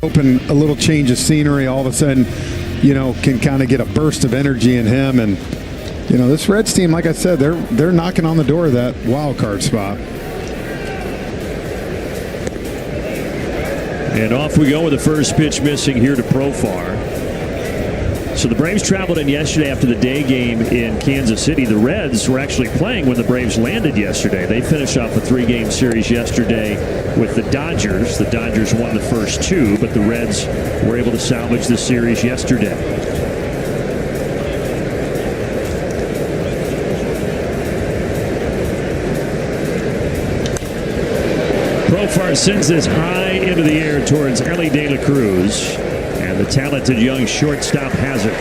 hoping a little change of scenery all of a sudden, you know, can kind of get a burst of energy in him. And, you know, this Reds team, like I said, they're knocking on the door of that wild card spot. And off we go with the first pitch missing here to Profar. So the Braves traveled in yesterday after the day game in Kansas City. The Reds were actually playing when the Braves landed yesterday. They finished off a 3-game series yesterday with the Dodgers. The Dodgers won the first 2, but the Reds were able to salvage the series yesterday. Profar sends this high into the air towards Ellie De La Cruz. And the talented young shortstop has it.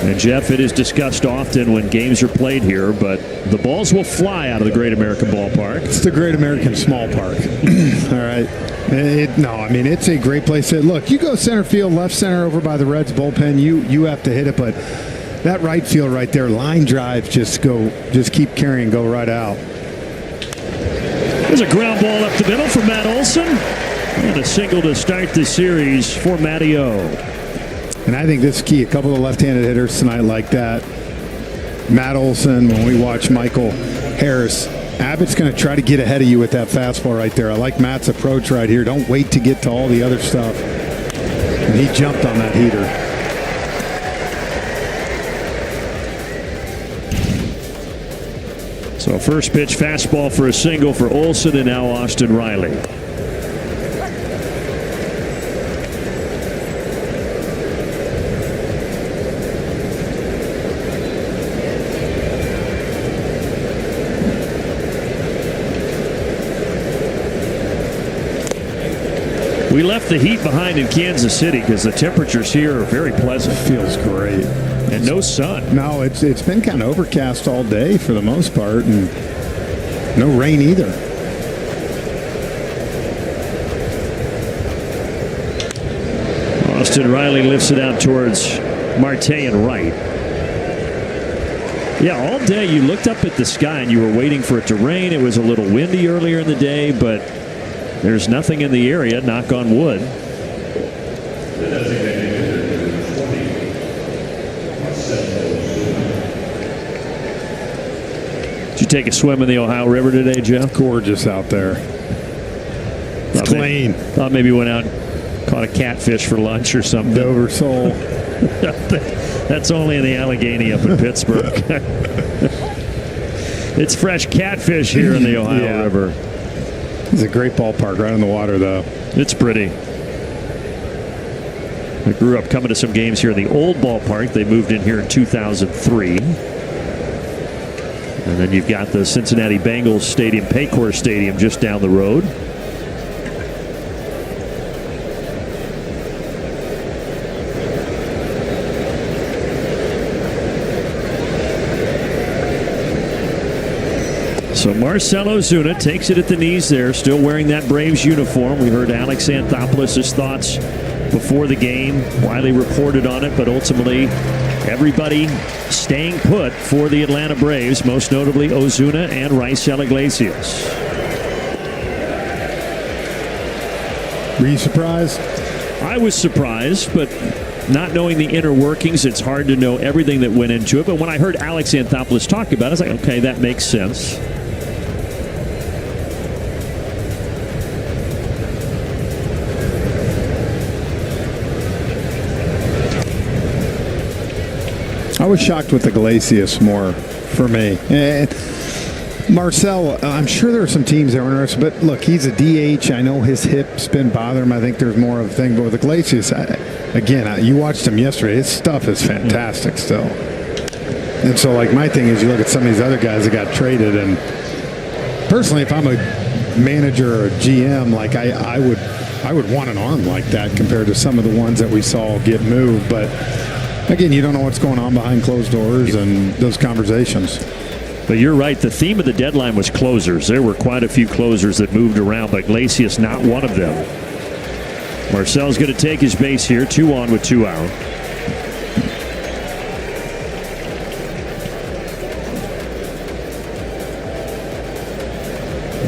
And Jeff, it is discussed often when games are played here, but the balls will fly out of the Great American Ballpark. It's the Great American Small Park. All right. No, I mean, it's a great place to hit. Look, you go center field, left center over by the Reds bullpen, you have to hit it, but that right field right there, line drive, just keep carrying, go right out. There's a ground ball up the middle for Matt Olson. And a single to start the series for Matty O. And I think this is key. A couple of left-handed hitters tonight like that. Matt Olson, when we watch Michael Harris, Abbott's going to try to get ahead of you with that fastball right there. I like Matt's approach right here. Don't wait to get to all the other stuff. And he jumped on that heater. So first pitch fastball for a single for Olson, and now Austin Riley. We left the heat behind in Kansas City because the temperatures here are very pleasant. Feels great. And no sun. No, it's been kind of overcast all day for the most part, and no rain either. Austin Riley lifts it out towards Marte and right. Yeah, all day you looked up at the sky and you were waiting for it to rain. It was a little windy earlier in the day, but there's nothing in the area, knock on wood. Did you take a swim in the Ohio River today, Jeff? Gorgeous out there. It's clean. Thought maybe you went out and caught a catfish for lunch or something. Dover sole. That's only in the Allegheny up in Pittsburgh. It's fresh catfish here in the Ohio River. It's a great ballpark right in the water, though. It's pretty. I grew up coming to some games here in the old ballpark. They moved in here in 2003. And then you've got the Cincinnati Bengals Stadium, Paycor Stadium, just down the road. So Marcell Ozuna takes it at the knees there, still wearing that Braves uniform. We heard Alex Anthopoulos' thoughts before the game. Wiley reported on it, but ultimately everybody staying put for the Atlanta Braves, most notably Ozuna and Raisel Iglesias. Were you surprised? I was surprised, but not knowing the inner workings, it's hard to know everything that went into it. But when I heard Alex Anthopoulos talk about it, I was like, okay, that makes sense. I was shocked with Iglesias more for me. Marcell, I'm sure there are some teams that were interested, but look, he's a DH. I know his hip's been bothering him. I think there's more of a thing. But with Iglesias, again, you watched him yesterday. His stuff is fantastic still. And so, like, my thing is you look at some of these other guys that got traded, and personally, if I'm a manager or a GM, like, I would want an arm like that compared to some of the ones that we saw get moved. But again, you don't know what's going on behind closed doors and those conversations. But you're right. The theme of the deadline was closers. There were quite a few closers that moved around, but Iglesias not one of them. Marcel's going to take his base here. 2 on with 2 out.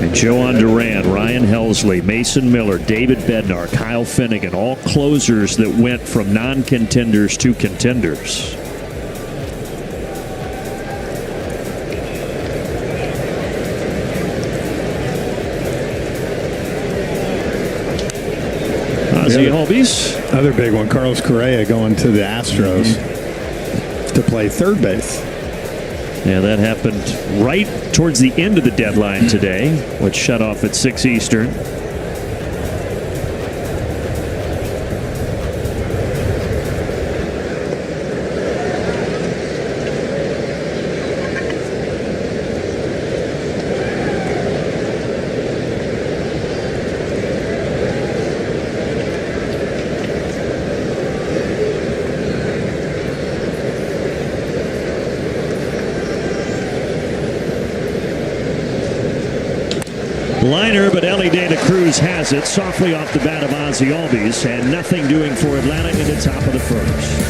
And Joan Duran, Ryan Helsley, Mason Miller, David Bednar, Kyle Finnegan, all closers that went from non-contenders to contenders. Ozzie Albies. Other big one, Carlos Correa going to the Astros to play third base. Yeah, that happened right towards the end of the deadline today, which shut off at 6 Eastern. Liner, but Ellie De La Cruz has it softly off the bat of Ozzie Albies, and nothing doing for Atlanta in the top of the first.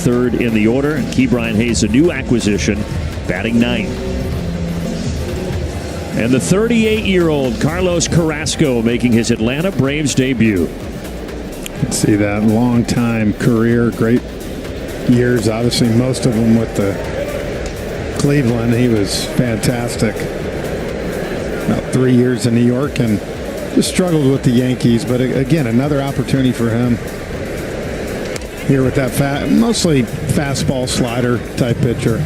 Third in the order, Key Brian Hayes, a new acquisition, batting ninth. And the 38-year-old Carlos Carrasco making his Atlanta Braves debut. See that long-time career, great years, obviously most of them with the Cleveland. He was fantastic. About 3 years in New York and just struggled with the Yankees, but again, another opportunity for him here with that mostly fastball slider type pitcher.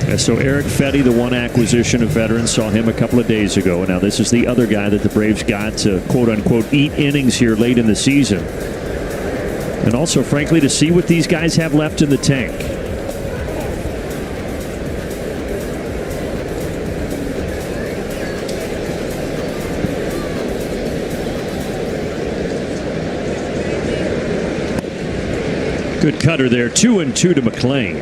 And so Eric Fetty, the one acquisition of veterans, saw him a couple of days ago. Now this is the other guy that the Braves got to quote-unquote eat innings here late in the season. And also, frankly, to see what these guys have left in the tank. Good cutter there, 2-2 to McClain.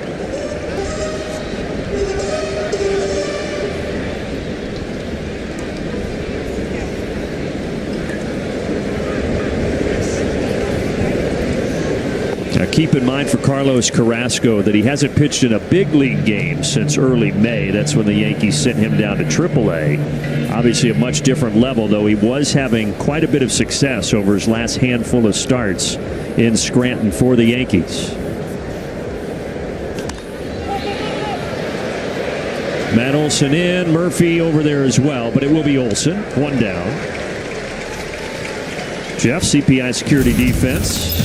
Now keep in mind for Carlos Carrasco that he hasn't pitched in a big league game since early May. That's when the Yankees sent him down to AAA. Obviously a much different level, though he was having quite a bit of success over his last handful of starts in Scranton for the Yankees. Matt Olson in, Murphy over there as well, but it will be Olson, one down. Jeff, CPI security defense.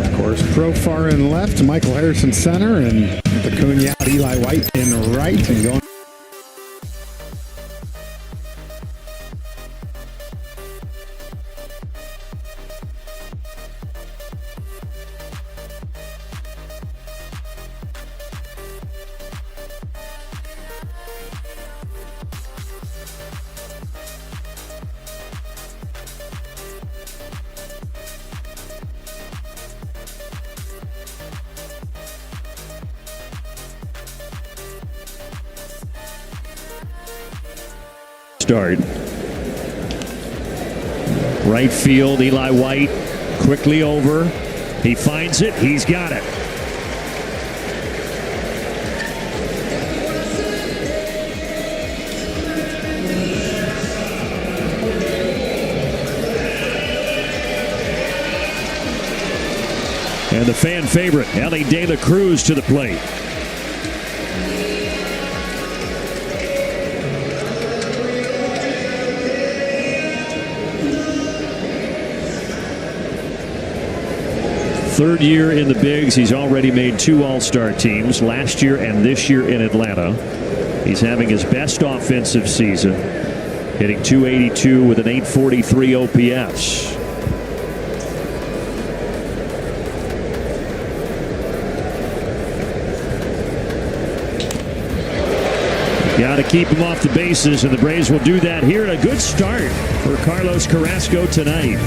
Of course, Profar in left, Michael Harrison center, and the Cunha, Eli White in right, and going. start. Right field, Eli White quickly over. He finds it. He's got it. And the fan favorite, Ellie De La Cruz, to the plate. Third year in the bigs. He's already made 2 All-Star teams, last year and this year in Atlanta. He's having his best offensive season, hitting .282 with an .843 OPS. Got to keep him off the bases, and the Braves will do that here. And a good start for Carlos Carrasco tonight.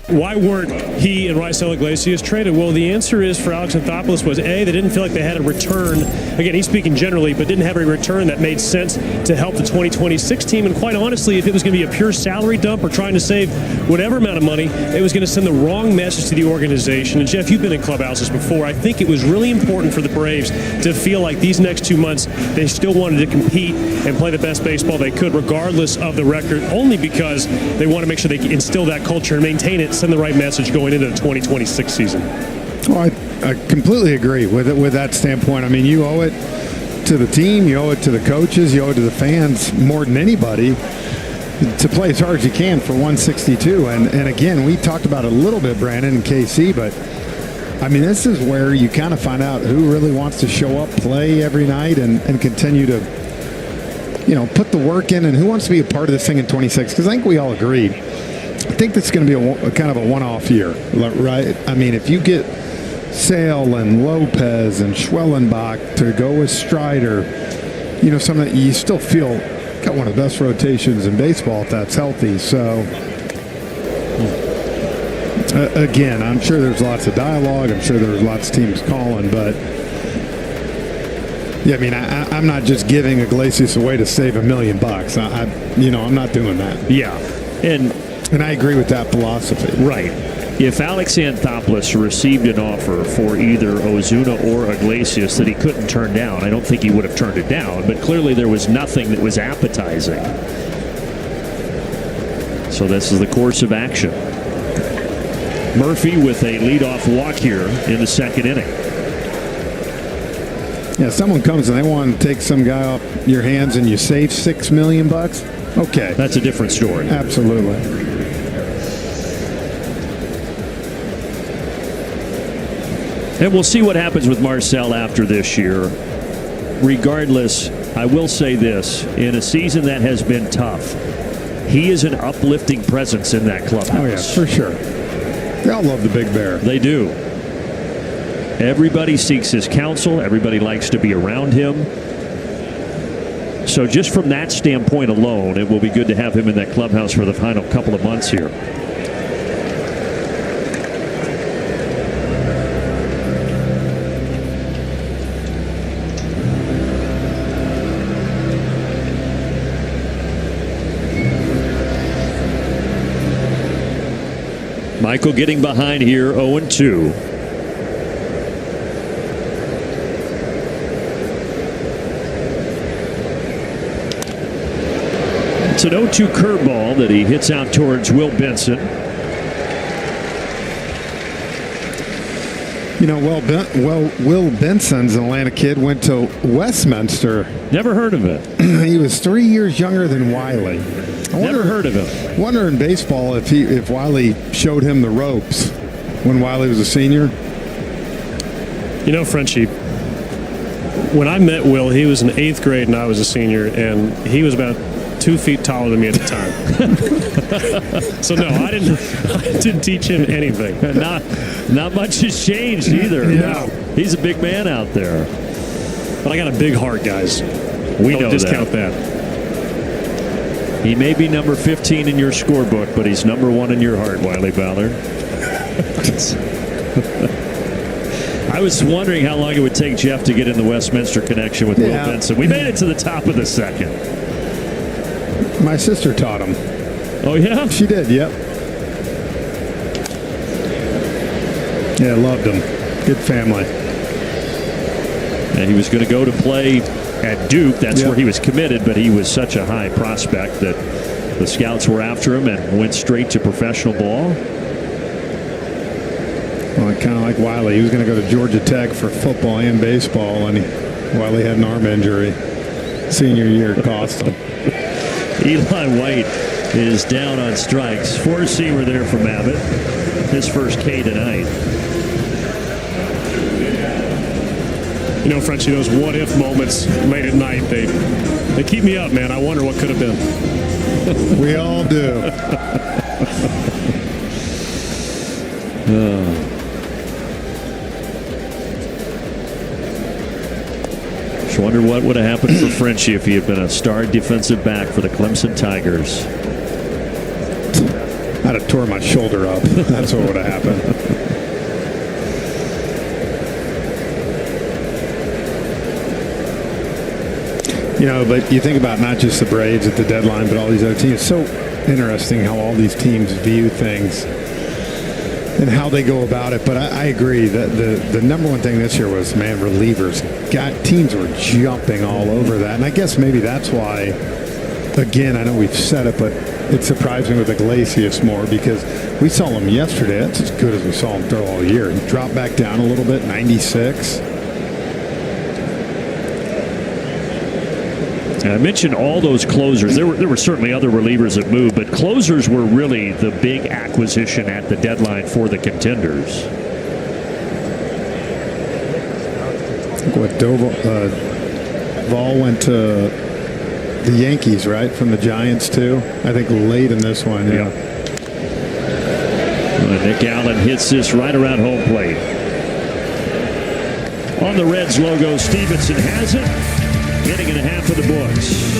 Why weren't he and Raisel Iglesias traded? Well, the answer is for Alex Anthopoulos was A, they didn't feel like they had a return. Again, he's speaking generally, but didn't have a return that made sense to help the 2026 team. And quite honestly, if it was going to be a pure salary dump or trying to save whatever amount of money, it was going to send the wrong message to the organization. And Jeff, you've been in clubhouses before. I think it was really important for the Braves to feel like these next 2 months they still wanted to compete and play the best baseball they could, regardless of the record, only because they want to make sure they instill that culture and maintain it, send the right message going into the 2026 season. Well, I completely agree with that standpoint. I mean, you owe it to the team, you owe it to the coaches, you owe it to the fans more than anybody to play as hard as you can for 162. And again, we talked about it a little bit, Brandon and KC, but I mean, this is where you kind of find out who really wants to show up, play every night, and continue to, you know, put the work in, and who wants to be a part of this thing in 26. Because I think we all agree, I think this is going to be a kind of a one-off year, right? I mean, if you get Sale and Lopez and Schwellenbach to go with Strider, you know, some of that, you still feel got one of the best rotations in baseball if that's healthy. So, again, I'm sure there's lots of dialogue. I'm sure there's lots of teams calling, but yeah, I mean, I'm not just giving Iglesias away to save $1 million. You know, I'm not doing that. Yeah, and I agree with that philosophy. Right. If Alex Anthopoulos received an offer for either Ozuna or Iglesias that he couldn't turn down, I don't think he would have turned it down, but clearly there was nothing that was appetizing. So this is the course of action. Murphy with a leadoff walk here in the second inning. Yeah, someone comes and they want to take some guy off your hands and you save $6 million. Okay. That's a different story. Absolutely. And we'll see what happens with Marcell after this year. regardless, I will say this. In a season that has been tough, he is an uplifting presence in that clubhouse. Oh, yeah, for sure. They all love the Big Bear. They do. Everybody seeks his counsel. Everybody likes to be around him. So just from that standpoint alone, it will be good to have him in that clubhouse for the final couple of months here. Michael getting behind here, 0-2. It's an 0-2 curveball that he hits out towards Will Benson. You know, Will Benson's an Atlanta kid, went to Westminster. Never heard of it. He was 3 years younger than Wiley. Never heard of him. Wonder in baseball if Wiley showed him the ropes when Wiley was a senior. You know, Frenchie, when I met Will, he was in 8th grade and I was a senior, and he was about 2 feet taller than me at the time. So no, I didn't teach him anything. Not much has changed either. No. He's a big man out there. But I got a big heart, guys. We Don't know discount that. He may be number 15 in your scorebook, but he's number 1 in your heart, Wiley Ballard. I was wondering how long it would take Jeff to get in the Westminster connection with Will Benson. We made it to the top of the second. My sister taught him. Oh, yeah? She did, yep. Yeah, loved him. Good family. And he was going to go to play at Duke. That's where he was committed, but he was such a high prospect that the scouts were after him and went straight to professional ball. Well, kind of like Wiley. He was going to go to Georgia Tech for football and baseball, and Wiley had an arm injury. Senior year cost him. Eli White is down on strikes. 4-seamer there from Abbott. His first K tonight. You know, Frenchie, those what-if moments late at night, they keep me up, man. I wonder what could have been. We all do. Just wonder what would have happened for Frenchie if he had been a star defensive back for the Clemson Tigers. I'd have tore my shoulder up. That's what would have happened. You know, but you think about not just the Braves at the deadline, but all these other teams. It's so interesting how all these teams view things and how they go about it. But I agree that the number one thing this year was, man, relievers. Teams were jumping all over that. And I guess maybe that's why, again, I know we've said it, but it surprised me with Iglesias more because we saw him yesterday. That's as good as we saw him throw all year. He dropped back down a little bit, 96. I mentioned all those closers. There were certainly other relievers that moved, but closers were really the big acquisition at the deadline for the contenders. What Vol went to the Yankees, right? From the Giants too. I think late in this one. Yeah. Nick Allen hits this right around home plate. On the Reds logo, Stevenson has it. Inning and a half of the books.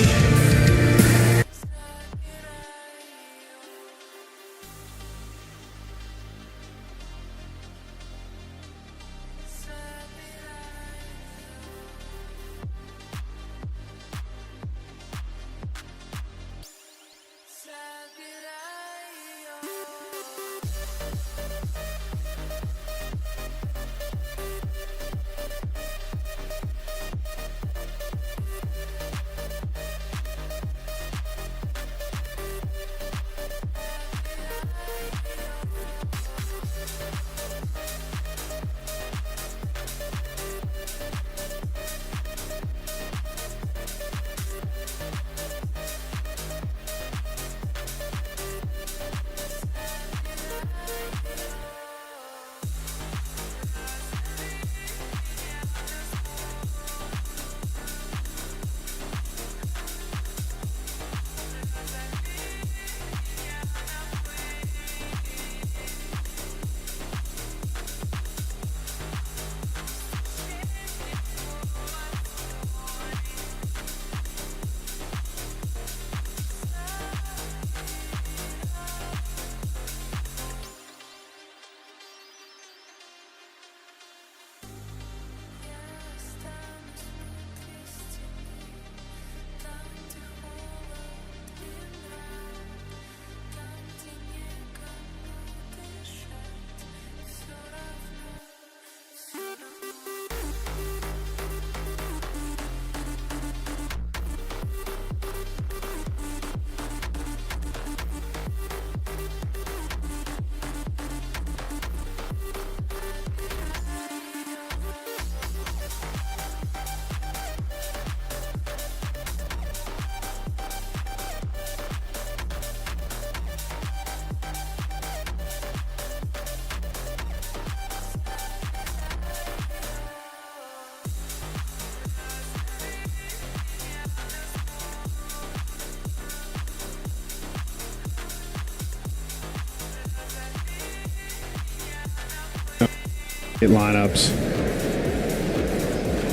lineups.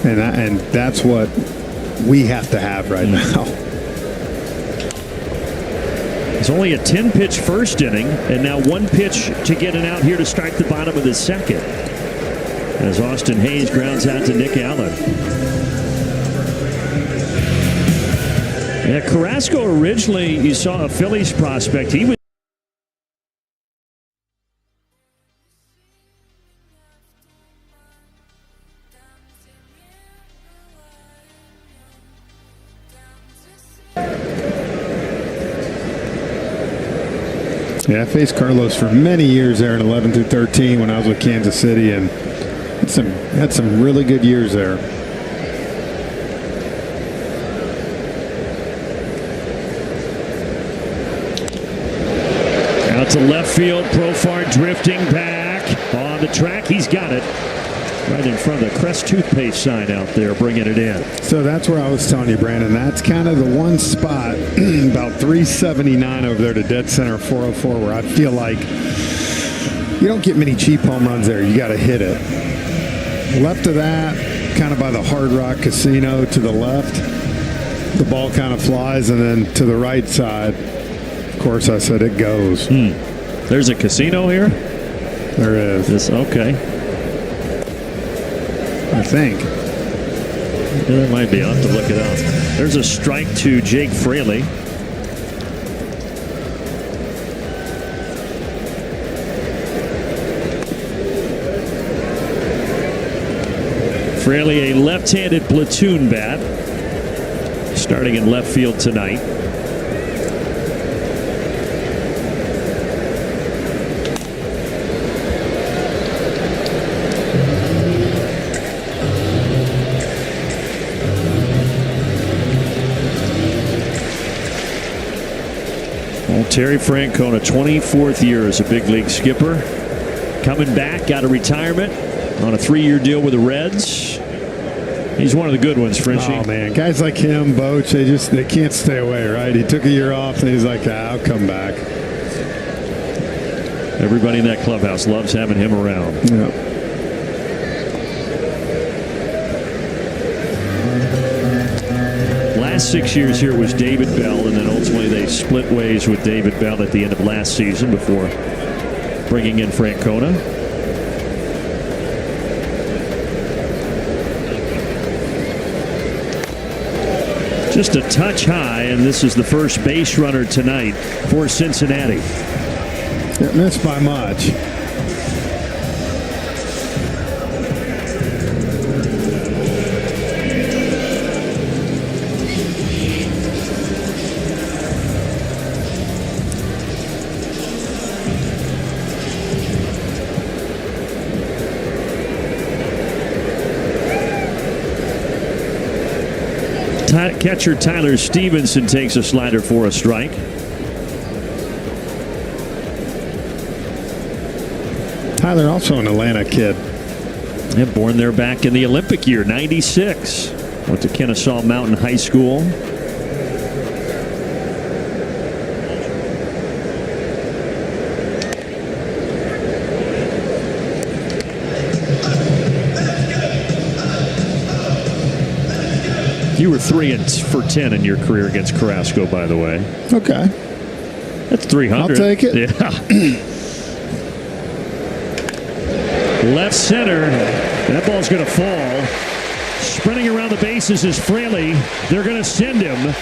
And that's what we have to have right now. It's only a 10-pitch first inning, and now 1 pitch to get an out here to start the bottom of the second. As Austin Hayes grounds out to Nick Allen. Yeah, Carrasco originally, you saw a Phillies prospect. He was Yeah, I faced Carlos for many years there in 11 through 13 when I was with Kansas City, and had some really good years there. out to left field. Profar drifting back on the track. He's got it right in front of the Crest toothpaste sign out there, bringing it in. So that's where I was telling you, Brandon. That's kind of the one spot, about 379 over there to dead center 404, where I feel like you don't get many cheap home runs there. You got to hit it. Left of that, kind of by the Hard Rock Casino to the left, the ball kind of flies, and then to the right side, of course, I said it goes. There's a casino here? There is. Okay. I think. Yeah, there might be. I'll have to look it up. There's a strike to Jake Fraley. Fraley, a left-handed platoon bat, starting in left field tonight. Terry Francona, 24th year as a big league skipper. Coming back, got a retirement on a 3-year deal with the Reds. He's one of the good ones, Frenchie. Oh, man. Guys like him, Boach, they can't stay away, right? He took a year off, and he's like, I'll come back. Everybody in that clubhouse loves having him around. Yeah. Last 6 years here was David Bell, and then ultimately they split ways with David Bell at the end of last season before bringing in Francona. Just a touch high, and this is the first base runner tonight for Cincinnati. It missed by much. Catcher Tyler Stevenson takes a slider for a strike. Tyler, also an Atlanta kid. Yeah, born there back in the Olympic year, 96. Went to Kennesaw Mountain High School. You were 3 for 10 in your career against Carrasco, by the way. Okay. That's 300. I'll take it. Yeah. Left center. That ball's going to fall. Sprinting around the bases is Fraley. They're going to send him.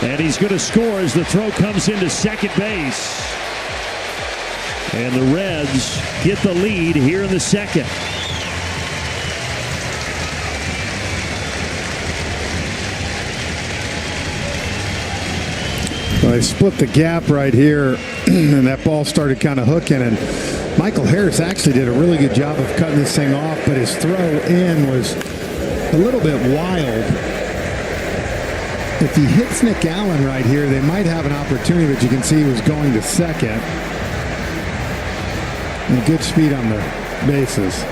And he's going to score as the throw comes into second base. And the Reds get the lead here in the second. Well, they split the gap right here, and that ball started kind of hooking, and Michael Harris actually did a really good job of cutting this thing off, but his throw in was a little bit wild. If he hits Nick Allen right here, they might have an opportunity, but you can see he was going to second. And good speed on the bases.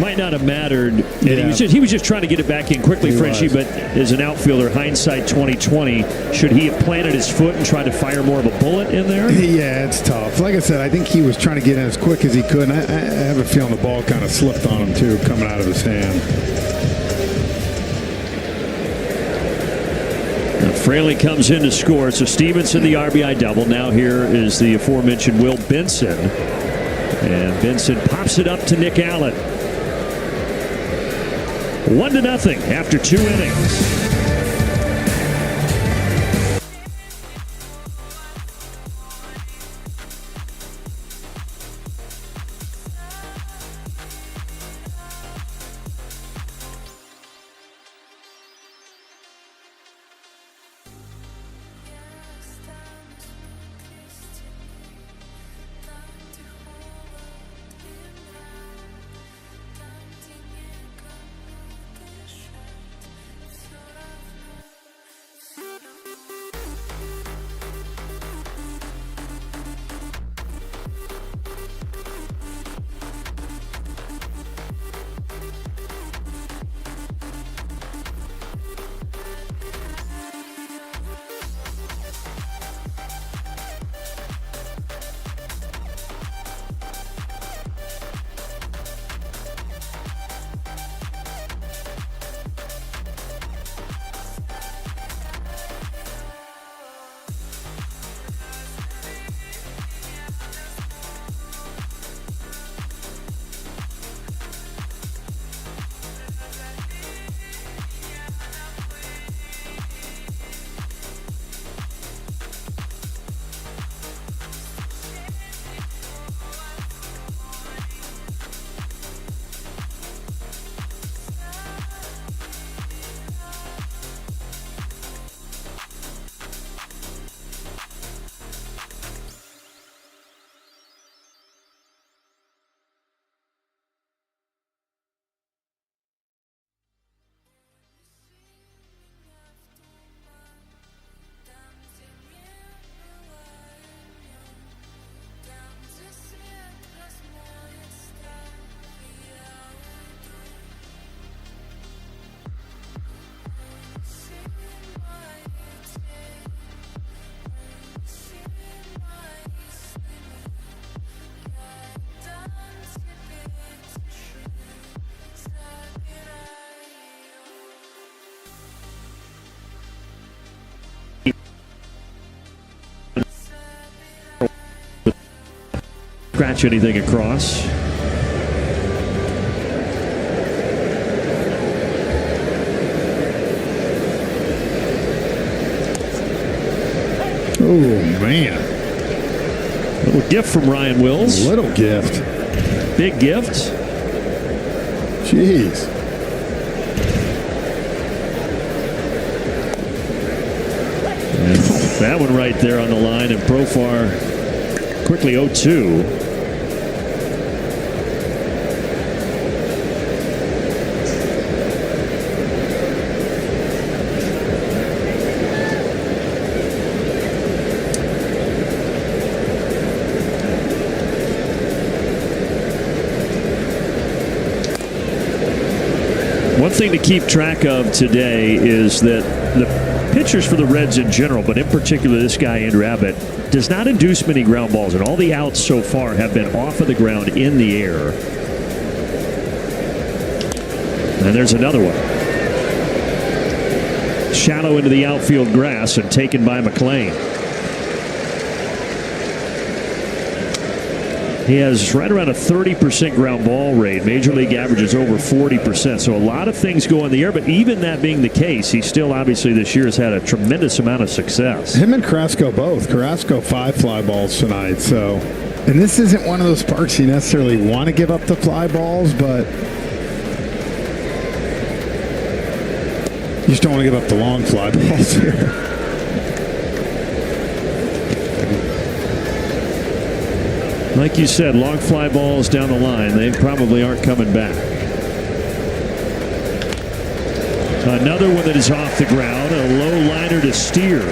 Might not have mattered. And he was just trying to get it back in quickly, Frenchie, but as an outfielder, hindsight 2020, should he have planted his foot and tried to fire more of a bullet in there? Yeah, it's tough. Like I said, I think he was trying to get in as quick as he could, and I have a feeling the ball kind of slipped on him, too, coming out of his hand. Fraley comes in to score. So Stevenson, the RBI double. Now here is the aforementioned Will Benson. And Benson pops it up to Nick Allen. 1-0 after 2 innings. Scratch anything across. Oh, man. Little gift from Ryan Wills. Little gift. Big gift. Jeez. And that one right there on the line, and Profar quickly 0-2. One thing to keep track of today is that the pitchers for the Reds in general, but in particular this guy, Andrew Abbott, does not induce many ground balls, and all the outs so far have been off of the ground in the air. And there's another one. Shallow into the outfield grass and taken by McLean. He has right around a 30% ground ball rate. Major League average is over 40%. So a lot of things go in the air, but even that being the case, he still obviously this year has had a tremendous amount of success. Him and Carrasco both. Carrasco 5 fly balls tonight. So, and this isn't one of those parks you necessarily want to give up the fly balls, but you just don't want to give up the long fly balls here. Like you said, long fly balls down the line, they probably aren't coming back. Another one that is off the ground, a low liner to Steer.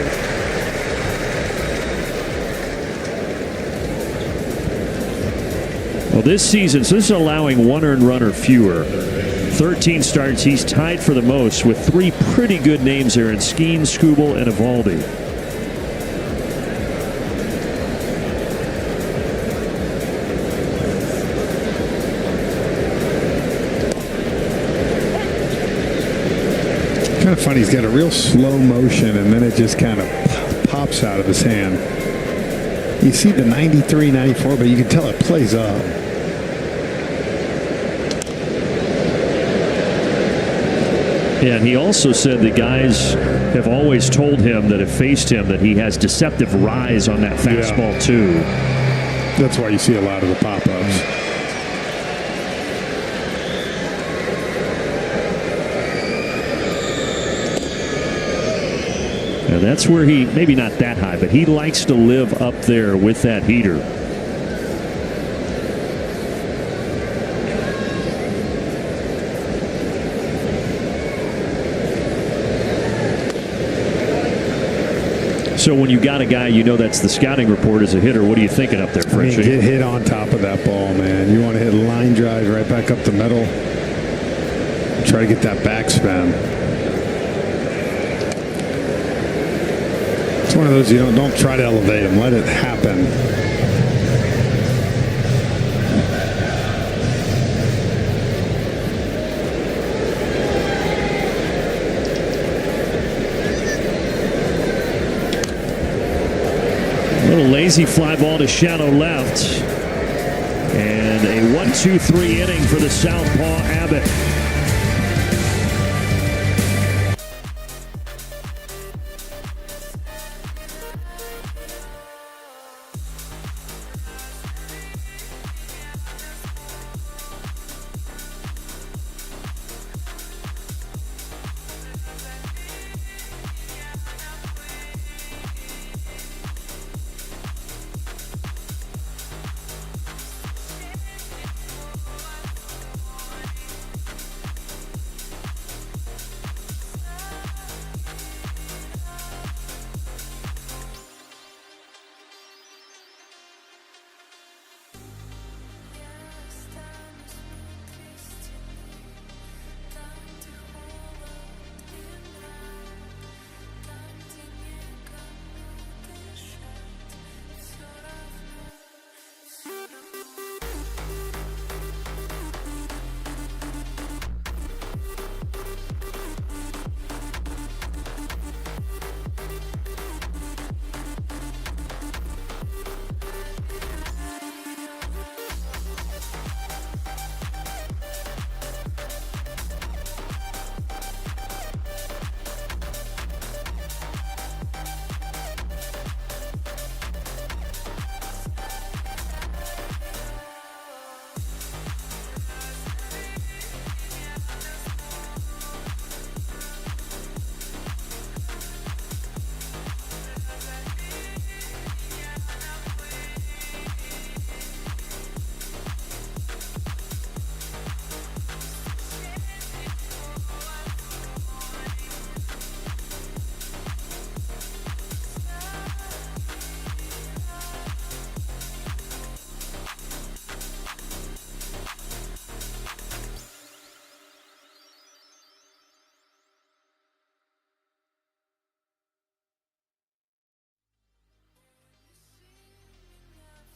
Well, this season, so this is allowing 1 earned run or fewer. 13 starts. He's tied for the most with 3 pretty good names there in Skeen, Skubal, and Evaldi. Kind of funny. He's got a real slow motion, and then it just kind of pops out of his hand. You see the 93, 94, but you can tell it plays up. Yeah, and he also said the guys have always told him that have faced him that he has deceptive rise on that fastball too. That's why you see a lot of the pop-ups. Now that's where he, maybe not that high, but he likes to live up there with that heater. So when you got a guy, you know that's the scouting report as a hitter. What are you thinking up there, Frenchie? Get hit on top of that ball, man. You want to hit line drive right back up the middle. Try to get that backspin. It's one of those you don't try to elevate them. Let it happen. Little lazy fly ball to shallow left. And a 1-2-3 inning for the southpaw Abbott.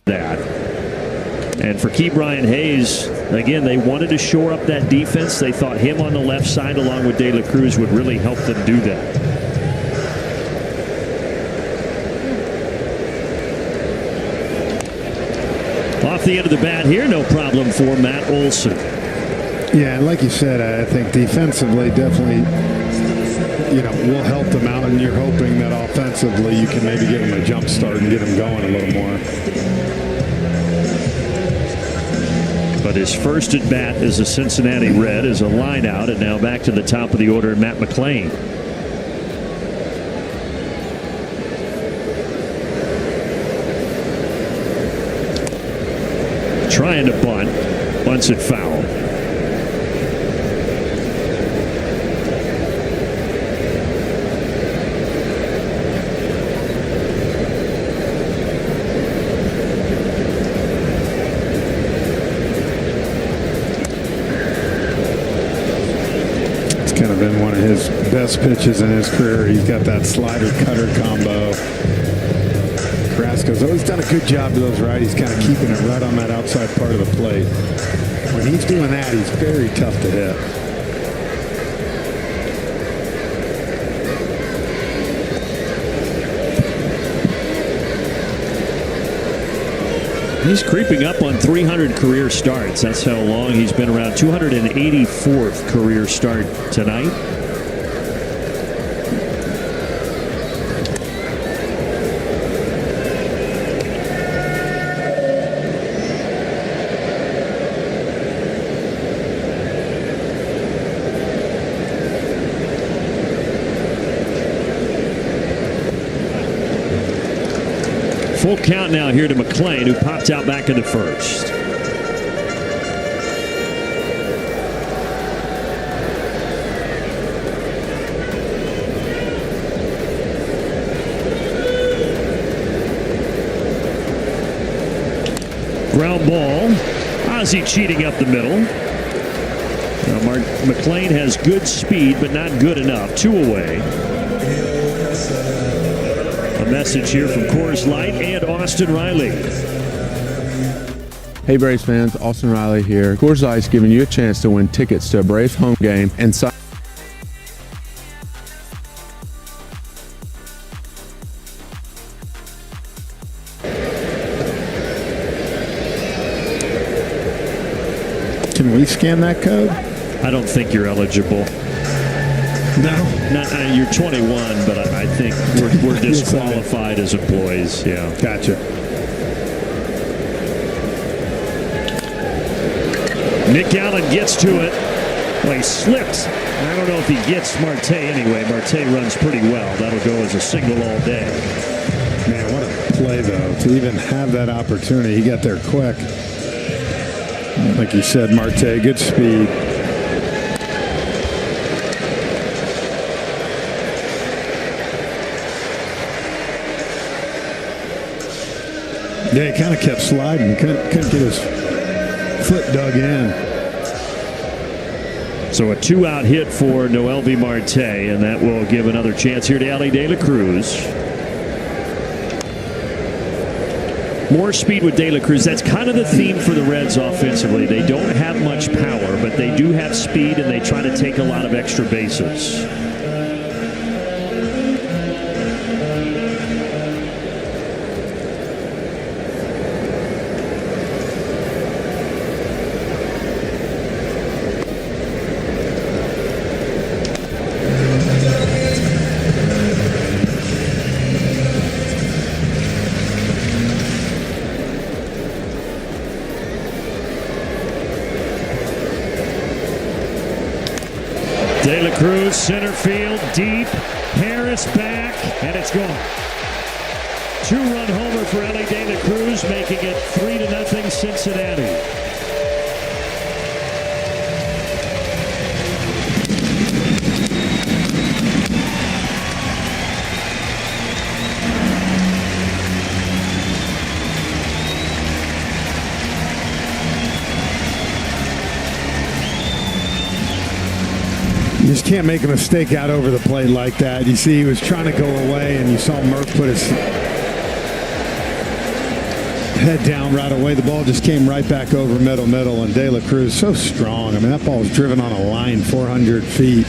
That. And for Key Brian Hayes, again, they wanted to shore up that defense. They thought him on the left side along with De La Cruz would really help them do that. Off the end of the bat here, no problem for Matt Olson. Yeah, and like you said, I think defensively definitely, will help them out, and you're hoping that offensively you can maybe give them a jump start and get them going a little more. But his first at bat as a Cincinnati Red is a line out, and now back to the top of the order, Matt McLean. Trying to bunt, bunts it foul. kind of been one of his best pitches in his career. He's got that slider-cutter combo. Carrasco's always done a good job to those righties, kind of keeping it right on that outside part of the plate. When he's doing that, he's very tough to hit. He's creeping up on 300 career starts. That's how long he's been around. 284th career start tonight. Full count now here to McLean, who popped out back in the first. Ground ball. Ozzie cheating up the middle. Now McLean has good speed, but not good enough. 2 away. A message here from Coors Light and Austin Riley. Hey Braves fans, Austin Riley here. Coors Light's giving you a chance to win tickets to a Braves home game and Can we scan that code? I don't think you're eligible. No. You're 21, but I think we're disqualified as employees. Yeah. Gotcha. Nick Allen gets to it. Well, he slipped. I don't know if he gets Marte anyway. Marte runs pretty well. That'll go as a single all day. Man, what a play, though, to even have that opportunity. He got there quick. Like you said, Marte, good speed. Yeah, he kind of kept sliding. Couldn't get his foot dug in. So a 2-out hit for Noelvi Marte, and that will give another chance here to Ellie De La Cruz. More speed with De La Cruz. That's kind of the theme for the Reds offensively. They don't have much power, but they do have speed, and they try to take a lot of extra bases. De La Cruz, center field, deep. Harris back, and it's gone. 2-run homer for Ellie De La Cruz, making it 3-0 Cincinnati. You just can't make a mistake out over the plate like that. You see, he was trying to go away, and you saw Murph put his head down right away. The ball just came right back over middle, and De La Cruz so strong. I mean, that ball was driven on a line 400 feet.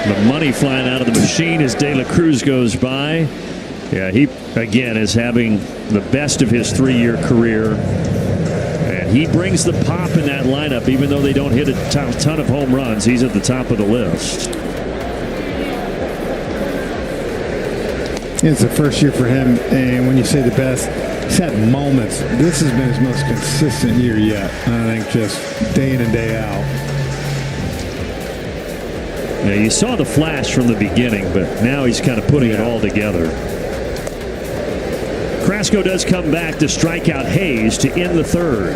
The money flying out of the machine as De La Cruz goes by. Yeah, he, again, is having the best of his 3-year career. He brings the pop in that lineup, even though they don't hit a ton of home runs. He's at the top of the list. It's the first year for him, and when you say the best, he's had moments. This has been his most consistent year yet. I think just day in and day out. Yeah, you saw the flash from the beginning, but now he's kind of putting it all together. Carrasco does come back to strike out Hayes to end the third.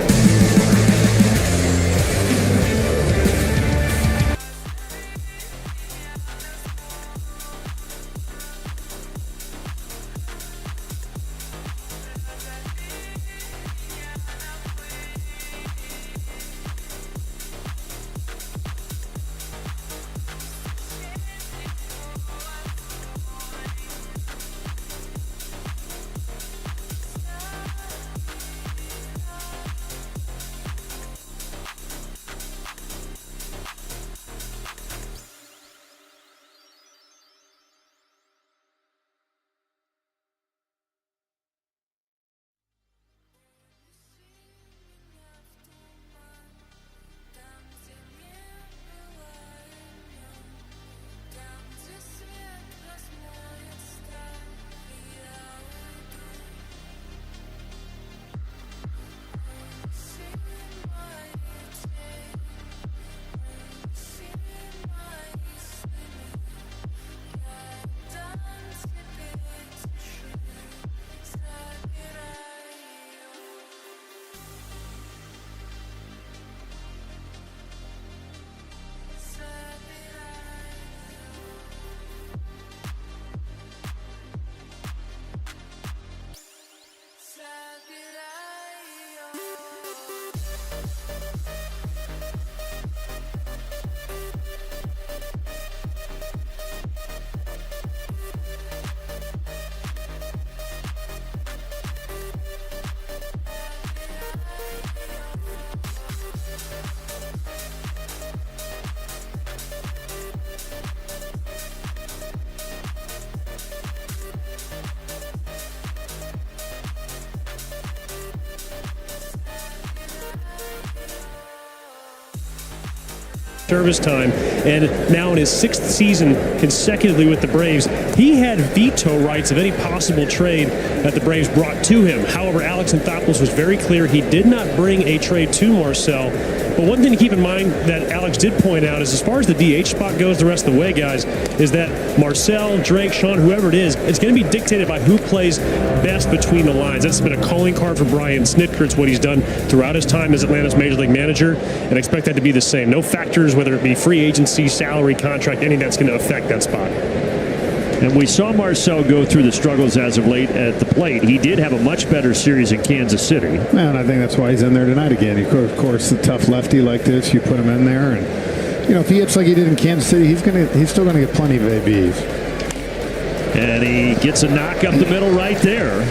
service time, and now in his 6th season consecutively with the Braves, he had veto rights of any possible trade that the Braves brought to him. However, Alex Anthopoulos was very clear he did not bring a trade to Marcell. But one thing to keep in mind that Alex did point out is, as far as the DH spot goes the rest of the way, guys, is that Marcell, Drake, Sean, whoever it is, it's going to be dictated by who plays best between the lines. That's been a calling card for Brian Snitker. It's what he's done throughout his time as Atlanta's Major League manager, and I expect that to be the same. No factors, whether it be free agency, salary, contract, anything that's going to affect that spot. And we saw Marcell go through the struggles as of late at the plate. He did have a much better series in Kansas City. And I think that's why he's in there tonight again. Of course, the tough lefty like this, you put him in there, and you know, if he hits like he did in Kansas City, he's still gonna get plenty of ABs. And he gets a knock up the middle right there.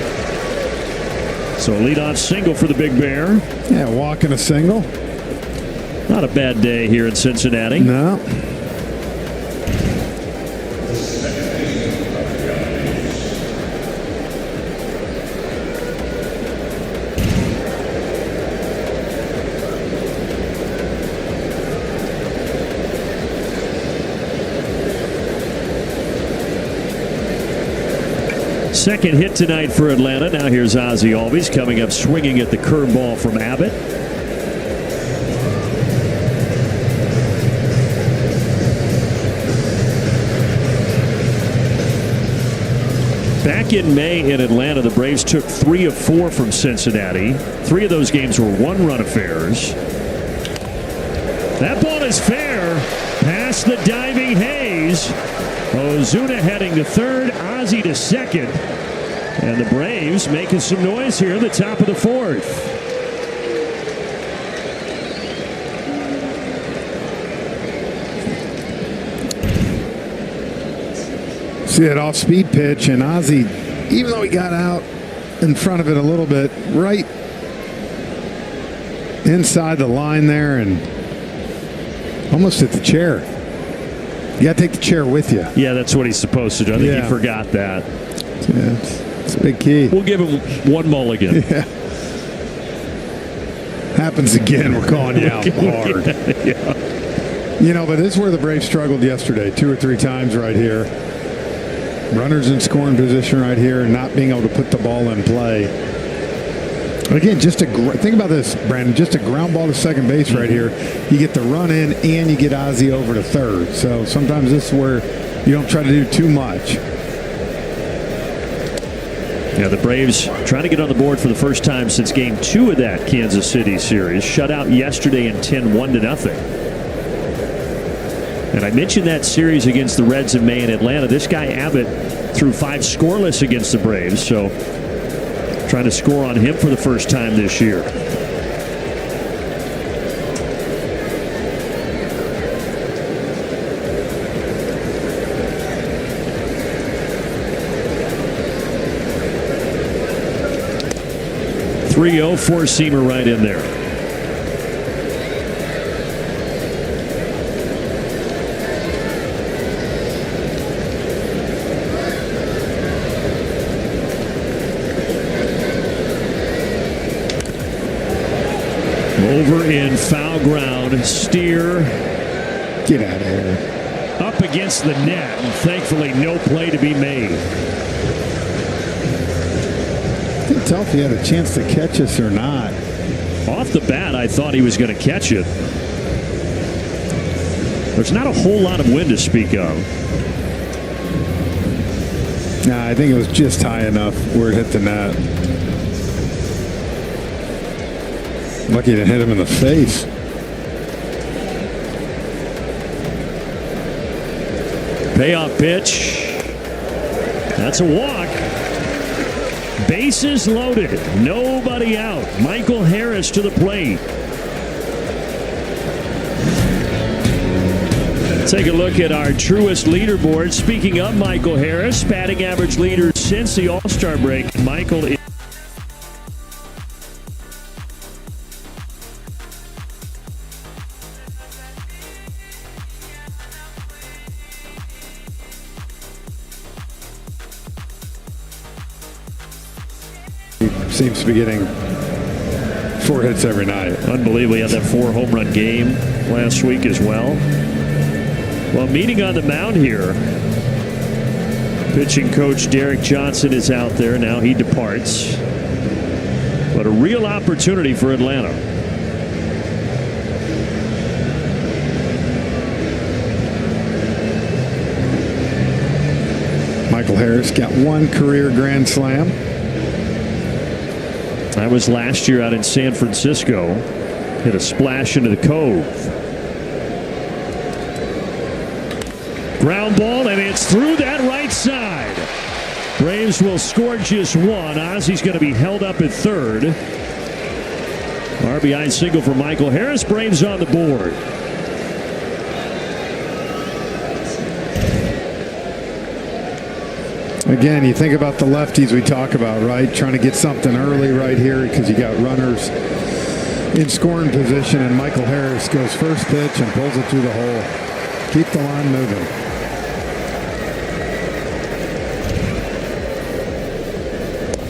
So a leadoff single for the Big Bear. Yeah, walking a single. Not a bad day here in Cincinnati. No. Second hit tonight for Atlanta. Now here's Ozzie Albies coming up swinging at the curveball from Abbott. Back in May in Atlanta, the Braves took 3 of 4 from Cincinnati. 3 of those games were one-run affairs. That ball is fair. Past the diving Hayes. Ozuna heading to third, Ozzie to second. And the Braves making some noise here at the top of the 4th. See that off-speed pitch, and Ozzie, even though he got out in front of it a little bit, right inside the line there and almost hit the chair. You got to take the chair with you. Yeah, that's what he's supposed to do. I think he forgot that. Yeah, it's a big key. We'll give him one mulligan. Yeah. Happens again. We're calling you out hard. Yeah. You know, but this is where the Braves struggled yesterday, 2 or 3 times right here. Runners in scoring position right here, and not being able to put the ball in play. Again, think about this, Brandon. Just a ground ball to second base right here. You get the run in, and you get Ozzie over to third. So sometimes this is where you don't try to do too much. Yeah, the Braves trying to get on the board for the first time since Game 2 of that Kansas City series. Shut out yesterday in 10, 1-0. And I mentioned that series against the Reds in May in Atlanta. This guy Abbott threw 5 scoreless against the Braves. So trying to score on him for the first time this year. .3-0 four-seamer right in there. Over in foul ground. Steer. Get out of here. Up against the net. And thankfully, no play to be made. I couldn't tell if he had a chance to catch us or not. Off the bat, I thought he was going to catch it. There's not a whole lot of wind to speak of. Nah, I think it was just high enough where it hit the net. Lucky to hit him in the face. Payoff pitch. That's a walk. Bases loaded. Nobody out. Michael Harris to the plate. Take a look at our truest leaderboard. Speaking of Michael Harris, batting average leader since the All-Star break. Michael is seems to be getting 4 hits every night. Unbelievable. He had that 4 home run game last week as well. Well, meeting on the mound here. Pitching coach Derek Johnson is out there. Now he departs. But a real opportunity for Atlanta. Michael Harris got 1 career grand slam. That was last year out in San Francisco. Hit a splash into the Cove. Ground ball, and it's through that right side. Braves will score just 1. Ozzy's going to be held up at third. RBI single for Michael Harris. Braves on the board. Again, you think about the lefties we talk about, right? Trying to get something early right here because you got runners in scoring position, and Michael Harris goes first pitch and pulls it through the hole. Keep the line moving.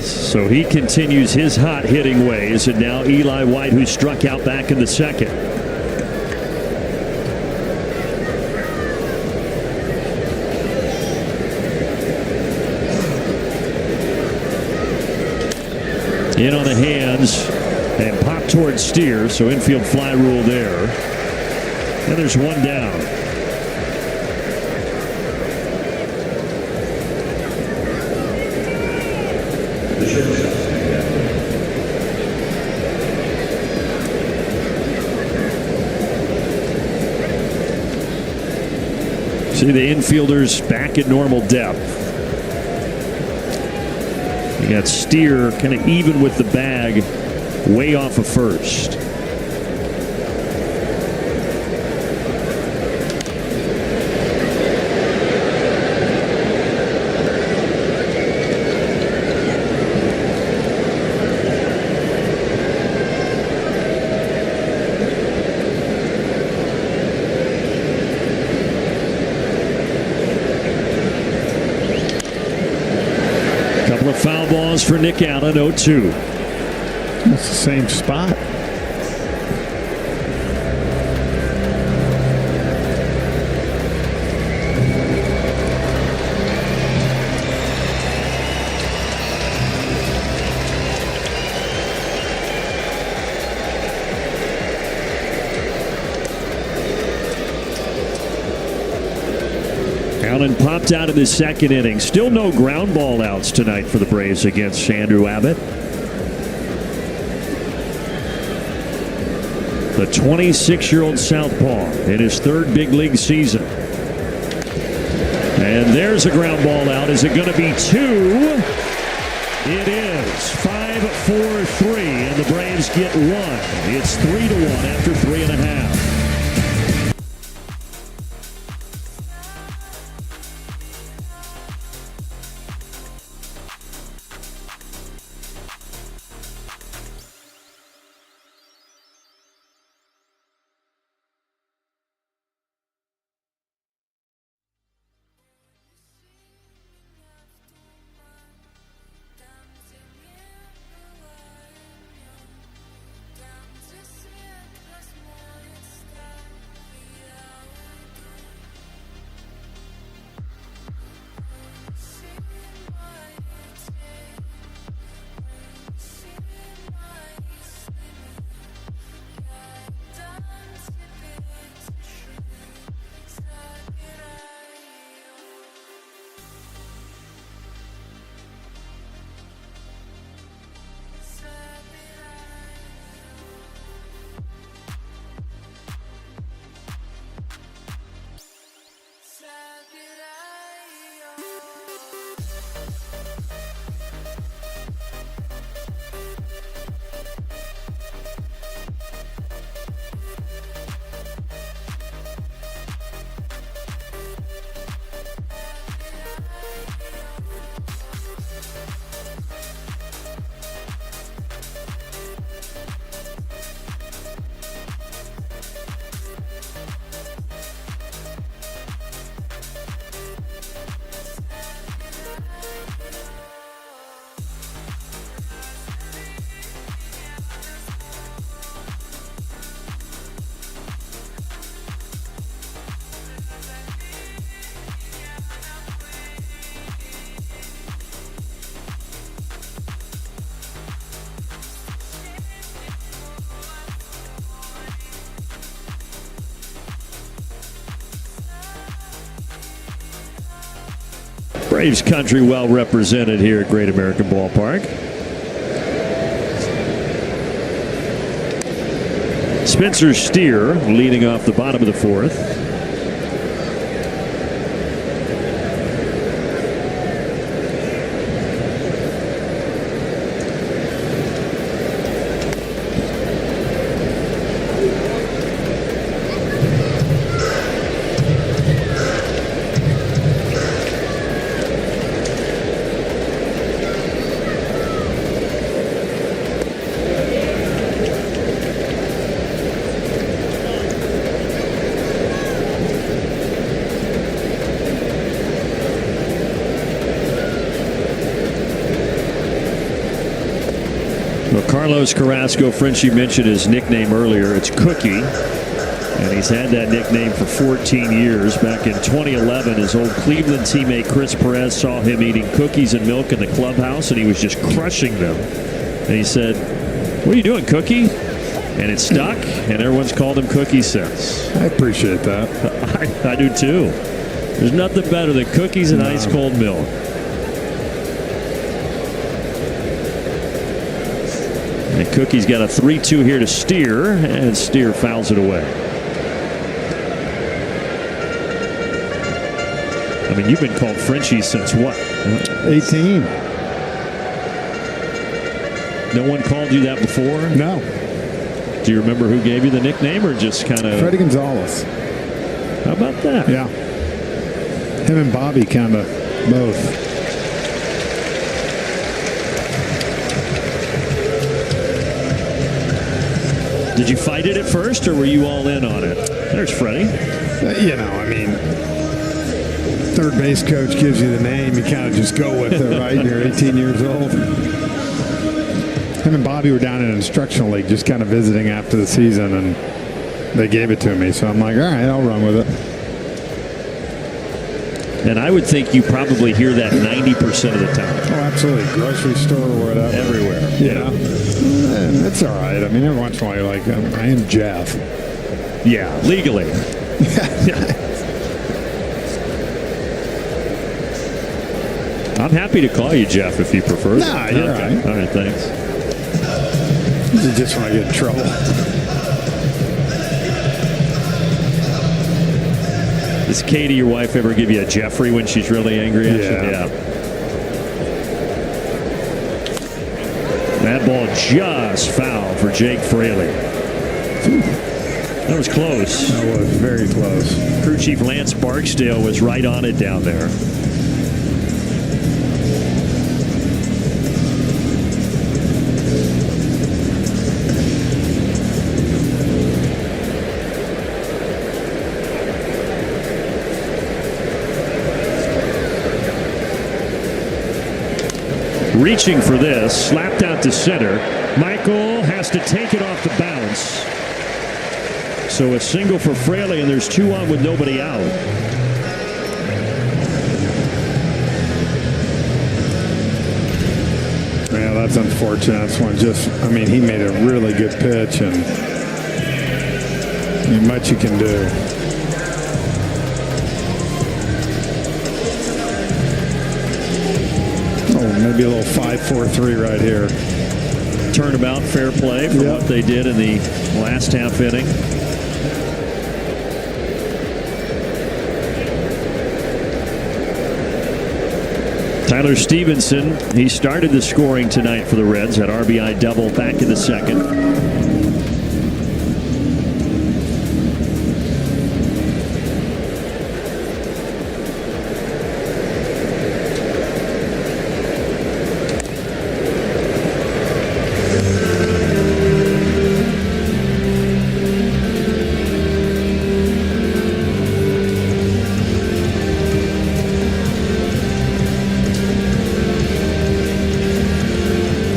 So he continues his hot hitting ways, and now Eli White, who struck out back in the second. In on the hands and pop towards Steer, so infield fly rule there. And there's 1 down. See the infielders back at normal depth. You got Steer kind of even with the bag, way off of first. Foul balls for Nick Allen, 0-2. It's the same spot. Allen popped out of the second inning. Still no ground ball outs tonight for the Braves against Andrew Abbott. The 26-year-old southpaw in his 3rd big league season. And there's a ground ball out. Is it going to be 2? It is. 5-4-3, and the Braves get 1. It's 3-1 after 3.5. Braves country well represented here at Great American Ballpark. Spencer Steer leading off the bottom of the fourth. Carlos Carrasco, Frenchie mentioned his nickname earlier. It's Cookie, and he's had that nickname for 14 years. Back in 2011, his old Cleveland teammate Chris Perez saw him eating cookies and milk in the clubhouse, and he was just crushing them. And he said, "What are you doing, Cookie?" And it stuck, and everyone's called him Cookie since. I appreciate that. I do too. There's nothing better than cookies and ice cold milk. And Cookie's got a 3-2 here to Steer, and Steer fouls it away. I mean, you've been called Frenchie since what? 18. No one called you that before? No. Do you remember who gave you the nickname, or just kind of? Freddie Gonzalez. How about that? Yeah. Him and Bobby kind of both. Did you fight it at first, or were you all in on it? There's Freddie. You know, I mean, third base coach gives you the name, you kind of just go with it, right? You're 18 years old. Him and Bobby were down in an instructional league just kind of visiting after the season, and they gave it to me. So I'm like, all right, I'll run with it. And I would think you probably hear that 90% of the time. Oh, absolutely. Grocery store or whatever. Everywhere. Yeah. And it's all right. I mean, every once in a while you're like, I am Jeff. Yeah, legally. I'm happy to call you Jeff if you prefer. Nah, you're okay. all right. All right, thanks. This is just when I get in trouble. Does Katie, your wife, ever give you a Jeffrey when she's really angry at you? Yeah. That ball just foul for Jake Fraley. That was close. That was very close. Crew Chief Lance Barksdale was right on it down there. Reaching for this, slapped out to center. Michael has to take it off the bounce. So a single for Fraley, and there's 2 on with nobody out. Yeah, that's unfortunate. That's one just, I mean, he made a really good pitch, and not much you can do. Maybe a little 5-4-3 right here. Turnabout, fair play for what they did in the last half inning. Tyler Stevenson, he started the scoring tonight for the Reds. Had RBI double back in the second.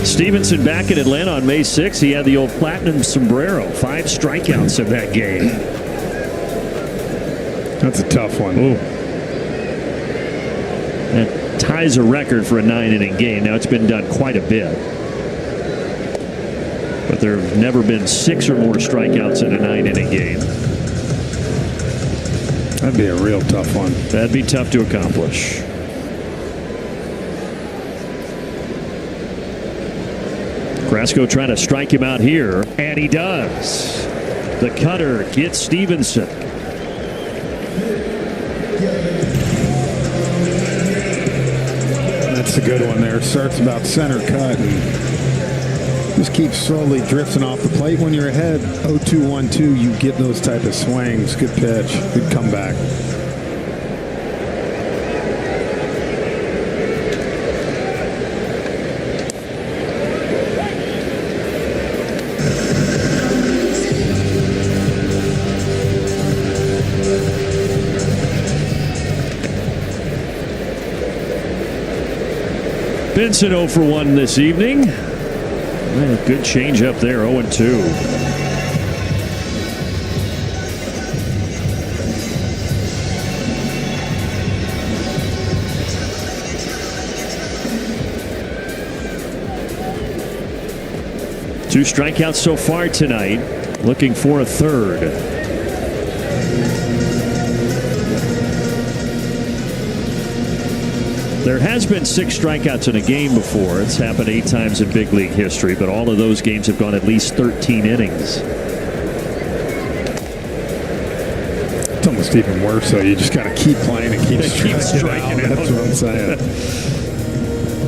Stevenson back in Atlanta on May 6th. He had the old platinum sombrero. 5 strikeouts in that game. That's a tough one. Ooh. That ties a record for a 9-inning game. Now, it's been done quite a bit. But there have never been 6 or more strikeouts in a 9-inning game. That'd be a real tough one. That'd be tough to accomplish. Carrasco trying to strike him out here, and he does. The cutter gets Stevenson. That's a good one there. Starts about center cut and just keeps slowly drifting off the plate. When you're ahead 0-2, 1-2, you get those type of swings. Good pitch. Good comeback. Benson 0 for 1 this evening. Well, good change up there, 0-2. Two strikeouts so far tonight. Looking for a third. There has been 6 strikeouts in a game before. It's happened 8 times in big league history, but all of those games have gone at least 13 innings. It's almost even worse, though. You just got to keep playing and keep striking out. That's what I'm saying.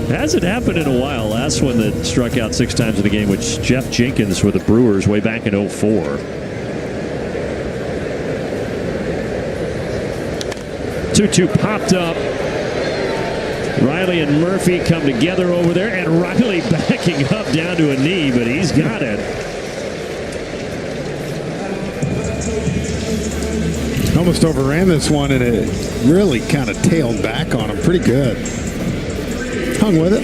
Hasn't happened in a while. Last one that struck out 6 times in a game was Jeff Jenkins with the Brewers way back in 04. 2-2 popped up. Riley and Murphy come together over there, and Riley backing up down to a knee, but he's got it. Almost overran this one, and it really kind of tailed back on him pretty good. Hung with it.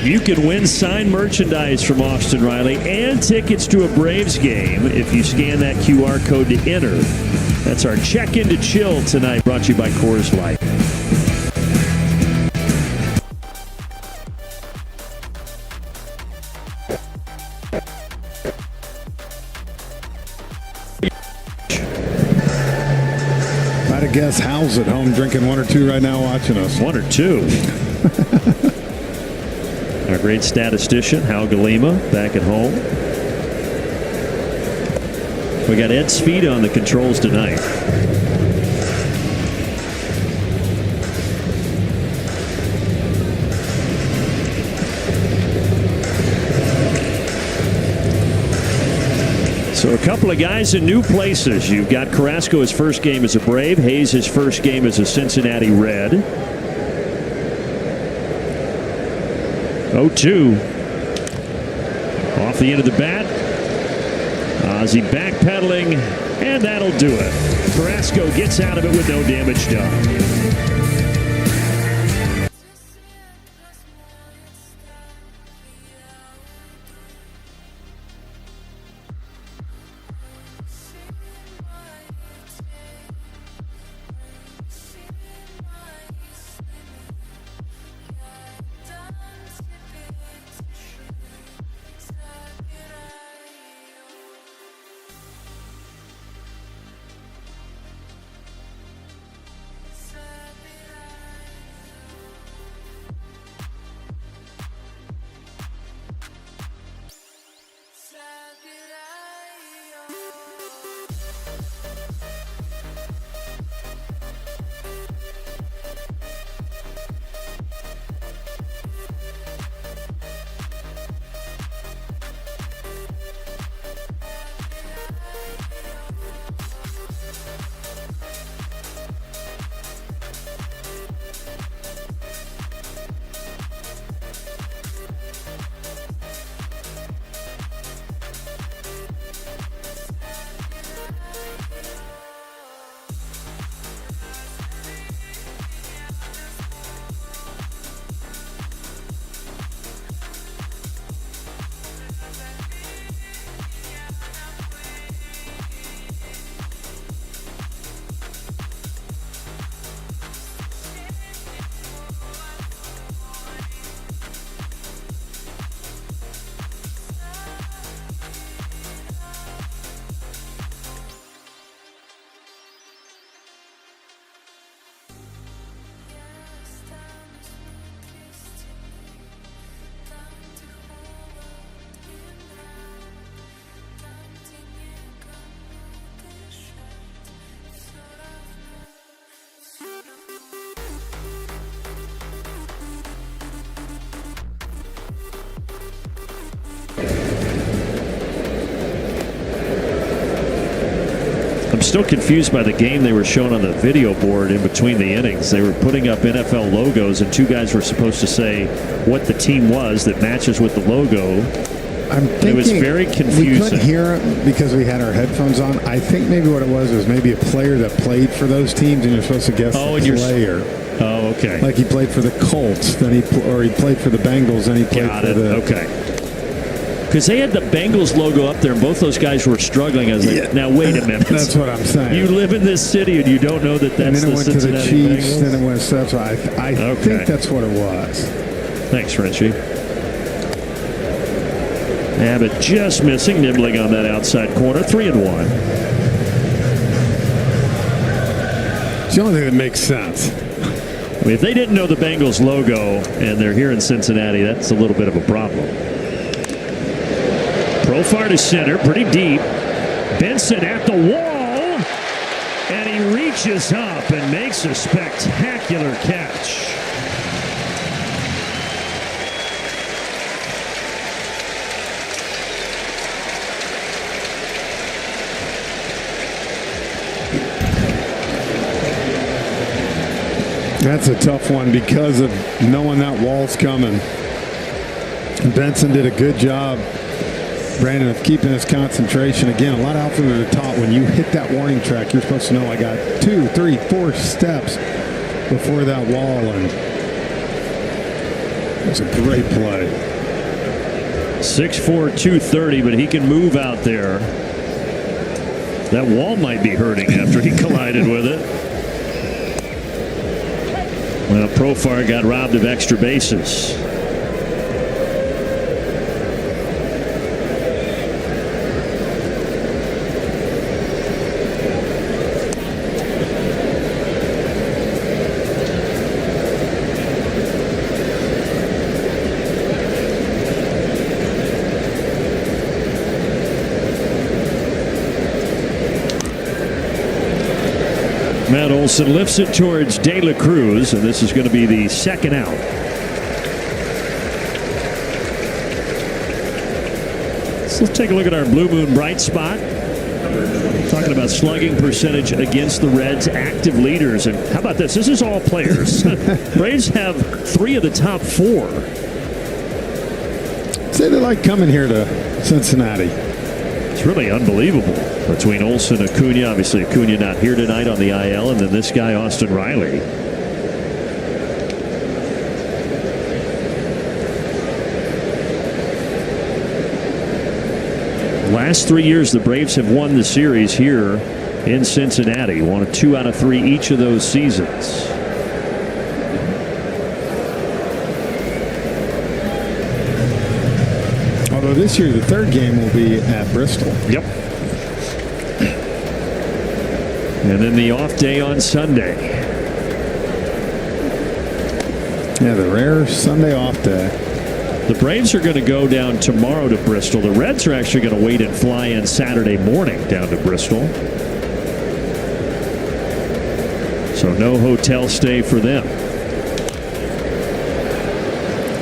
You can win signed merchandise from Austin Riley and tickets to a Braves game if you scan that QR code to enter. That's our check-in to chill tonight, brought to you by Coors Light. I'd guess Hal's at home drinking 1 or 2 right now watching us. 1 or 2. Our great statistician, Hal Galima, back at home. We got Ed Speed on the controls tonight. So a couple of guys in new places. You've got Carrasco, his first game as a Brave. Hayes, his first game as a Cincinnati Red. 0-2. Off the end of the bat. Ozzie backpedaling, and that'll do it. Carrasco gets out of it with no damage done. I'm still confused by the game they were showing on the video board in between the innings. They were putting up NFL logos, and two guys were supposed to say what the team was that matches with the logo. I'm thinking it was very confusing. We couldn't hear it because we had our headphones on. I think maybe what it was maybe a player that played for those teams, and you're supposed to guess the player. Oh, okay. Like he played for the Colts, then he played for the Bengals, then he played for the. Okay. Because they had the Bengals logo up there, and both those guys were struggling. I was like, now wait a minute. That's what I'm saying. You live in this city, and you don't know that that's the Cincinnati Cincinnati. And then it went to the Chiefs, Bengals? then it went to stuff. So I think that's what it was. Thanks, Frenchie. Abbott just missing, nibbling on that outside corner. 3-1. It's the only thing that makes sense. I mean, if they didn't know the Bengals logo and they're here in Cincinnati, that's a little bit of a problem. Profar to center, pretty deep. Benson at the wall, and he reaches up and makes a spectacular catch. That's a tough one because of knowing that wall's coming. Benson did a good job, Brandon, of keeping his concentration. Again, a lot of outfielders are taught when you hit that warning track, you're supposed to know I got 2, 3, 4 steps before that wall, and it's a great play. 6'4", 230, but he can move out there. That wall might be hurting after he collided with it. Well, Profar got robbed of extra bases. Matt Olson lifts it towards De La Cruz, and this is going to be the second out. So let's take a look at our Blue Moon bright spot. Talking about slugging percentage against the Reds' active leaders. And how about this? This is all players. Braves have 3 of the top 4. Say they like coming here to Cincinnati. It's really unbelievable. Between Olson and Acuna, obviously Acuna not here tonight on the IL, and then this guy, Austin Riley. Last 3 years, the Braves have won the series here in Cincinnati. Won 2 out of 3 each of those seasons. Although this year, the 3rd game will be at Bristol. Yep. And then the off day on Sunday. Yeah, the rare Sunday off day. The Braves are going to go down tomorrow to Bristol. The Reds are actually going to wait and fly in Saturday morning down to Bristol. So no hotel stay for them.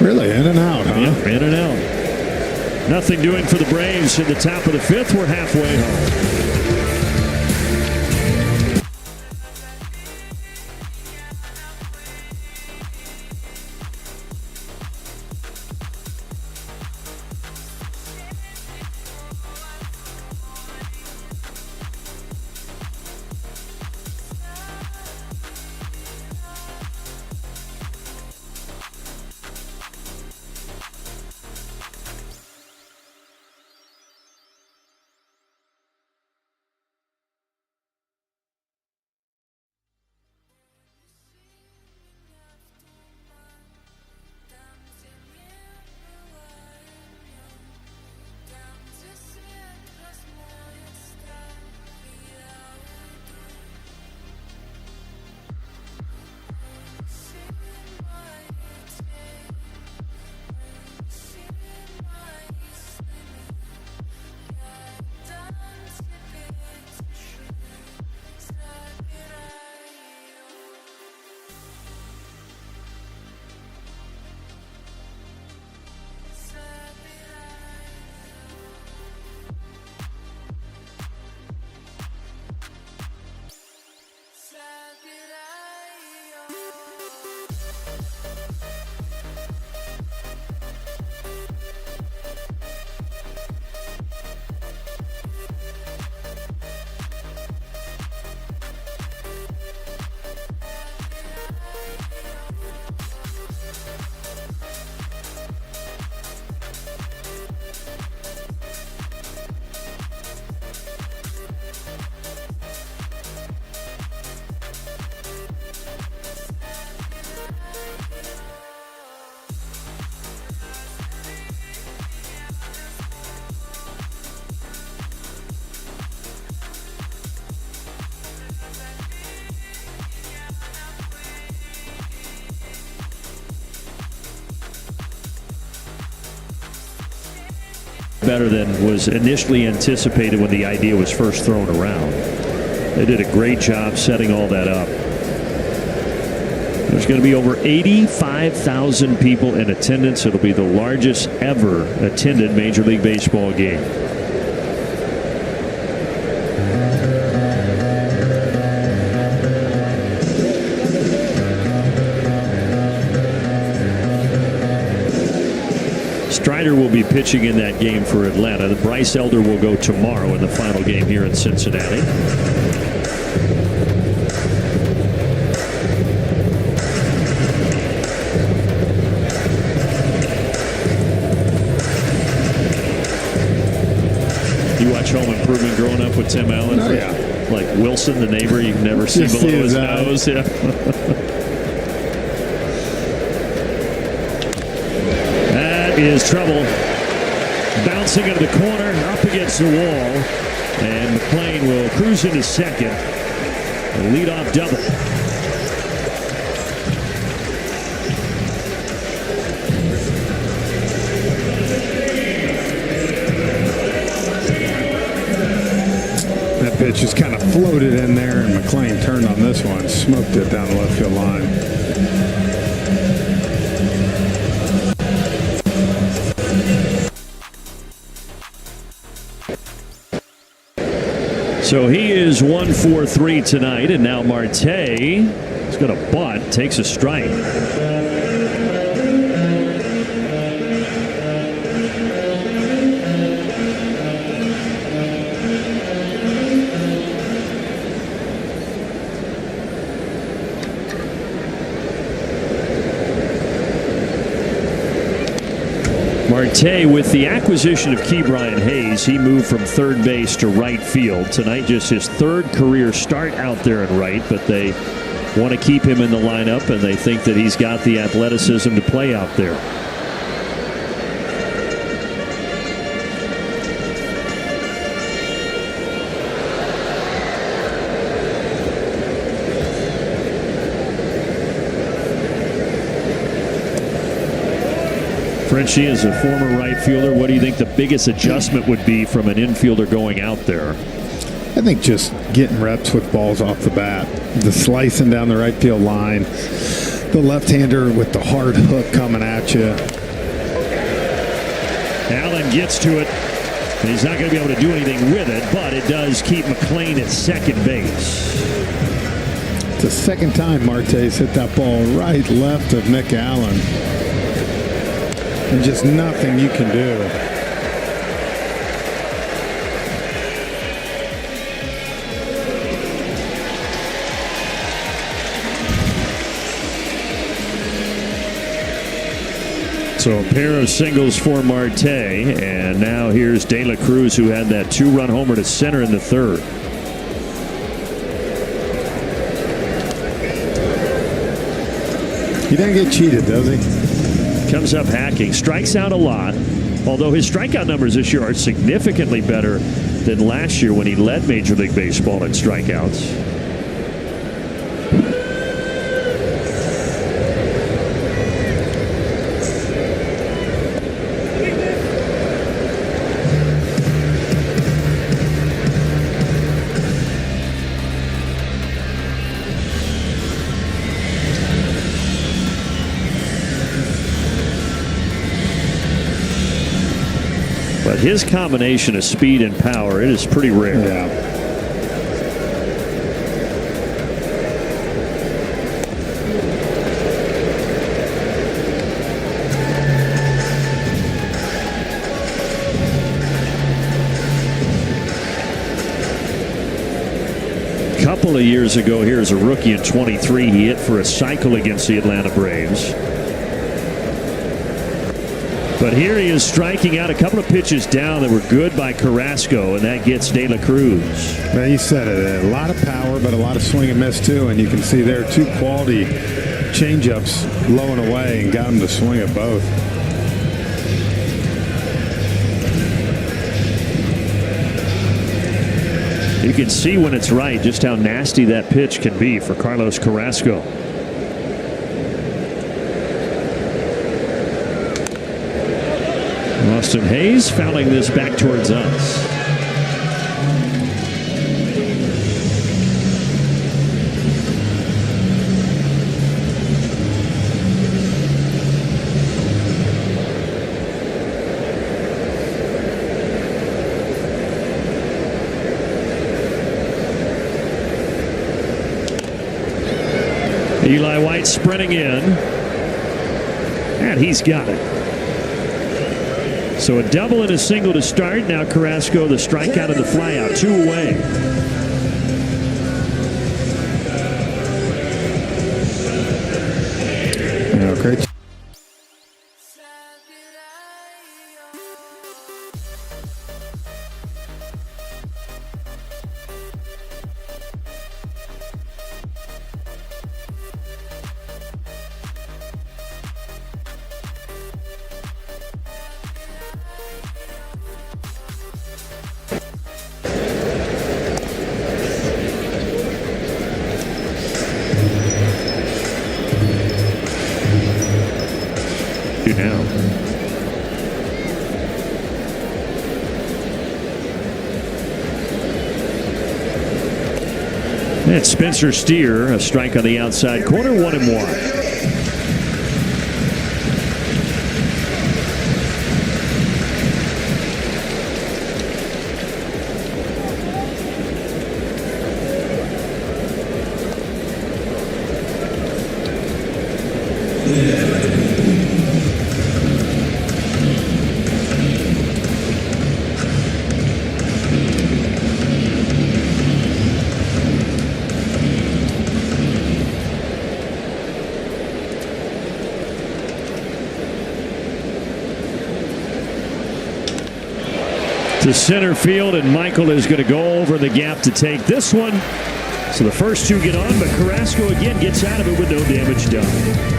Really, in and out, huh? Yeah, in and out. Nothing doing for the Braves in the top of the 5th. We're halfway home. better than was initially anticipated when the idea was first thrown around. They did a great job setting all that up. There's going to be over 85,000 people in attendance. It'll be the largest ever attended Major League Baseball game. Strider will be pitching in that game for Atlanta. The Bryce Elder will go tomorrow in the final game here in Cincinnati. You watch Home Improvement growing up with Tim Allen? Oh, yeah. Like Wilson, the neighbor you can never see below his nose. Yeah. That is trouble. Bouncing into the corner, up against the wall. And McClain will cruise into second. A leadoff double. That pitch just kind of floated in there, and McClain turned on this one, smoked it down the left field line. So he is 1-for-3 tonight, and now Marte is going to bunt, takes a strike. Marte, with the acquisition of Ke'Bryan Hayes, he moved from third base to right field. Tonight, just his third career start out there in right, but they want to keep him in the lineup, and they think that he's got the athleticism to play out there. Frenchie is a former right fielder. What do you think the biggest adjustment would be from an infielder going out there? I think just getting reps with balls off the bat. The slicing down the right field line. The left-hander with the hard hook coming at you. Allen gets to it. He's not going to be able to do anything with it, but it does keep McClain at second base. It's the second time Marte's hit that ball right left of Nick Allen. And just nothing you can do. So a pair of singles for Marte, and now here's De La Cruz, who had that two-run homer to center in the third. He doesn't get cheated, does he? Comes up hacking, strikes out a lot, although his strikeout numbers this year are significantly better than last year when he led Major League Baseball in strikeouts. But his combination of speed and power, it is pretty rare. Yeah. A couple of years ago, here as a rookie in 23, he hit for a cycle against the Atlanta Braves. But here he is striking out a couple of pitches down that were good by Carrasco, and that gets De La Cruz. Well, you said it. A lot of power, but a lot of swing and miss, too. And you can see there are two quality changeups low and away and got him to swing at both. You can see when it's right just how nasty that pitch can be for Carlos Carrasco. Austin Hayes fouling this back towards us. Eli White sprinting in, and he's got it. So a double and a single to start. Now Carrasco, the strikeout and the flyout, 2 away. Yeah, great. Now. And Spencer Steer, a strike on the outside corner, 1-1. To center field, and Michael is going to go over the gap to take this one. So the first 2 get on, but Carrasco again gets out of it with no damage done.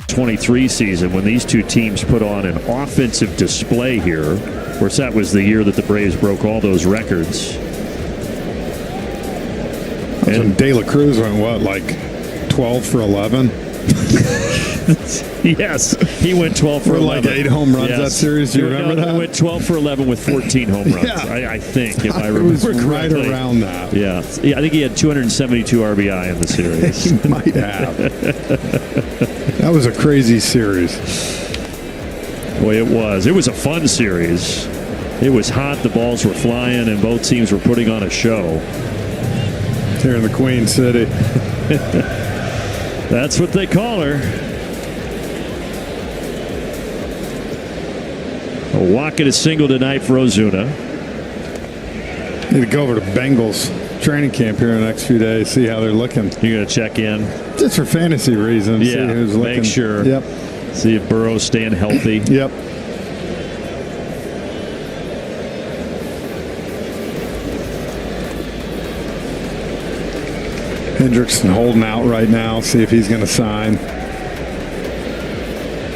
'23 season when these two teams put on an offensive display here. Of course, that was the year that the Braves broke all those records. And De La Cruz went, what, like 12 for 11? Yes, he went 12 for 11. Like 8 home runs that series. Do you remember that? He went 12 for 11 with 14 home runs. Yeah. I think, if I remember correctly. Right around that. Yeah, I think he had 272 RBI in the series. He might have. That was a crazy series. Boy, it was. It was a fun series. It was hot. The balls were flying, and both teams were putting on a show. Here in the Queen City. That's what they call her. A walk and a single tonight for Ozuna. Need to go over to Bengals training camp here in the next few days, see how they're looking. You're going to check in? Just for fantasy reasons. Yeah, see who's looking. make sure. Yep. See if Burrow's staying healthy. Yep. Hendrickson holding out right now. See if he's going to sign.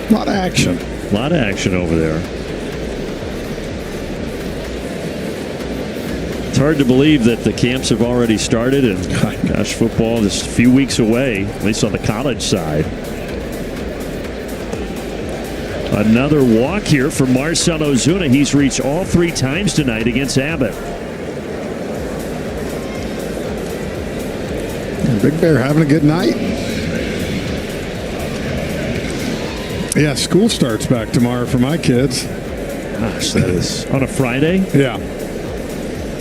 A lot of action. A lot of action over there. It's hard to believe that the camps have already started, and gosh, football just a few weeks away, at least on the college side. Another walk here for Marcell Ozuna. He's reached all 3 times tonight against Abbott. Big Bear having a good night. Yeah, school starts back tomorrow for my kids. Gosh, that is on a Friday. Yeah.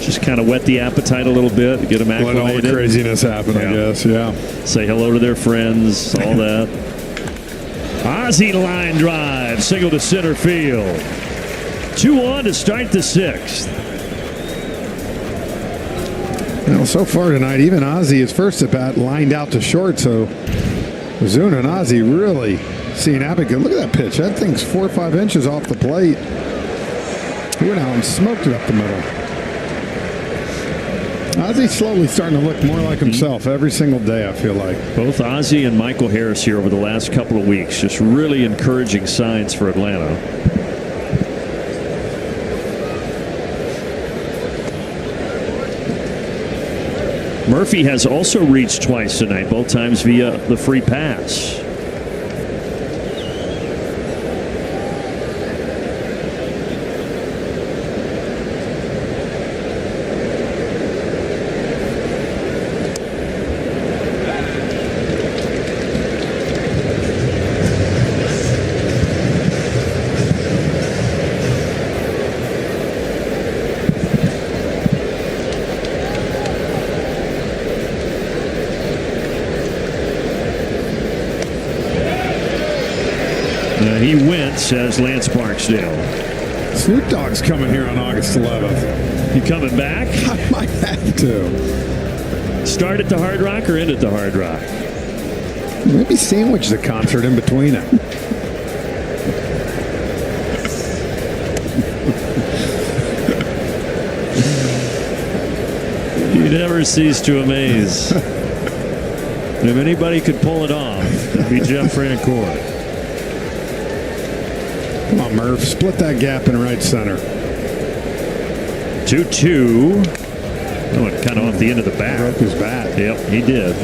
Just kind of whet the appetite a little bit, get them acclimated. Let all the craziness happen, I guess. Yeah. Say hello to their friends, all that. Ozzie line drive, single to center field. 2 on to start the 6th. You know, so far tonight, even Ozzie, his first at bat, lined out to short. So Ozuna and Ozzie really seeing Abbott good. Look at that pitch. That thing's 4 or 5 inches off the plate. He went out and smoked it up the middle. Ozzie's slowly starting to look more like himself every single day, I feel like. Both Ozzie and Michael Harris here over the last couple of weeks. Just really encouraging signs for Atlanta. Murphy has also reached twice tonight, both times via the free pass. He went, says Lance Barksdale. Snoop Dogg's coming here on August 11th. You coming back? I might have to. Start at the Hard Rock or end at the Hard Rock? Maybe sandwich the concert in between it. You never cease to amaze. If anybody could pull it off, it'd be Jeff Francoeur. Come on, Murph. Split that gap in right center. 2-2. Going kind of off the end of the bat. Broke his bat. Yep, he did.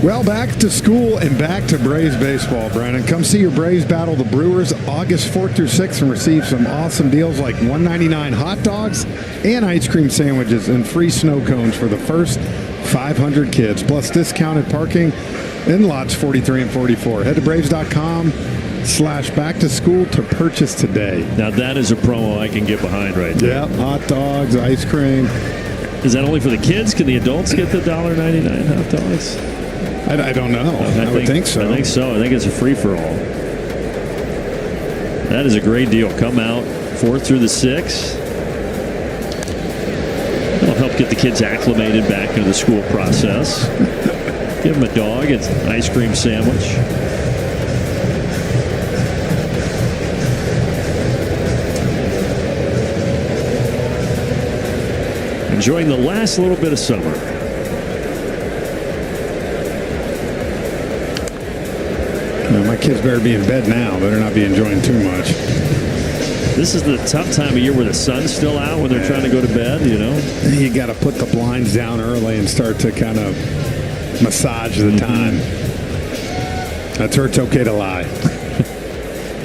Well, back to school and back to Braves baseball, Brandon. Come see your Braves battle the Brewers August 4th through 6th and receive some awesome deals like $1.99 hot dogs and ice cream sandwiches and free snow cones for the first 500 kids, plus discounted parking in lots 43 and 44. Head to Braves.com/back to school to purchase today. Now that is a promo I can get behind right there. Yeah, hot dogs, ice cream. Is that only for the kids? Can the adults get the $1.99 hot dogs? I don't know. I would think so. I think so. I think it's a free-for-all. That is a great deal. Come out 4th through the 6th. It'll help get the kids acclimated back into the school process. Give them a dog and an ice cream sandwich. Enjoying the last little bit of summer. My kids better be in bed now. Better not be enjoying too much. This is the tough time of year where the sun's still out when they're trying to go to bed, you know? You got to put the blinds down early and start to kind of massage the time. That's where it's okay to lie.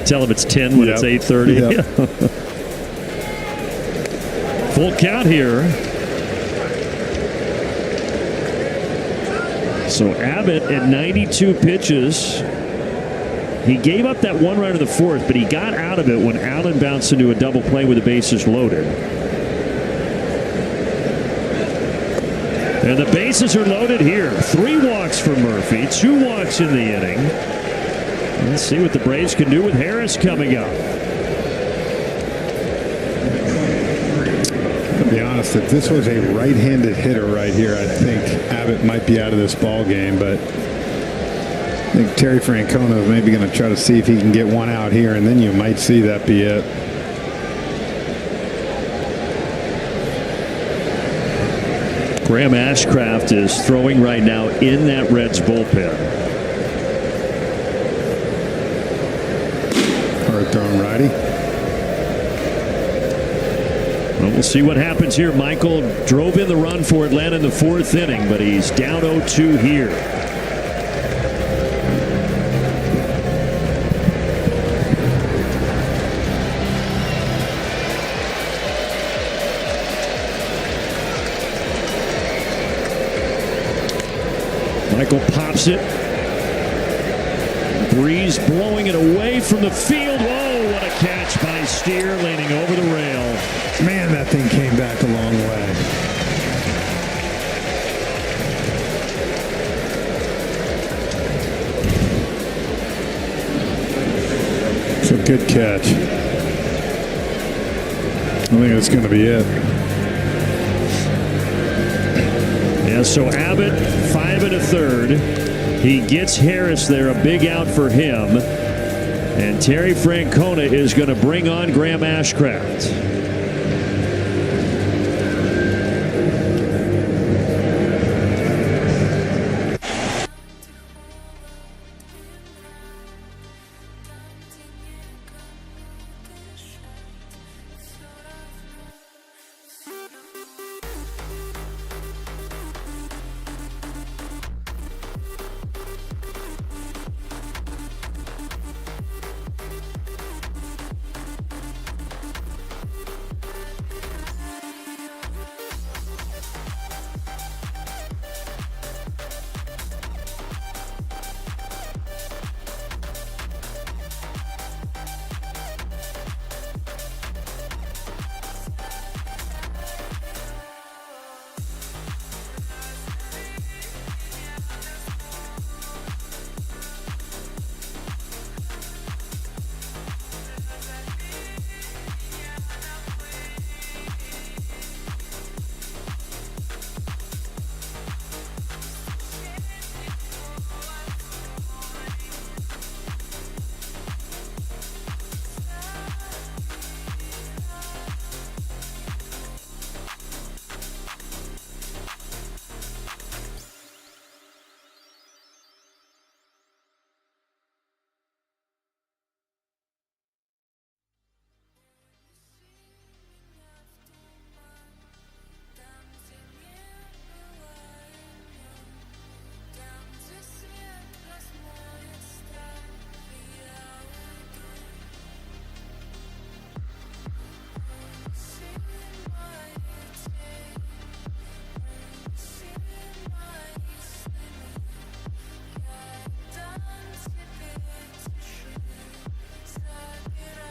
Tell them it's 10 when it's 8:30. Yep. Full count here. So Abbott at 92 pitches. He gave up that 1 run in the 4th, but he got out of it when Allen bounced into a double play with the bases loaded. And the bases are loaded here. 3 walks for Murphy, 2 walks in the inning. Let's see what the Braves can do with Harris coming up. To be honest, if this was a right-handed hitter right here, I think Abbott might be out of this ball game. But I think Terry Francona is maybe going to try to see if he can get one out here, and then you might see that be it. Graham Ashcraft is throwing right now in that Reds bullpen. Hard thrown righty. Well, we'll see what happens here. Michael drove in the run for Atlanta in the 4th inning, but he's down 0-2 here. Michael pops it. Breeze blowing it away from the field. Whoa, what a catch by Steer, leaning over the rail. Man, that thing came back a long way. It's a good catch. I think that's going to be it. Yeah, so Abbott, 5 1/3. He gets Harris there, a big out for him. And Terry Francona is going to bring on Graham Ashcraft.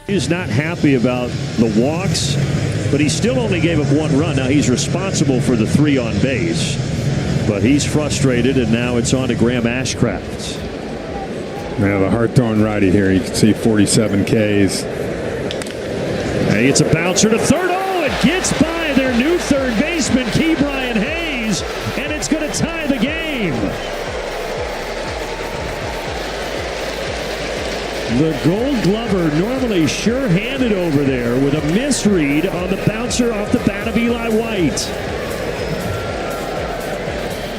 He's not happy about the walks, but he still only gave up 1 run. Now he's responsible for the 3 on base, but he's frustrated, and now it's on to Graham Ashcraft. Now the hard throwing righty here. You can see 47 Ks. Hey, it's a bouncer to third. Oh, it gets by their new third baseman, Key Brian Hayes, and it's going to tie the game. The Gold Glover normally sure-handed over there with a misread on the bouncer off the bat of Eli White.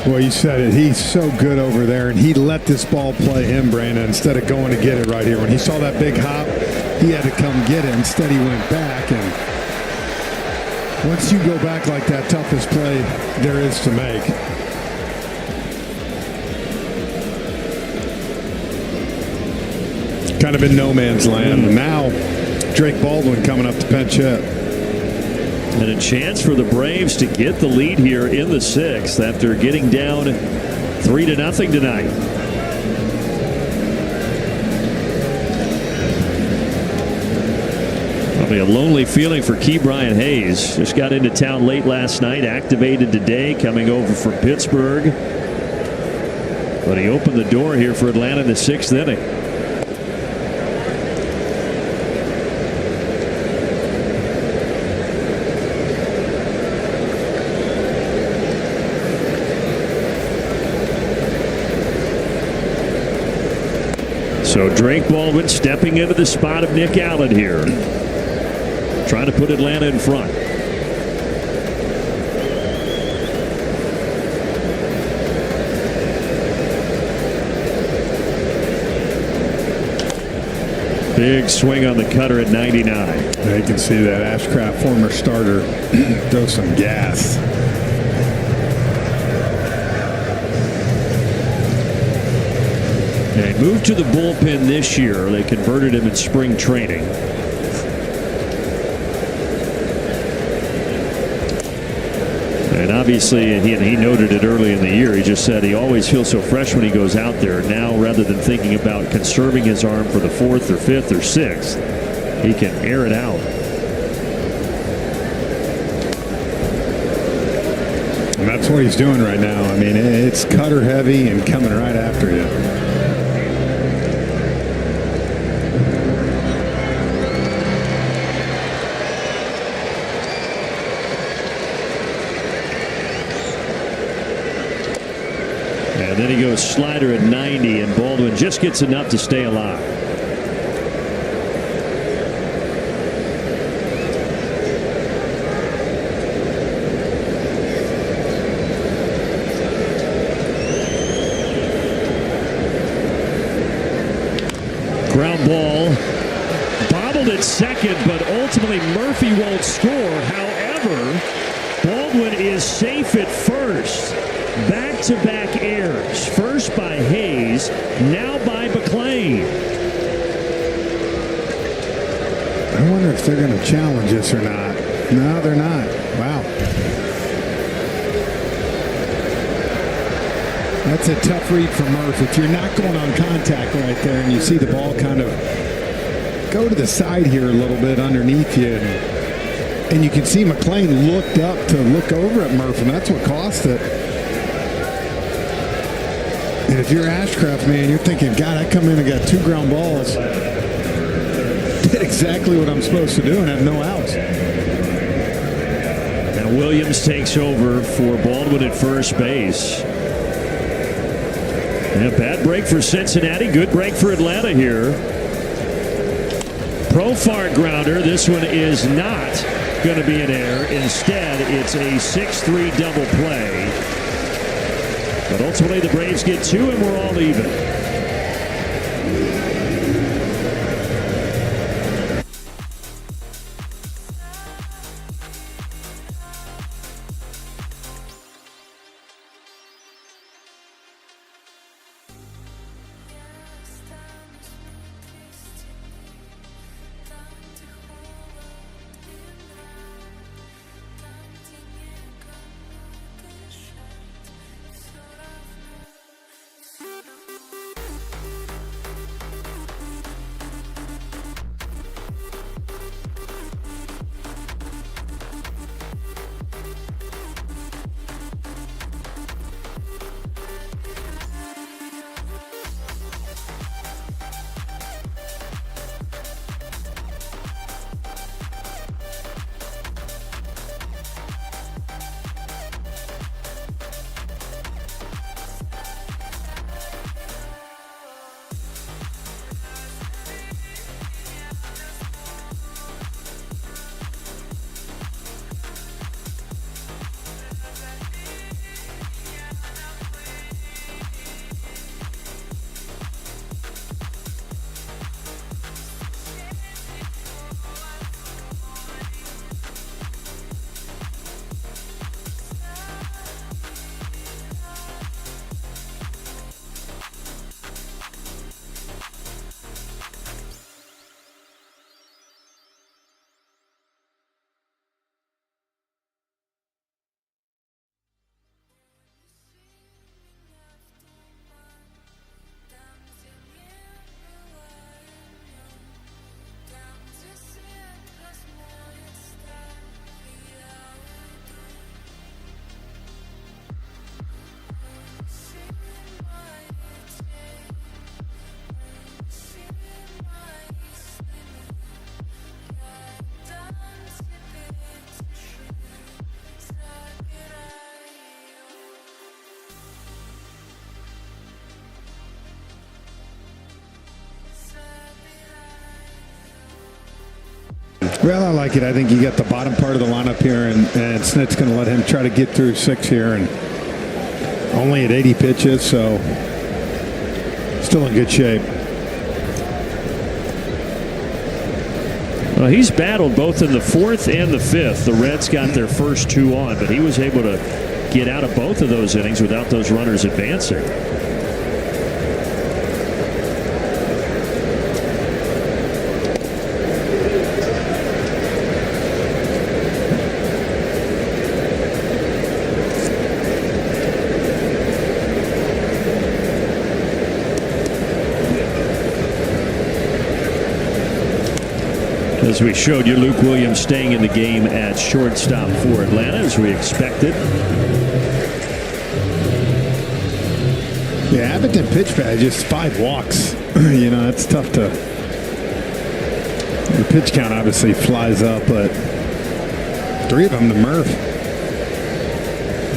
Well, you said it. He's so good over there, and he let this ball play him, Brandon, instead of going to get it right here. When he saw that big hop, he had to come get it. Instead, he went back, and once you go back like that, toughest play there is to make. Kind of in no man's land. Now, Drake Baldwin coming up to pinch hit. And a chance for the Braves to get the lead here in the 6th after getting down 3-0 tonight. Certainly a lonely feeling for Key Brian Hayes. Just got into town late last night, activated today, coming over from Pittsburgh. But he opened the door here for Atlanta in the 6th inning. So Drake Baldwin stepping into the spot of Nick Allen here, trying to put Atlanta in front. Big swing on the cutter at 99. You can see that Ashcraft, former starter, throw some gas. He moved to the bullpen this year. They converted him in spring training. And obviously, he noted it early in the year. He just said he always feels so fresh when he goes out there. Now, rather than thinking about conserving his arm for the 4th or 5th or 6th, he can air it out. And that's what he's doing right now. I mean, it's cutter heavy and coming right after you. And then he goes slider at 90, and Baldwin just gets enough to stay alive. Ground ball, bobbled at second, but ultimately Murphy won't score. However, Baldwin is safe at first. Back-to-back errors. First by Hayes, now by McLean. I wonder if they're going to challenge this or not. No, they're not. Wow. That's a tough read for Murph. If you're not going on contact right there and you see the ball kind of go to the side here a little bit underneath you, and you can see McLean looked up to look over at Murph, and that's what cost it. And if you're Ashcraft, man, you're thinking, God, I come in and got 2 ground balls. Did exactly what I'm supposed to do and have no outs. Now Williams takes over for Baldwin at first base. And a bad break for Cincinnati. Good break for Atlanta here. Profar grounder. This one is not going to be an error. Instead, it's a 6-3 double play. But ultimately, the Braves get 2, and we're all even. Well, I like it. I think you got the bottom part of the lineup here, and Snit's going to let him try to get through 6 here, and only at 80 pitches, so still in good shape. Well, he's battled both in the 4th and the 5th. The Reds got their first 2 on, but he was able to get out of both of those innings without those runners advancing. As we showed you, Luke Williams staying in the game at shortstop for Atlanta, as we expected. Yeah, Abbott didn't pitch bad, just 5 walks. You know, it's tough to... The pitch count obviously flies up, but 3 of them to Murph.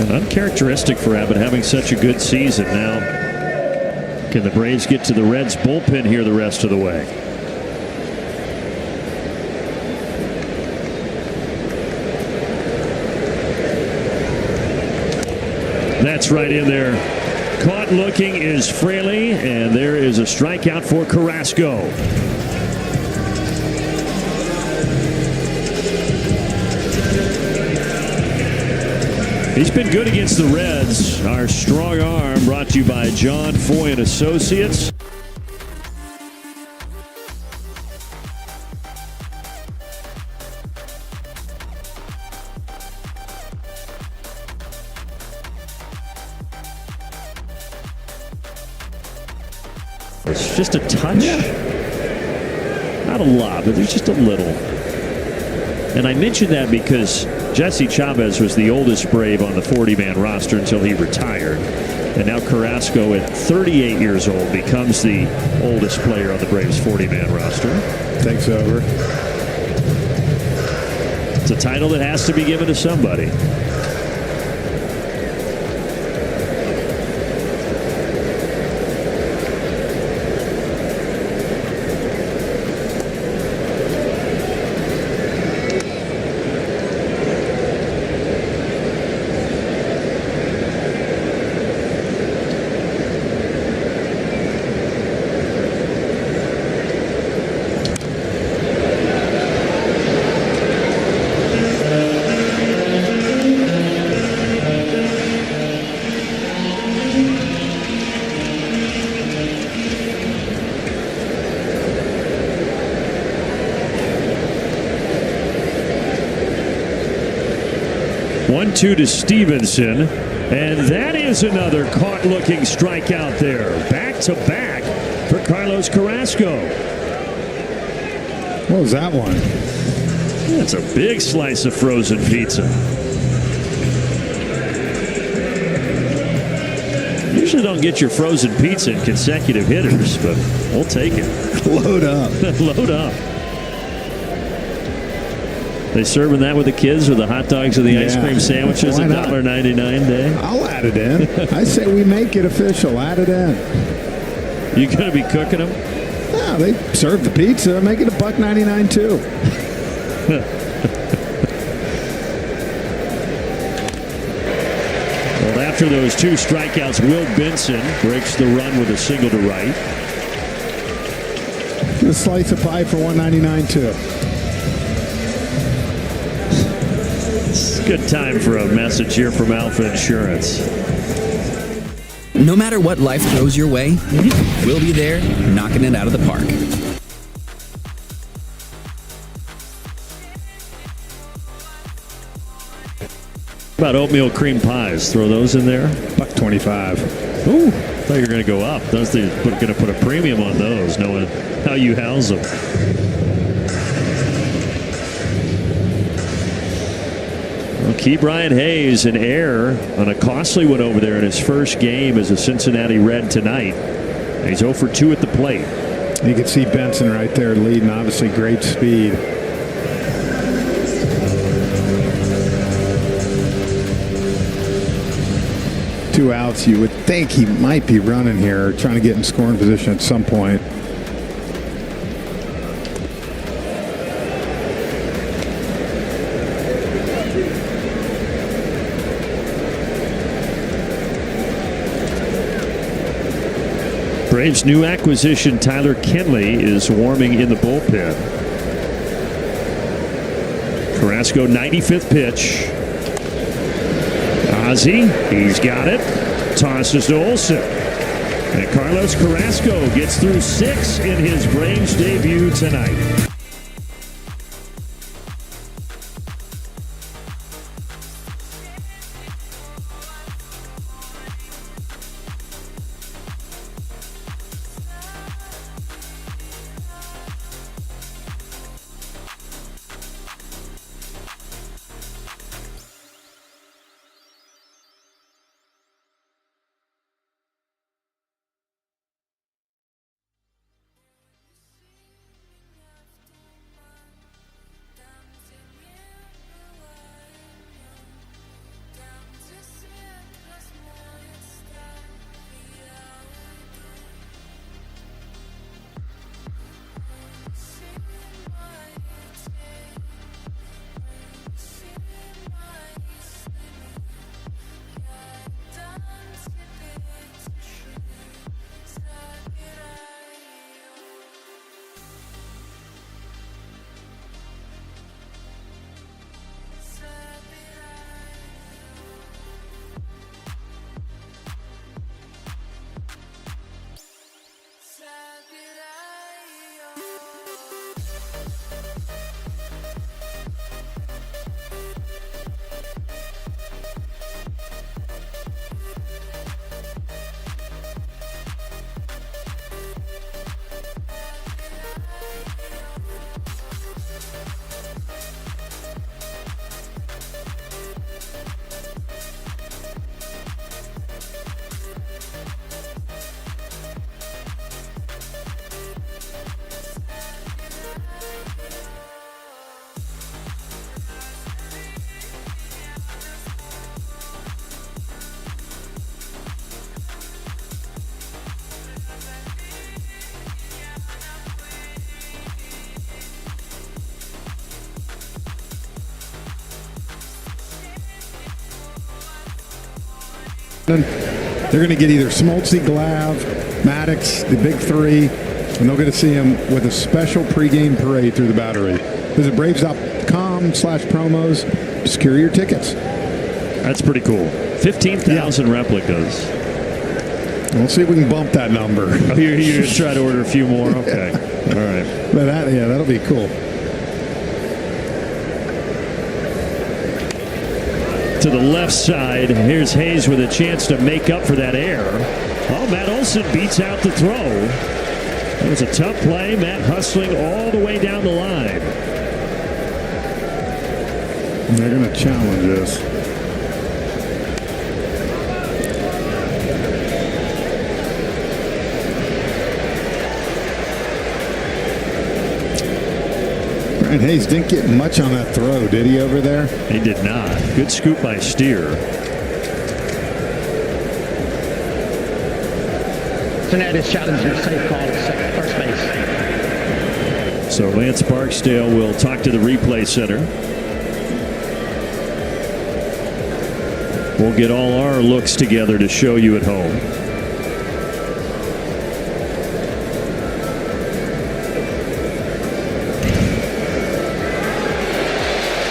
And uncharacteristic for Abbott having such a good season. Now, can the Braves get to the Reds bullpen here the rest of the way? That's right in there. Caught looking is Fraley, and there is a strikeout for Carrasco. He's been good against the Reds. Our strong arm brought to you by John Foy and Associates. It's just a touch. Not a lot, but there's just a little. And I mentioned that because Jesse Chavez was the oldest Brave on the 40-man roster until he retired. And now Carrasco, at 38 years old, becomes the oldest player on the Braves 40-man roster. Takes over. It's a title that has to be given to somebody. One-two to Stevenson, and that is another caught-looking strikeout there. Back-to-back for Carlos Carrasco. What was that one? That's a big slice of frozen pizza. Usually don't get your frozen pizza in consecutive hitters, but we'll take it. Load up. Load up. They serving that with the kids with the hot dogs and the ice cream sandwiches at $1.99 day? I'll add it in. I say we make it official. Add it in. You going to be cooking them? Yeah, they serve the pizza. Make it $1.99 too. Well, after those 2 strikeouts, Will Benson breaks the run with a single to right. A slice of pie for $1.99 too. Good time for a message here from Alpha Insurance. No matter what life throws your way, we'll be there knocking it out of the park. How about oatmeal cream pies? Throw those in there. $1.25. Ooh, I thought you were going to go up. Those things are going to put a premium on those, knowing how you house them. Key Brian Hayes, an error on a costly one over there in his first game as a Cincinnati Red tonight. He's 0 for 2 at the plate. You can see Benson right there leading, obviously great speed. Two outs, you would think he might be running here, trying to get in scoring position at some point. Braves' new acquisition, Tyler Kenley, is warming in the bullpen. Carrasco, 95th pitch. Ozzie, he's got it. Tosses to Olsen. And Carlos Carrasco gets through 6 in his Braves debut tonight. They're going to get either Smoltzy, Glav, Maddox, the big three, and they're going to see him with a special pregame parade through the Battery. Visit Braves.com/promos. Secure your tickets. That's pretty cool. 15,000 replicas. We'll see if we can bump that number. Oh, you're going to try to order a few more? Okay. All right. But that'll be cool. To the left side, here's Hayes with a chance to make up for that error. Oh, Matt Olson beats out the throw. It was a tough play. Matt hustling all the way down the line. And they're going to challenge this. Brian Hayes didn't get much on that throw, did he, over there? He did not. Good scoop by Steer. Cincinnati's challenger, safe call at first base. So Lance Barksdale will talk to the replay center. We'll get all our looks together to show you at home.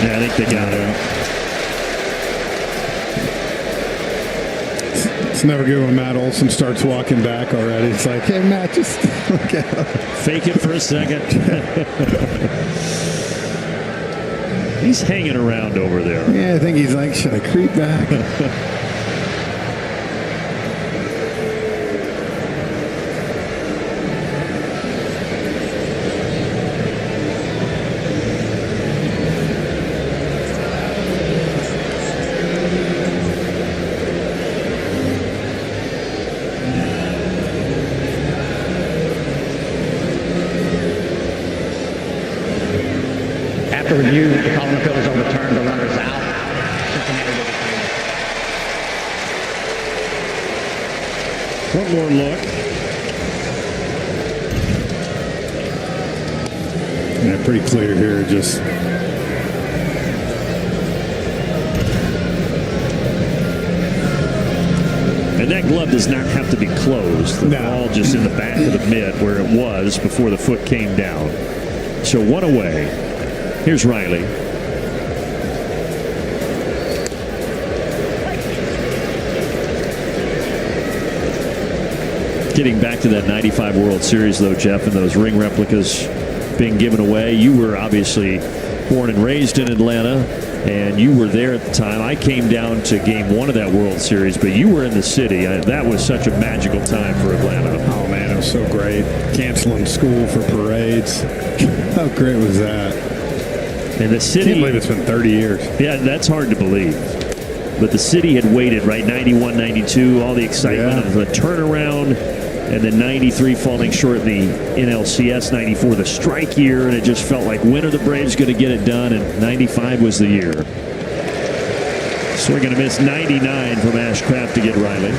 Yeah, I think they got it. It's never good when Matt Olson starts walking back already. It's like, hey, Matt, just look at him. Fake it for a second. He's hanging around over there. Yeah, I think he's like, should I creep back? After review, the calling appeal is overturned. The runner is out. Cincinnati will be One more look. Yeah, pretty clear here. Just And that glove does not have to be closed. The ball just in the back of the mitt where it was before the foot came down. So 1 away. Here's Riley. Getting back to that 95 World Series, though, Jeff, and those ring replicas being given away. You were obviously born and raised in Atlanta, and you were there at the time. I came down to game 1 of that World Series, but you were in the city. That was such a magical time for Atlanta. Oh, man, it was so great. Canceling school for parades. How great was that? And the city... I can't believe it's been 30 years. Yeah, that's hard to believe. But the city had waited, right? 91, 92, all the excitement of the turnaround. And then 93 falling short in the NLCS, 94 the strike year, and it just felt like when are the Braves going to get it done, and 95 was the year. So we're going to miss 99 from Ashcraft to get Riley.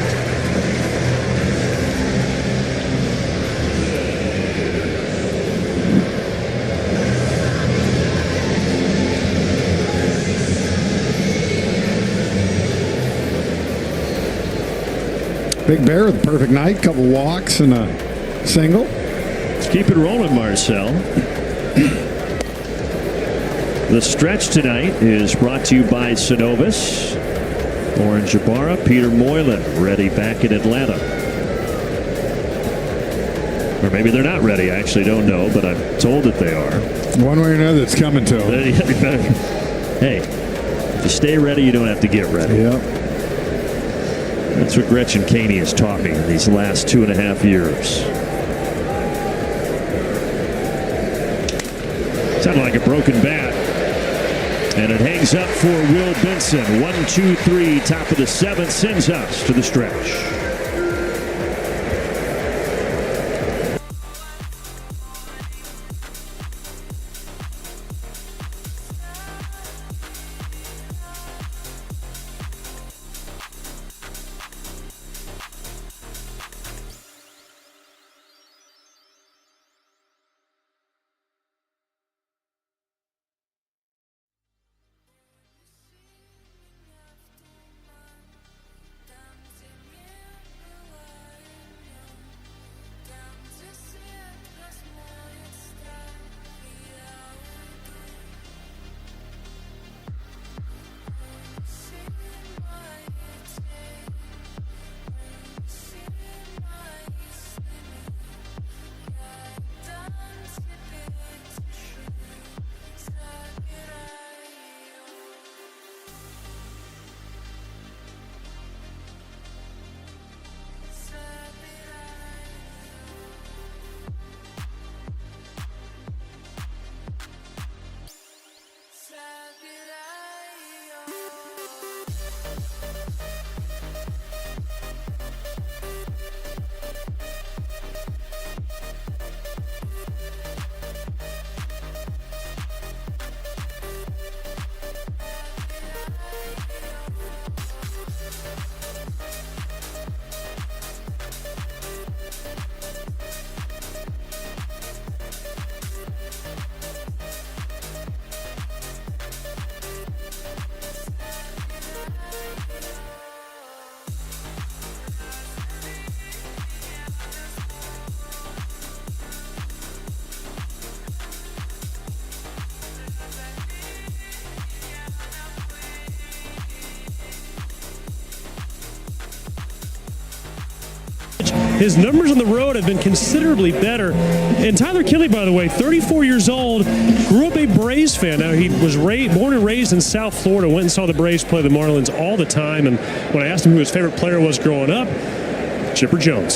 Big Bear with a perfect night, couple walks and a single. Let's keep it rolling, Marcel. The stretch tonight is brought to you by Synovus. Lauren Jabara, Peter Moylan, ready back in Atlanta. Or maybe they're not ready. I actually don't know, but I'm told that they are. One way or another, it's coming to them. Hey, if you stay ready, you don't have to get ready. Yep. That's what Gretchen Caney has taught me in these last 2.5 years. Sounded like a broken bat. And it hangs up for Will Benson. 1, 2, 3, top of the 7th sends us to the stretch. His numbers on the road have been considerably better. And Tyler Kinley, by the way, 34 years old, grew up a Braves fan. Now, he was born and raised in South Florida, went and saw the Braves play the Marlins all the time. And when I asked him who his favorite player was growing up, Chipper Jones.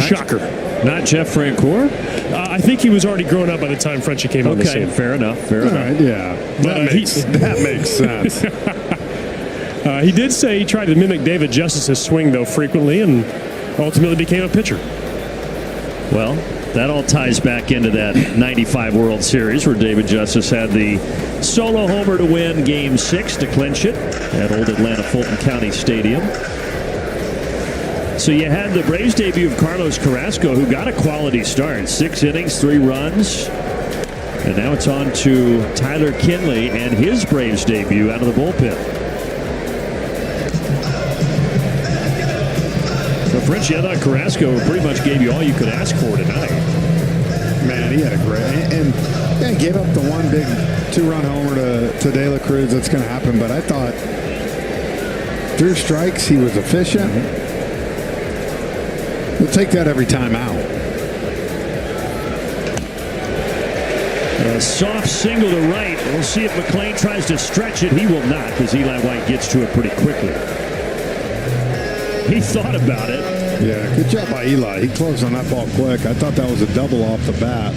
Shocker. Not Jeff Francoeur? I think he was already grown up by the time Frenchie came on the scene. Fair enough. Fair enough. Right, yeah. That makes sense. He did say he tried to mimic David Justice's swing, though, frequently, and ultimately became a pitcher. Well, that all ties back into that 95 World Series where David Justice had the solo homer to win Game 6 to clinch it at Old Atlanta Fulton County Stadium. So you had the Braves debut of Carlos Carrasco, who got a quality start. 6 innings, 3 runs. And now it's on to Tyler Kinley and his Braves debut out of the bullpen. Frenchie, I thought Carrasco pretty much gave you all you could ask for tonight. Man, he had a great, and yeah, he gave up the one big 2-run homer to De La Cruz. That's going to happen, but I thought through strikes he was efficient. We'll take that every time out. A soft single to right. We'll see if McLean tries to stretch it. He will not, because Eli White gets to it pretty quickly. He thought about it. Yeah, good job by Eli. He closed on that ball quick. I thought that was a double off the bat.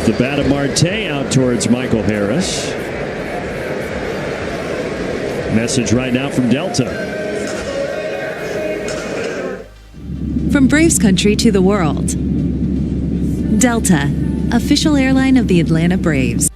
The bat of Marte out towards Michael Harris. Message right now from Delta. From Braves country to the world. Delta, official airline of the Atlanta Braves.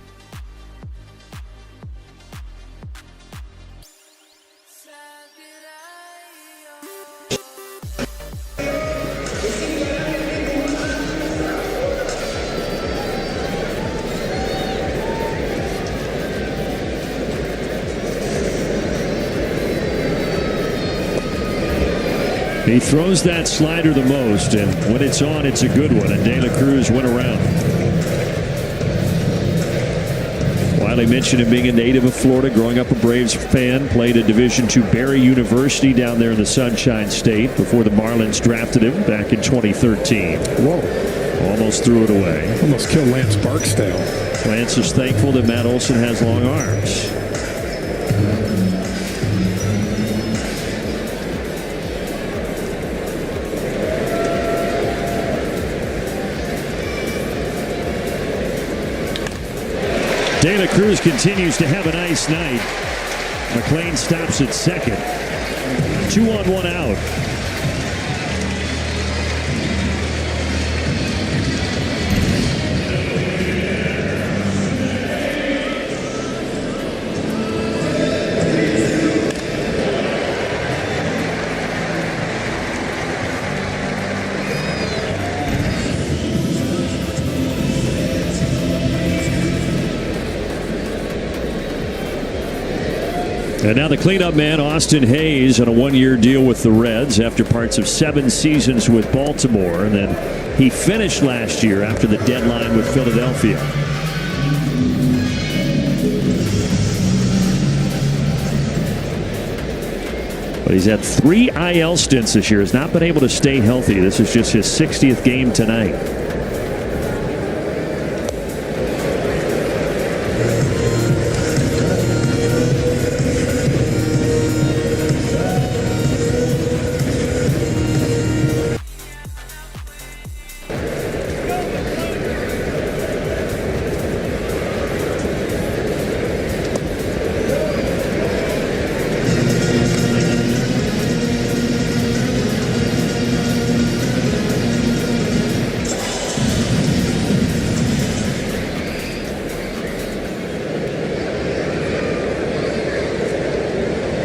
He throws that slider the most, and when it's on, it's a good one, and De La Cruz went around. Wiley mentioned him being a native of Florida, growing up a Braves fan, played at Division II Barry University down there in the Sunshine State before the Marlins drafted him back in 2013. Whoa. Almost threw it away. Almost killed Lance Barksdale. Lance is thankful that Matt Olson has long arms. De La Cruz continues to have a nice night. McLean stops at second. 2 on, 1 out. And now the cleanup man, Austin Hayes, on a 1-year deal with the Reds after parts of 7 seasons with Baltimore. And then he finished last year after the deadline with Philadelphia. But he's had 3 IL stints this year. Has not been able to stay healthy. This is just his 60th game tonight.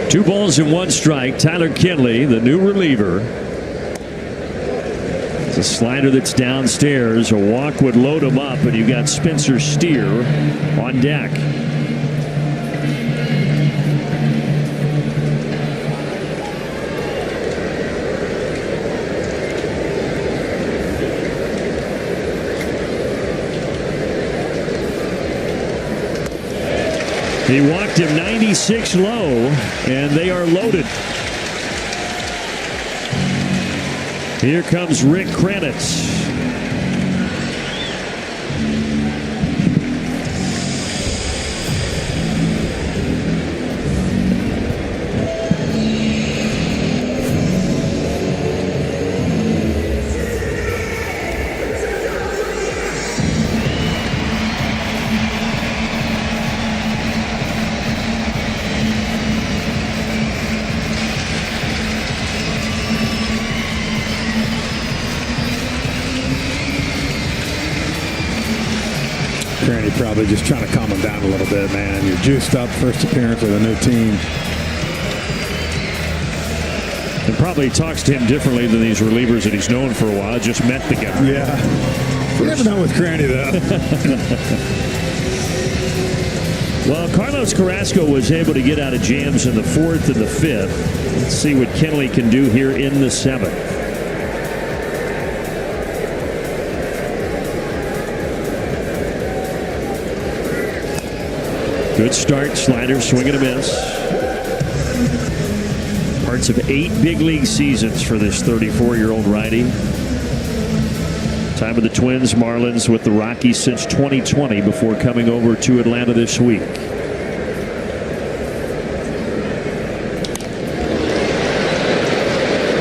Two balls and 1 strike. Tyler Kinley, the new reliever. It's a slider that's downstairs. A walk would load him up, and you've got Spencer Steer on deck. He walked him 96 low, and they are loaded. Here comes Rick Kranitz. Cranny probably just trying to calm him down a little bit, man. You're juiced up, first appearance with a new team. And probably talks to him differently than these relievers that he's known for a while. Just met the guy. Yeah. You never know with Cranny, though. Well, Carlos Carrasco was able to get out of jams in the 4th and the 5th. Let's see what Kenley can do here in the 7th. Good start, slider, swing and a miss. Parts of 8 big league seasons for this 34-year-old righty. Time with the Twins, Marlins with the Rockies since 2020 before coming over to Atlanta this week.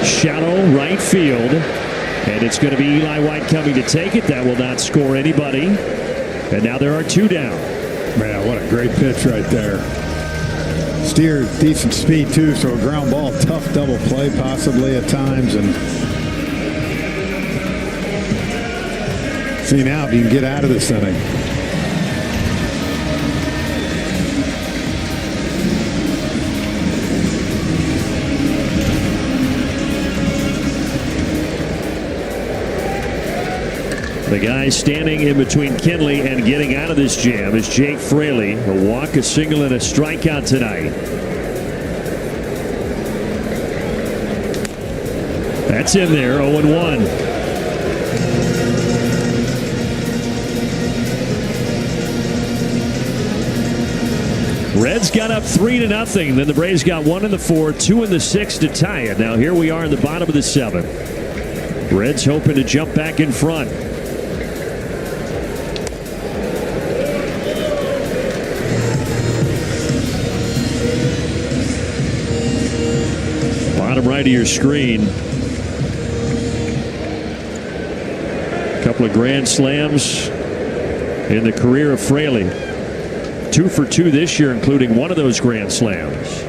Shallow right field, and it's going to be Eli White coming to take it. That will not score anybody. And now there are 2 down. Man, what a great pitch right there. Steer, decent speed too, so a ground ball, tough double play possibly at times. And see now if you can get out of this inning. The guy standing in between Kenley and getting out of this jam is Jake Fraley. A walk, a single, and a strikeout tonight. That's in there, 0-1. Reds got up 3-0. Then the Braves got 1 in the 4, 2 in the 6 to tie it. Now here we are in the bottom of the 7th. Reds hoping to jump back in front. Bottom right of your screen. A couple of grand slams in the career of Fraley. 2 for 2 this year, including one of those grand slams.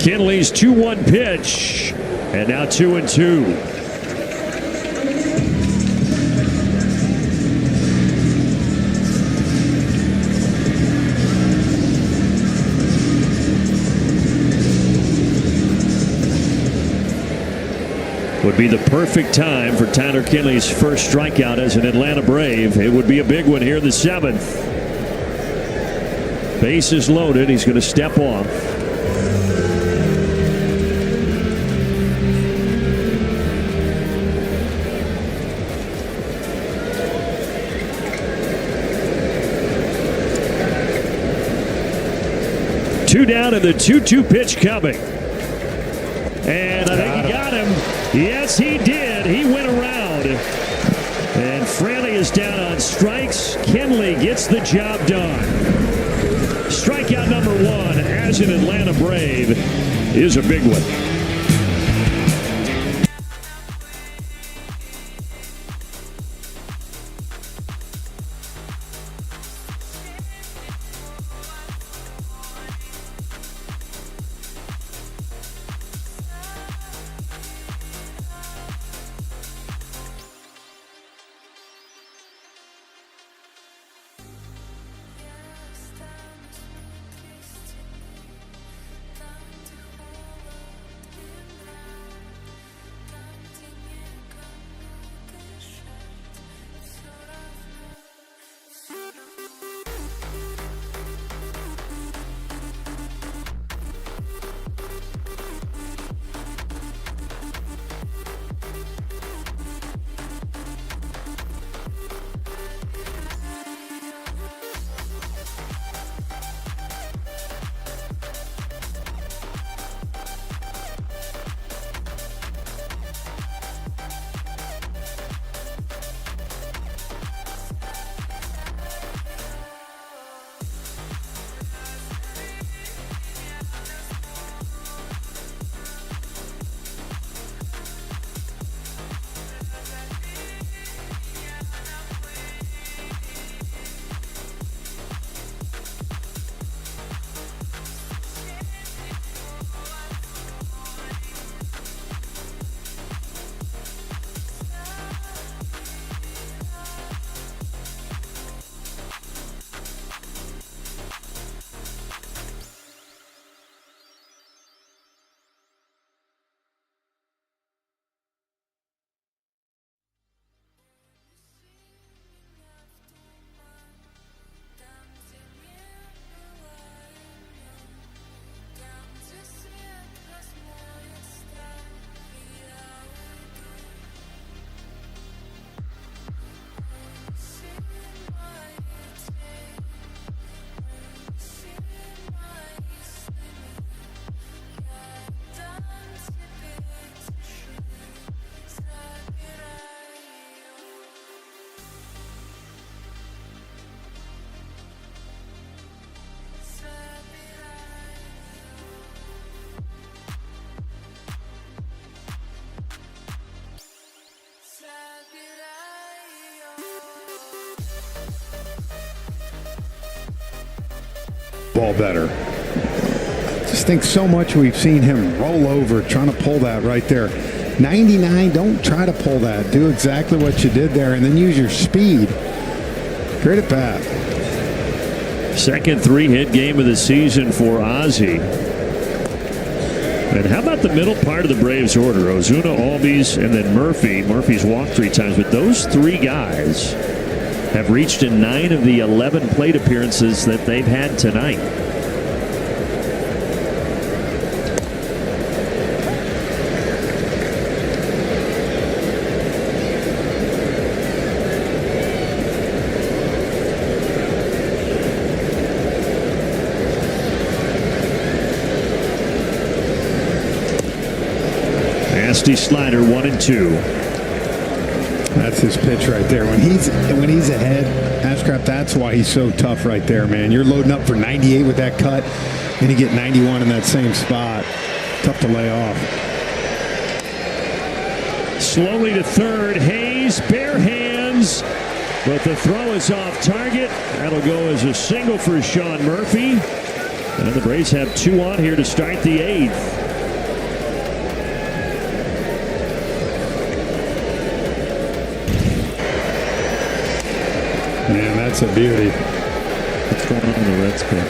Kenley's 2-1 pitch, and now 2-2. Would be the perfect time for Tyler Kenley's first strikeout as an Atlanta Brave. It would be a big one here in the 7th. Base is loaded. He's going to step off. Two down and the 2-2 pitch coming. And I think he got him. Yes, he did. He went around. And Fraley is down on strikes. Kenley gets the job done. Strikeout number 1 as an Atlanta Brave is a big one. ball better. I just think so much we've seen him roll over trying to pull that right there. 99, don't try to pull that. Do exactly what you did there and then use your speed. Great at bat. Second 3-hit game of the season for Ozzie. And how about the middle part of the Braves order? Ozuna, Albies, and then Murphy. Murphy's walked 3 times, but those 3 guys have reached in 9 of the 11 plate appearances that they've had tonight. Nasty slider, 1-2. That's his pitch right there. When he's ahead, Ashcraft, that's why he's so tough right there, man. You're loading up for 98 with that cut, and you get 91 in that same spot. Tough to lay off. Slowly to third. Hayes, bare hands, but the throw is off target. That'll go as a single for Sean Murphy. And the Braves have 2 on here to start the 8th. Man, that's a beauty. What's going on in the Reds club?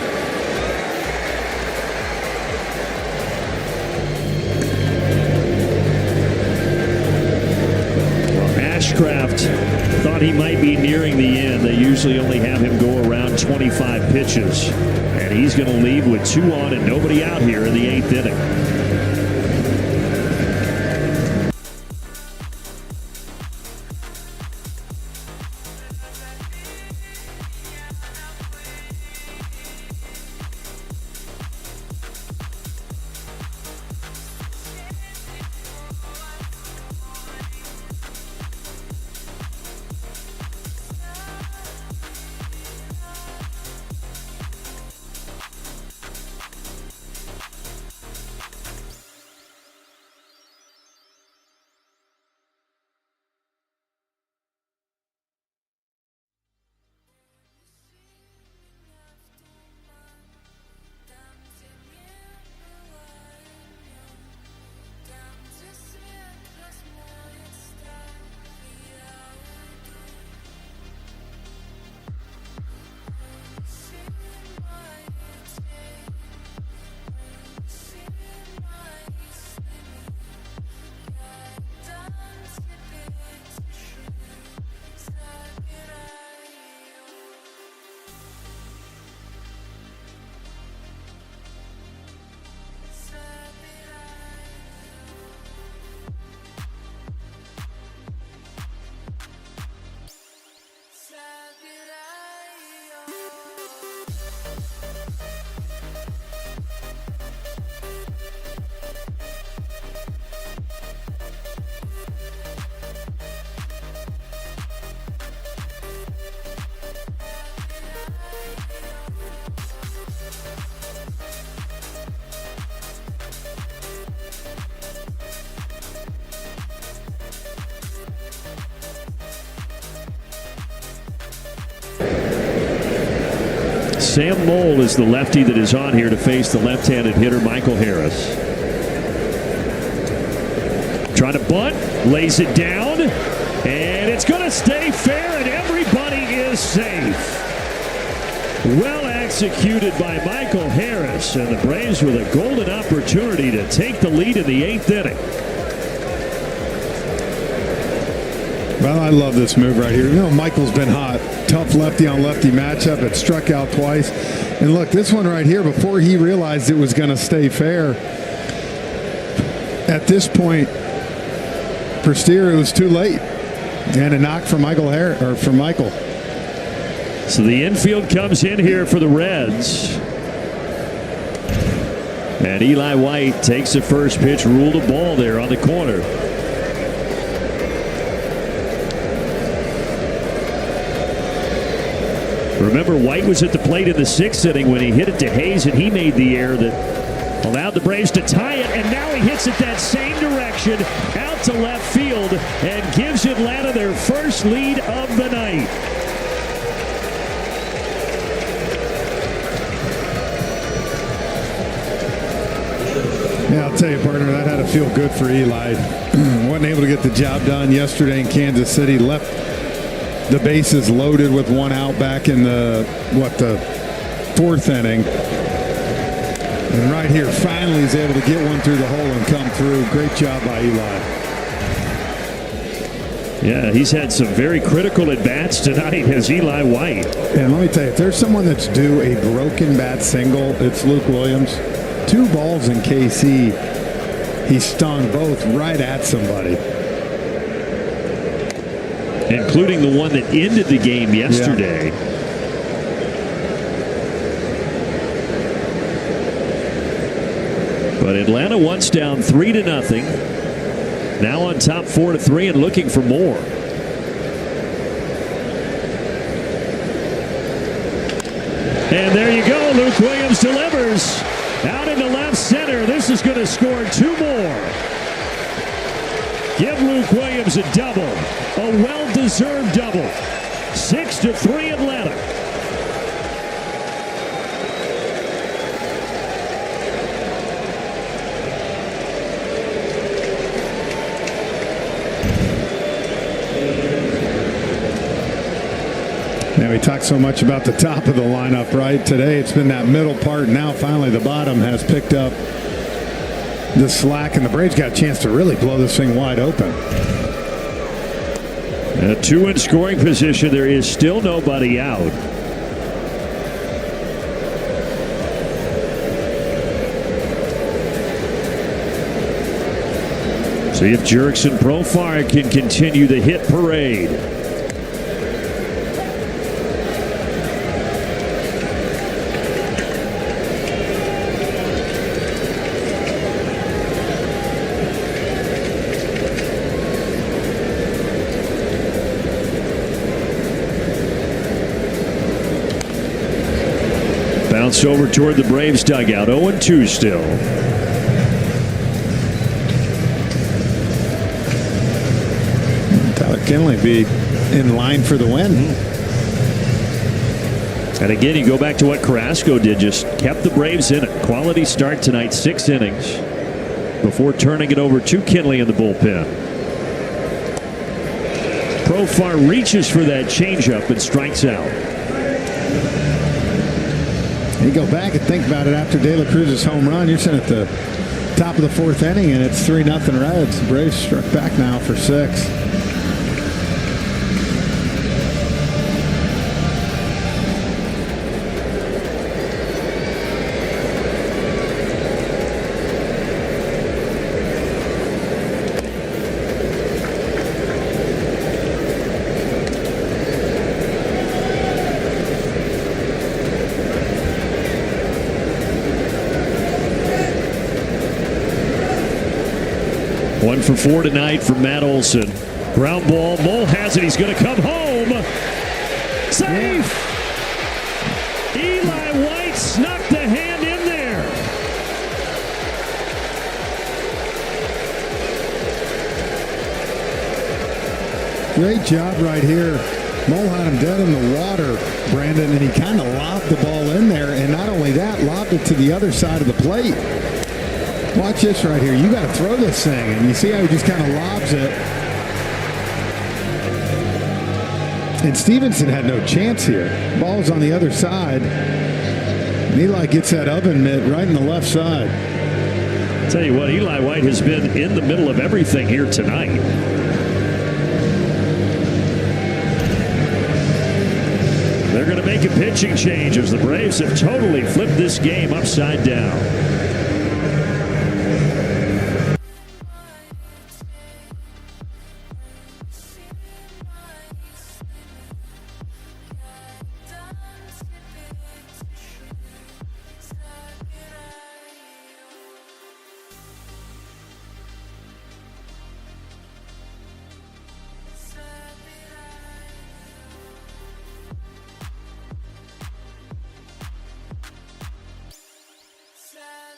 Well, Ashcraft thought he might be nearing the end. They usually only have him go around 25 pitches. And he's going to leave with 2 on and nobody out here in the 8th inning. Sam Mole is the lefty that is on here to face the left-handed hitter Michael Harris. Trying to bunt, lays it down, and it's going to stay fair, and everybody is safe. Well executed by Michael Harris, and the Braves with a golden opportunity to take the lead in the 8th inning. Well, I love this move right here. You know, Michael's been hot. Tough lefty on lefty matchup. It struck out twice. And look, this one right here, before he realized it was going to stay fair, at this point, for Steer, it was too late. And a knock for Michael. So the infield comes in here for the Reds. And Eli White takes the first pitch, ruled a ball there on the corner. Remember, White was at the plate in the 6th inning when he hit it to Hayes, and he made the error that allowed the Braves to tie it, and now he hits it that same direction out to left field and gives Atlanta their first lead of the night. I'll tell you, partner, that had to feel good for Eli. Wasn't able to get the job done yesterday in Kansas City. Left the bases loaded with one out back in the fourth inning. And right here, finally he's able to get one through the hole and come through. Great job by Eli. Yeah, he's had some very critical at-bats tonight as Eli White. And let me tell you, if there's someone that's due a broken bat single, it's Luke Williams. 2 balls in KC. He stung both right at somebody. Including the one that ended the game yesterday. Yeah. But Atlanta once down 3-0. Now on top 4-3 and looking for more. And there you go. Luke Williams delivers. Out into left center. This is going to score 2 more. Give Luke Williams a double. A well-deserved double. 6-3 Atlanta. Now, we talked so much about the top of the lineup, right? Today, it's been that middle part. Now, finally, the bottom has picked up the slack, and the Braves got a chance to really blow this thing wide open. 2 in scoring position. There is still nobody out. See if Jerks and Profar can continue the hit parade. Bounce over toward the Braves dugout. 0-2 still. Tyler Kinley be in line for the win. And again, you go back to what Carrasco did. Just kept the Braves in it. Quality start tonight. 6 innings before turning it over to Kinley in the bullpen. Profar reaches for that changeup and strikes out. You go back and think about it after De La Cruz's home run. You're sitting at the top of the 4th inning, and it's 3-0 Reds. The Braves struck back now for 6. One for 4 tonight from Matt Olson. Ground ball. Mole has it. He's going to come home. Safe. Eli White snuck the hand in there. Great job right here. Mole had him dead in the water, Brandon, and he kind of lobbed the ball in there. And not only that, lobbed it to the other side of the plate. Watch this right here. You got to throw this thing. And you see how he just kind of lobs it. And Stevenson had no chance here. Ball's on the other side. And Eli gets that oven mitt right in the left side. Tell you what, Eli White has been in the middle of everything here tonight. They're going to make a pitching change as the Braves have totally flipped this game upside down. Slide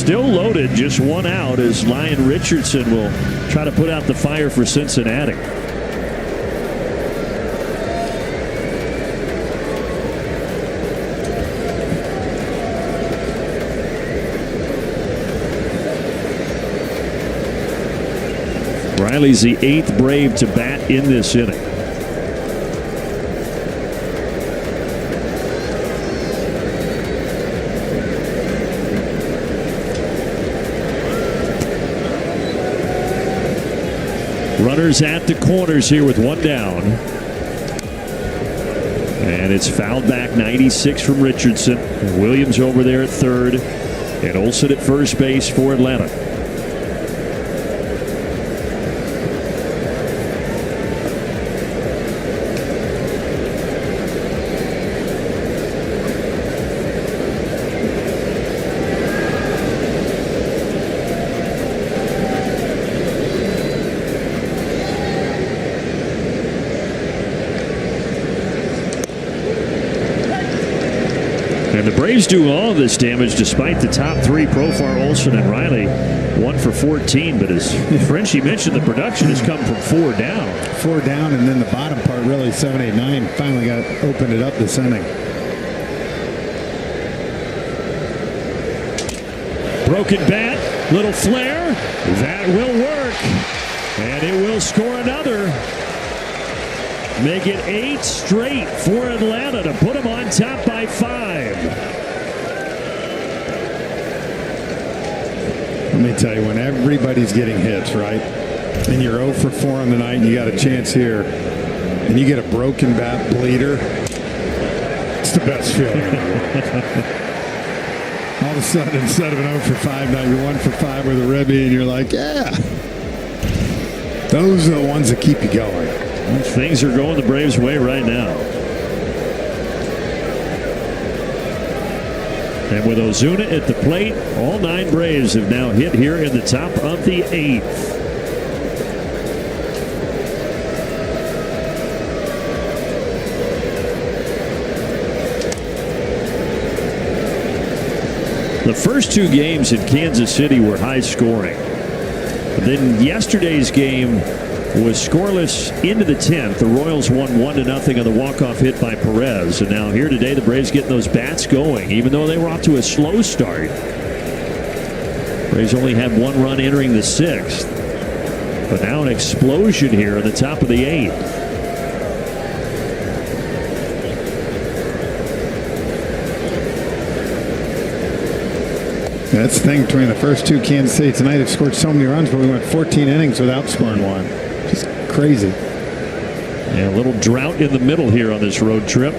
still loaded, just one out as Lyon Richardson will try to put out the fire for Cincinnati. Riley's the 8th Brave to bat in this inning. Runners at the corners here with one down. And it's fouled back, 96 from Richardson. Williams over there at third. And Olsen at first base for Atlanta. And the Braves do all of this damage despite the top three, Profar, Olsen, and Riley. 1 for 14, but as Frenchie mentioned, the production has come from 4 down. 4 down, and then the bottom part, really 7, 8, 9, finally opened it up this inning. Broken bat, little flare, that will work, and it will score another. Make it 8 straight for Atlanta to put them on top by 5. Let me tell you, when everybody's getting hits, right, and you're 0 for 4 on the night and you got a chance here, and you get a broken bat bleeder, it's the best feeling in the world. All of a sudden, instead of an 0 for 5 night, you're 1 for 5 with a ribby, and you're like, yeah. Those are the ones that keep you going. Things are going the Braves' way right now. And with Ozuna at the plate, all 9 Braves have now hit here in the top of the 8th. The first 2 games in Kansas City were high scoring. But then yesterday's game was scoreless into the 10th. The Royals won 1-0 on the walk-off hit by Perez. And now here today, the Braves getting those bats going, even though they were off to a slow start. Braves only had 1 run entering the 6th. But now an explosion here at the top of the 8th. That's the thing between the first 2 Kansas City tonight have scored so many runs, but we went 14 innings without scoring 1. Just crazy. Yeah, a little drought in the middle here on this road trip.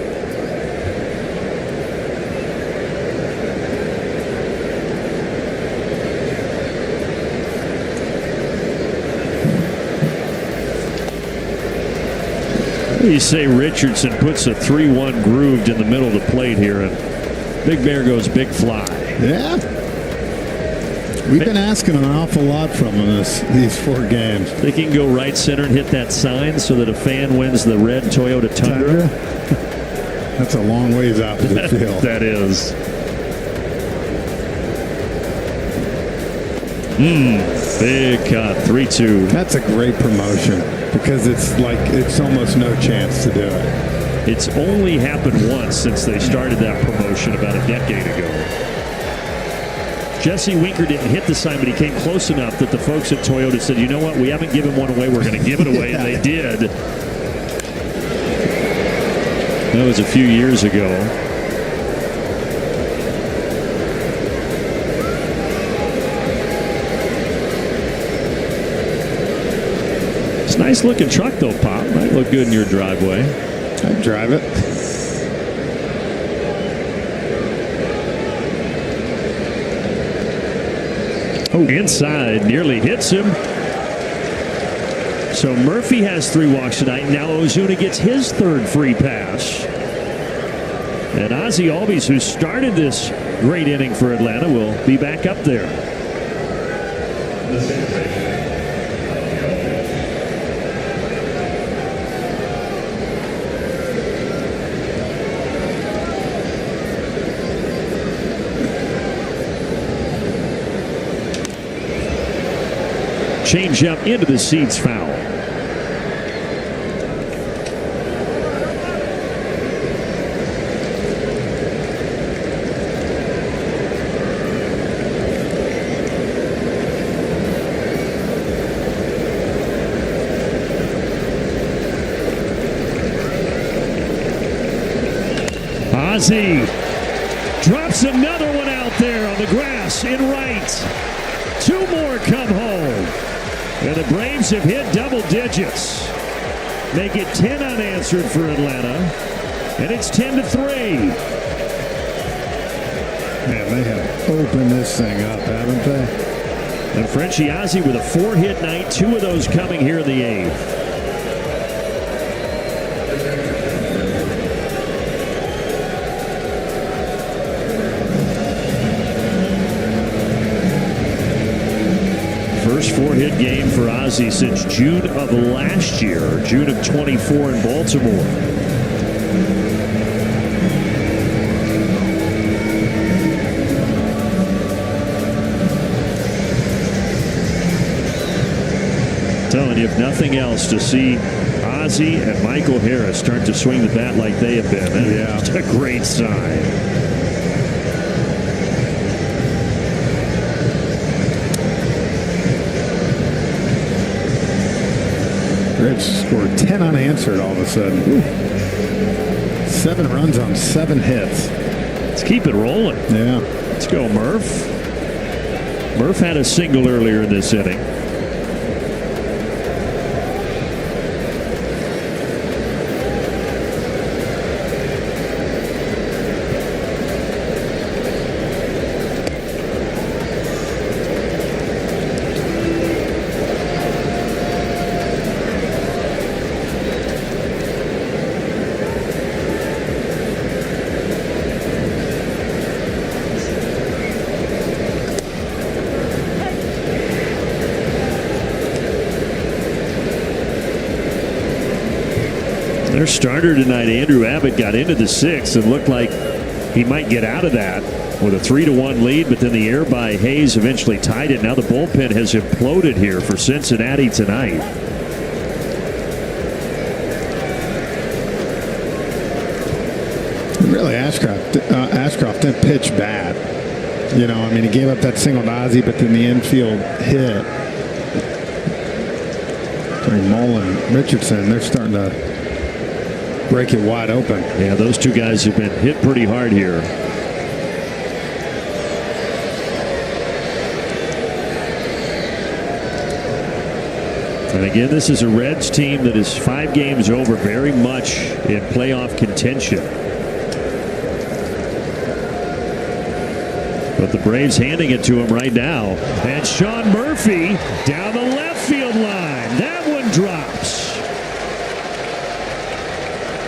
You say Richardson puts a 3-1 grooved in the middle of the plate here, and Big Bear goes big fly. Yeah. We've been asking an awful lot from him these 4 games. Think he can go right center and hit that sign so that a fan wins the red Toyota Tundra? That's a long ways out to the field. That is. Big cut, 3-2. That's a great promotion because it's almost no chance to do it. It's only happened once since they started that promotion about a decade ago. Jesse Winker didn't hit the sign, but he came close enough that the folks at Toyota said, you know what, we haven't given one away, we're going to give it away, and they did. That was a few years ago. It's a nice looking truck though, Pop. Might look good in your driveway. I'd drive it. Oh, inside, nearly hits him. So Murphy has 3 walks tonight. Now Ozuna gets his 3rd free pass. And Ozzie Albies, who started this great inning for Atlanta, will be back up there. Change up into the seats, foul. Ozzie drops another one out there on the grass in right. 2 more come home. And the Braves have hit double digits. Make it 10 unanswered for Atlanta. And it's 10-3. Man, they have opened this thing up, haven't they? And Frenchie Ozzie with a 4-hit night. 2 of those coming here in the 8th. First 4-hit game for Ozzie since June of last year, June of 24 in Baltimore. Telling you, if nothing else, to see Ozzie and Michael Harris start to swing the bat like they have been, that's a great sign. Braves scored 10 unanswered all of a sudden. Ooh. 7 runs on 7 hits. Let's keep it rolling. Yeah. Let's go, Murph. Murph had a single earlier in this inning. Their starter tonight, Andrew Abbott, got into the 6th and looked like he might get out of that with a 3-1 lead, but then the error by Hayes eventually tied it. Now the bullpen has imploded here for Cincinnati tonight. Really, Ashcroft didn't pitch bad. You know, I mean, he gave up that single to Ozzie, but then the infield hit. Mullen, Richardson, they're starting to break it wide open. Yeah, those 2 guys have been hit pretty hard here. And again, this is a Reds team that is 5 games over, very much in playoff contention. But the Braves handing it to him right now. And Sean Murphy down the left field line. That one drops.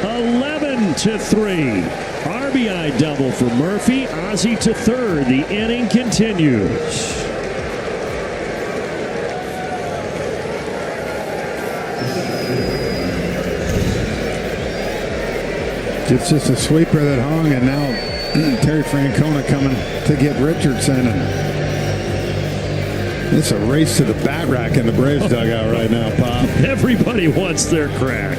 11-3. RBI double for Murphy. Ozzie to third. The inning continues. It's just a sweeper that hung, and now Terry Francona coming to get Richardson. And it's a race to the bat rack in the Braves dugout right now, Pop. Everybody wants their crack.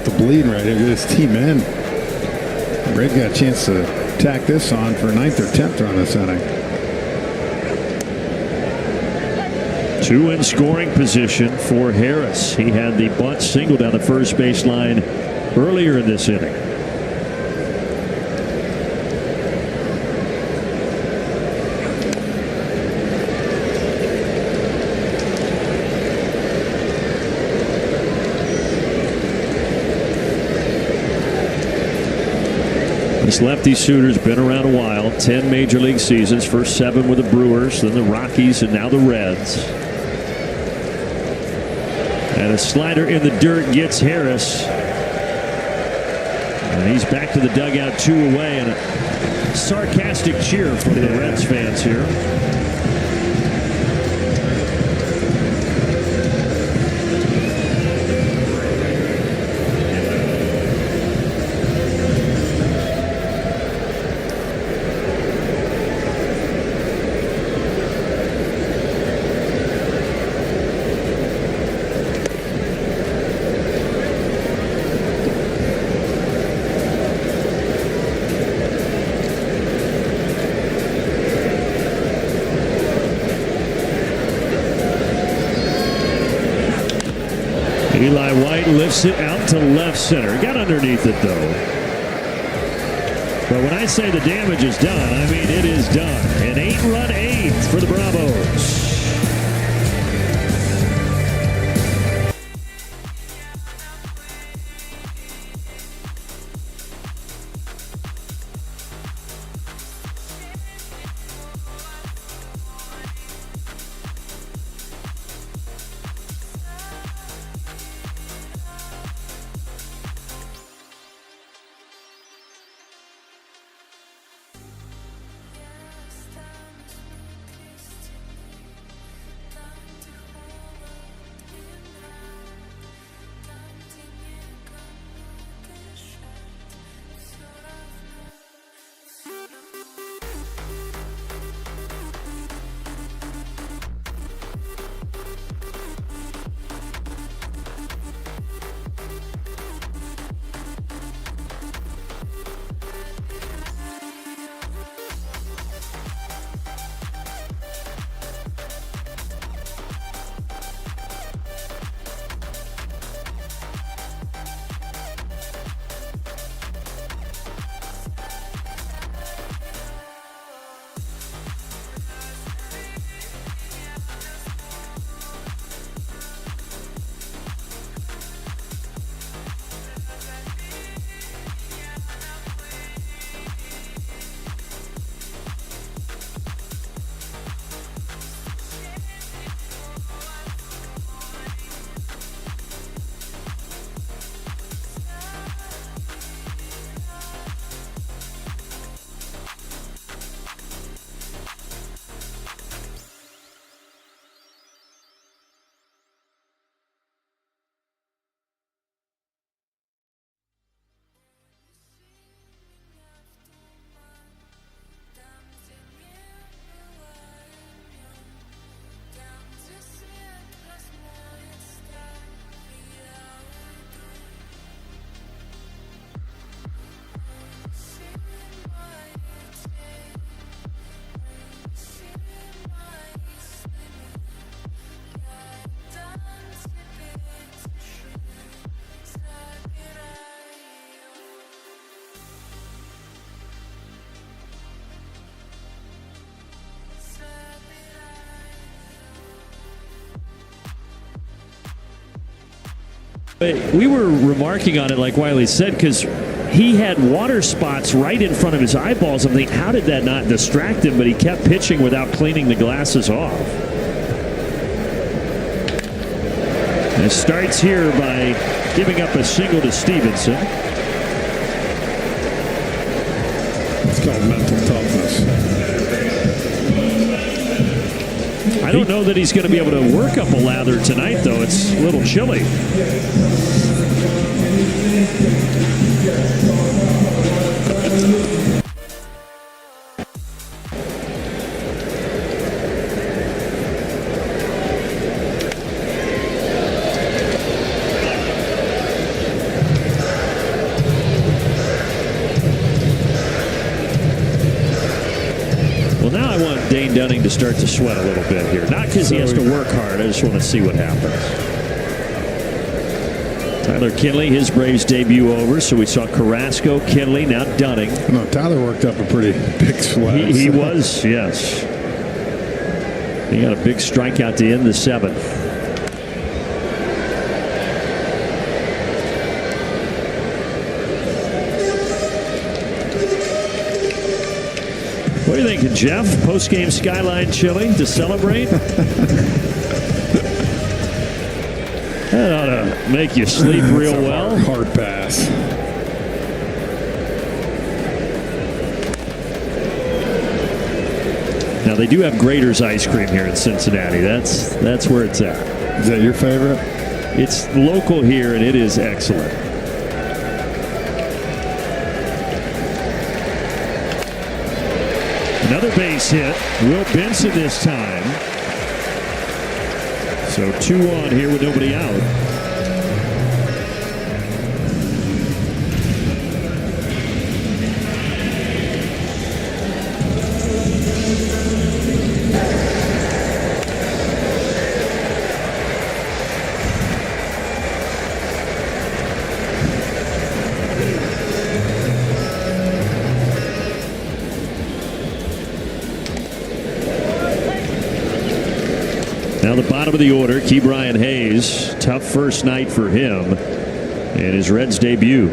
up the bleed right here. Get his team in. Braves got a chance to tack this on for 9th or 10th run this inning. 2 in scoring position for Harris. He had the bunt single down the first baseline earlier in this inning. This lefty shooter's been around a while. 10 major league seasons. First 7 with the Brewers, then the Rockies, and now the Reds. And a slider in the dirt gets Harris. And he's back to the dugout, 2 away, and a sarcastic cheer from the Reds fans here. Eli White lifts it out to left center. Got underneath it, though. But when I say the damage is done, I mean it is done. An 8-run 8th for the Bravos. We were remarking on it, like Wiley said, because he had water spots right in front of his eyeballs. I'm thinking, how did that not distract him? But he kept pitching without cleaning the glasses off. And it starts here by giving up a single to Stevenson. It's called mental toughness. I don't know that he's going to be able to work up a lather tonight, though. It's a little chilly. Dunning to start to sweat a little bit here. Not because he has to work hard. I just want to see what happens. Tyler Kinley, his Braves debut over. So we saw Carrasco, Kinley, now Dunning. No, Tyler worked up a pretty big sweat. He was, yes. He got a big strikeout to end the 7th. What are you thinking, Jeff? Post-game Skyline chili to celebrate? That ought to make you sleep real well. Hard pass. Now, they do have Grater's ice cream here in Cincinnati. That's where it's at. Is that your favorite? It's local here, and it is excellent. Another base hit. Will Benson this time. So 2-1 here with nobody out. Now the bottom of the order, Ke'Bryan Hayes. Tough first night for him in his Reds debut.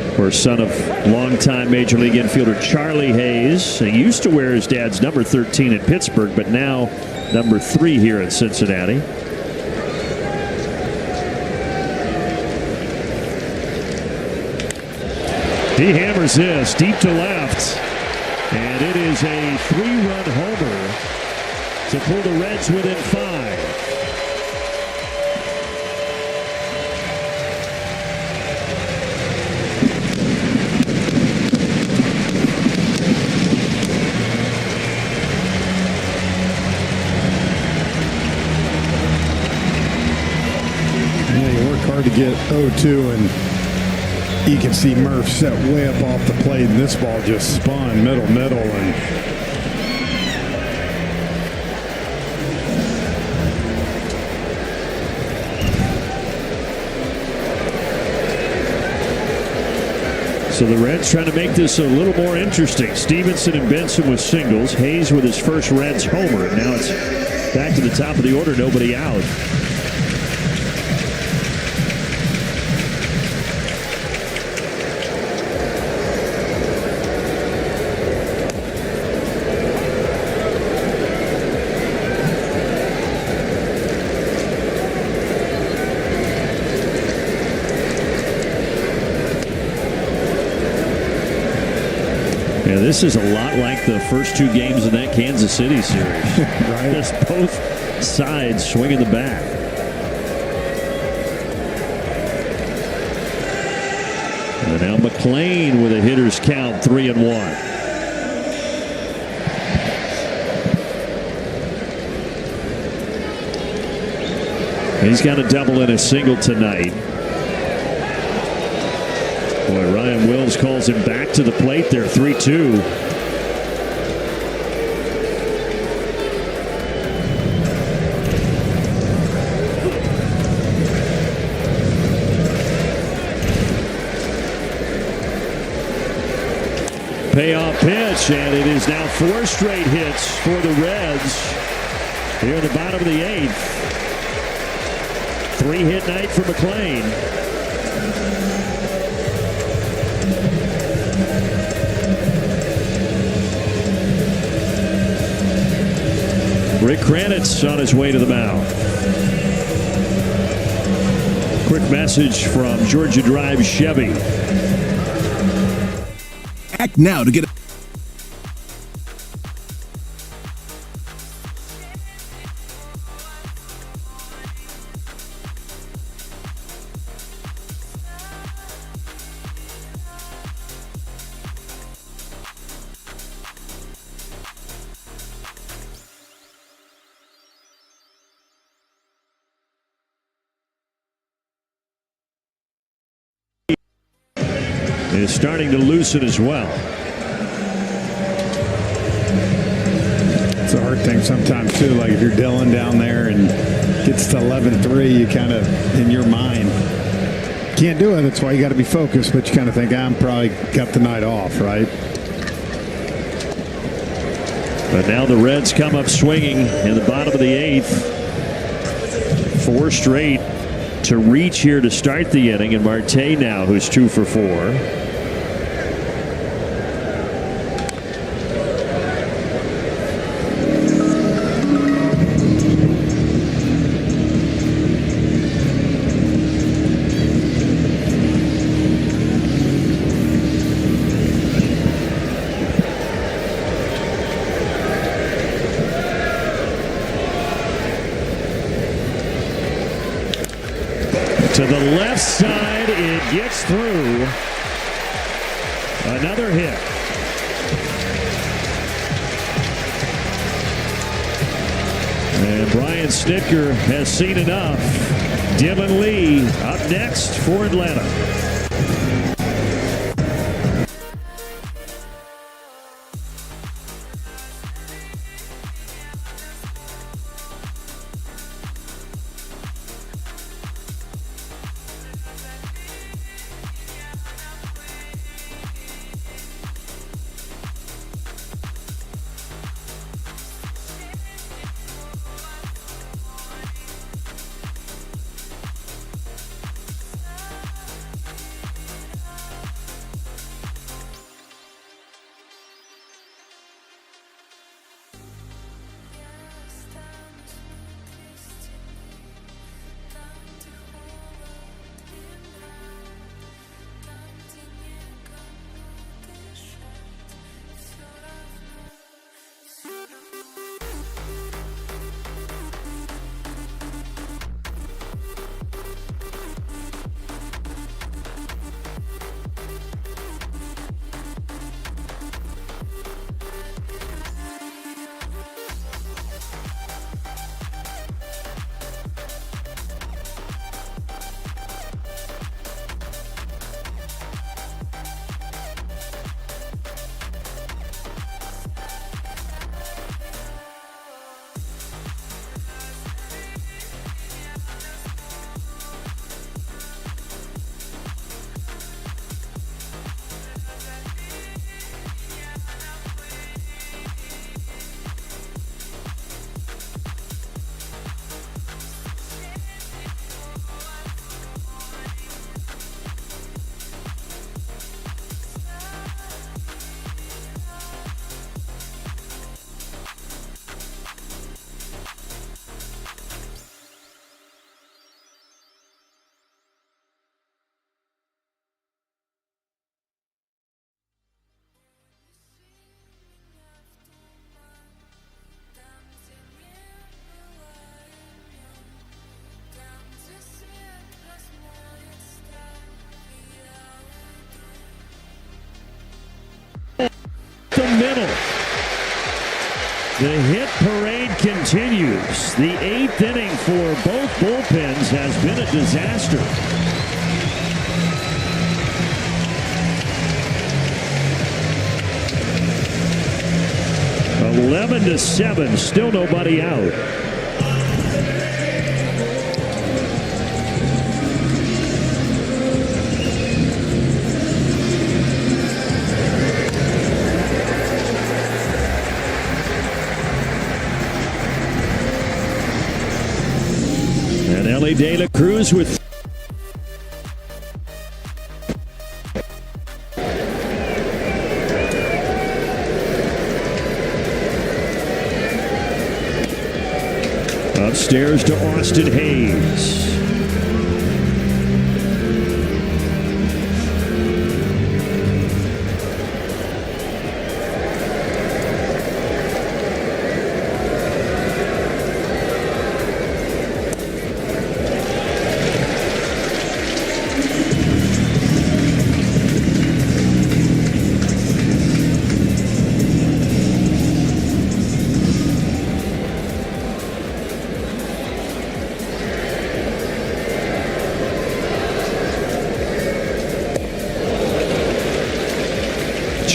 Of course, son of longtime Major League infielder Charlie Hayes. He used to wear his dad's number 13 in Pittsburgh, but now number 3 here in Cincinnati. He hammers this deep to left, and it is a 3-run homer to pull the Reds within 5. Yeah, you work hard to get 0-2, and you can see Murph set way up off the plate, and this ball just spun middle, and so the Reds trying to make this a little more interesting. Stevenson and Benson with singles. Hayes with his first Reds homer. Now it's back to the top of the order, nobody out. Yeah, this is a lot like the first 2 games in that Kansas City series. right? Just both sides swinging the bat. And now McLean with a hitter's count, 3-1. He's got a double and a single tonight. Boy, Ryan Wills calls him back to the plate there, 3-2. Payoff pitch, and it is now 4 straight hits for the Reds here in the bottom of the 8th. 3-hit night for McLean. Rick Kranitz on his way to the mound. Quick message from Georgia Drive Chevy. Act now to get a is starting to loosen as well. It's a hard thing sometimes too. Like if you're Dylan down there and gets to 11-3, you kind of in your mind can't do it. That's why you got to be focused. But you kind of think I'm probably got the night off, right? But now the Reds come up swinging in the bottom of the 8th. 4 straight to reach here to start the inning, and Marte now, who's 2 for 4. To the left side, it gets through. Another hit. And Brian Snitker has seen enough. Dylan Lee up next for Atlanta. The middle. The hit parade continues. The 8th inning for both bullpens has been a disaster. Eleven to 7, still nobody out. De La Cruz with upstairs to Austin Hayes.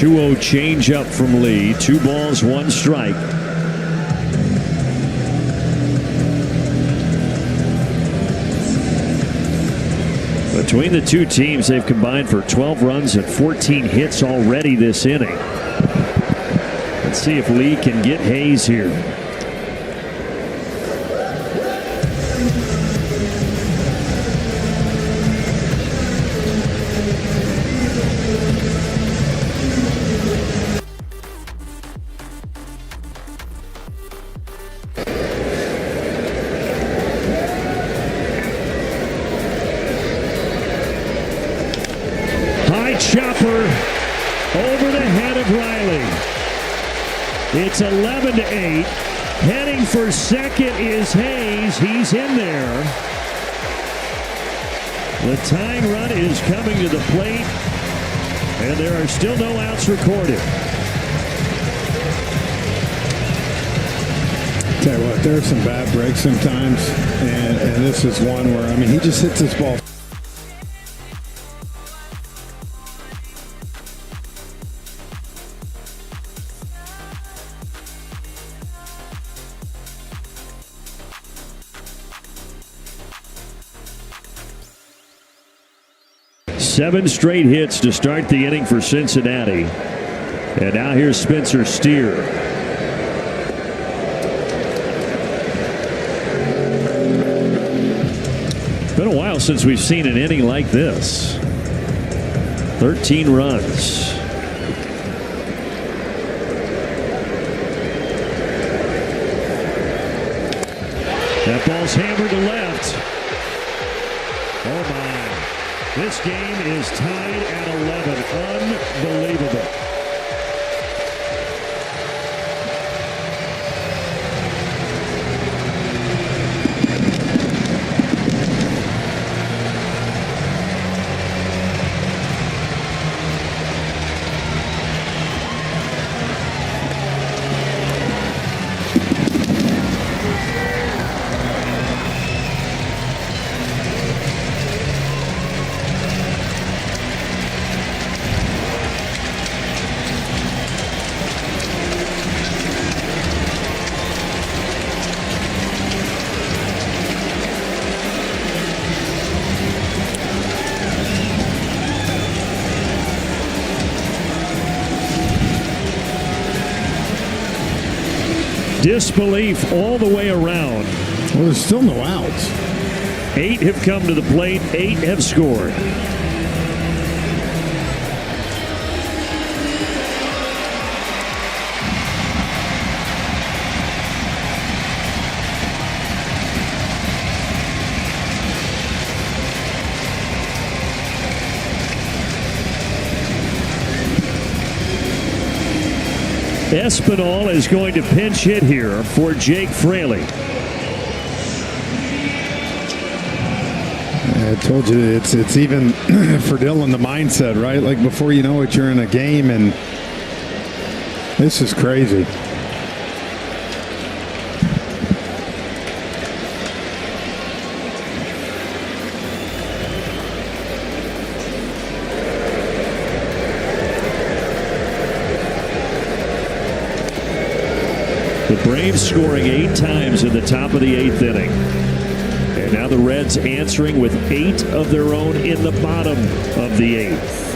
2-0 changeup from Lee. 2 balls, 1 strike. Between the two teams, they've combined for 12 runs and 14 hits already this inning. Let's see if Lee can get Hayes here. Chopper over the head of Riley. It's 11-8. Heading for second is Hayes. He's in there. The tying run is coming to the plate, and there are still no outs recorded. Tell you what, there's some bad breaks sometimes, and this is one where, I mean, he just hits this ball. Seven straight hits to start the inning for Cincinnati. And now here's Spencer Steer. Been a while since we've seen an inning like this. 13 runs. That ball's hammered to left. Oh my. This game is tied at 11. Unbelievable. Disbelief all the way around. Well, there's still no outs. 8 have come to the plate. 8 have scored. Espinal is going to pinch hit here for Jake Fraley. I told you it's even for Dylan the mindset, right? Like before you know it, you're in a game, and this is crazy. The Braves scoring 8 times in the top of the 8th inning. And now the Reds answering with 8 of their own in the bottom of the 8th.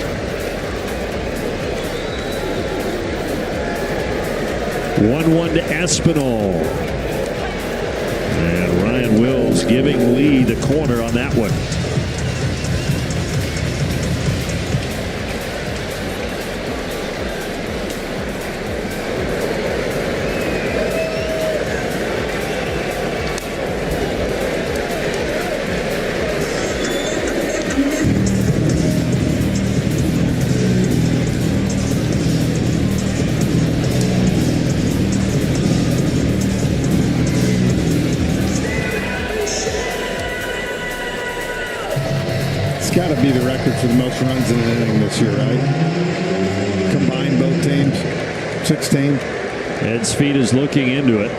One to Espinal. And Ryan Wills giving Lee the corner on that one. Got to be the record for the most runs in an inning this year, right? Combined both teams, 16. Ed Speed is looking into it.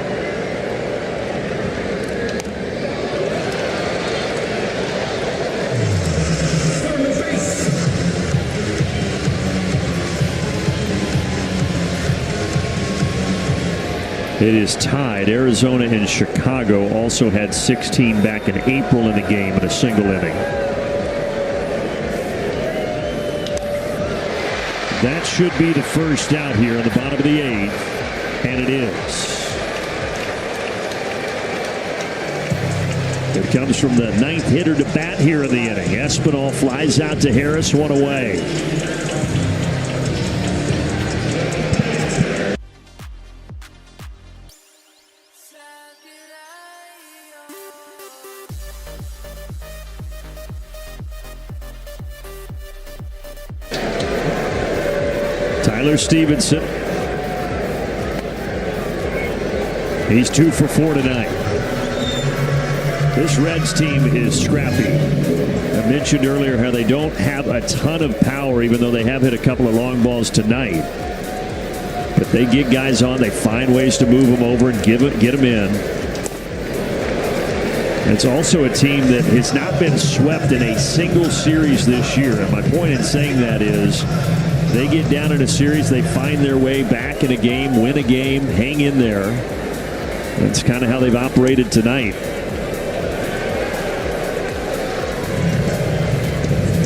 It is tied. Arizona and Chicago also had 16 back in April in the game in a single inning. That should be the first out here in the bottom of the 8th, and it is. It comes from the 9th hitter to bat here in the inning. Espinal flies out to Harris, one away. Tyler Stevenson. He's 2 for 4 tonight. This Reds team is scrappy. I mentioned earlier how they don't have a ton of power, even though they have hit a couple of long balls tonight. But they get guys on, they find ways to move them over and get them in. It's also a team that has not been swept in a single series this year. And my point in saying that is they get down in a series, they find their way back in a game, win a game, hang in there. That's kind of how they've operated tonight.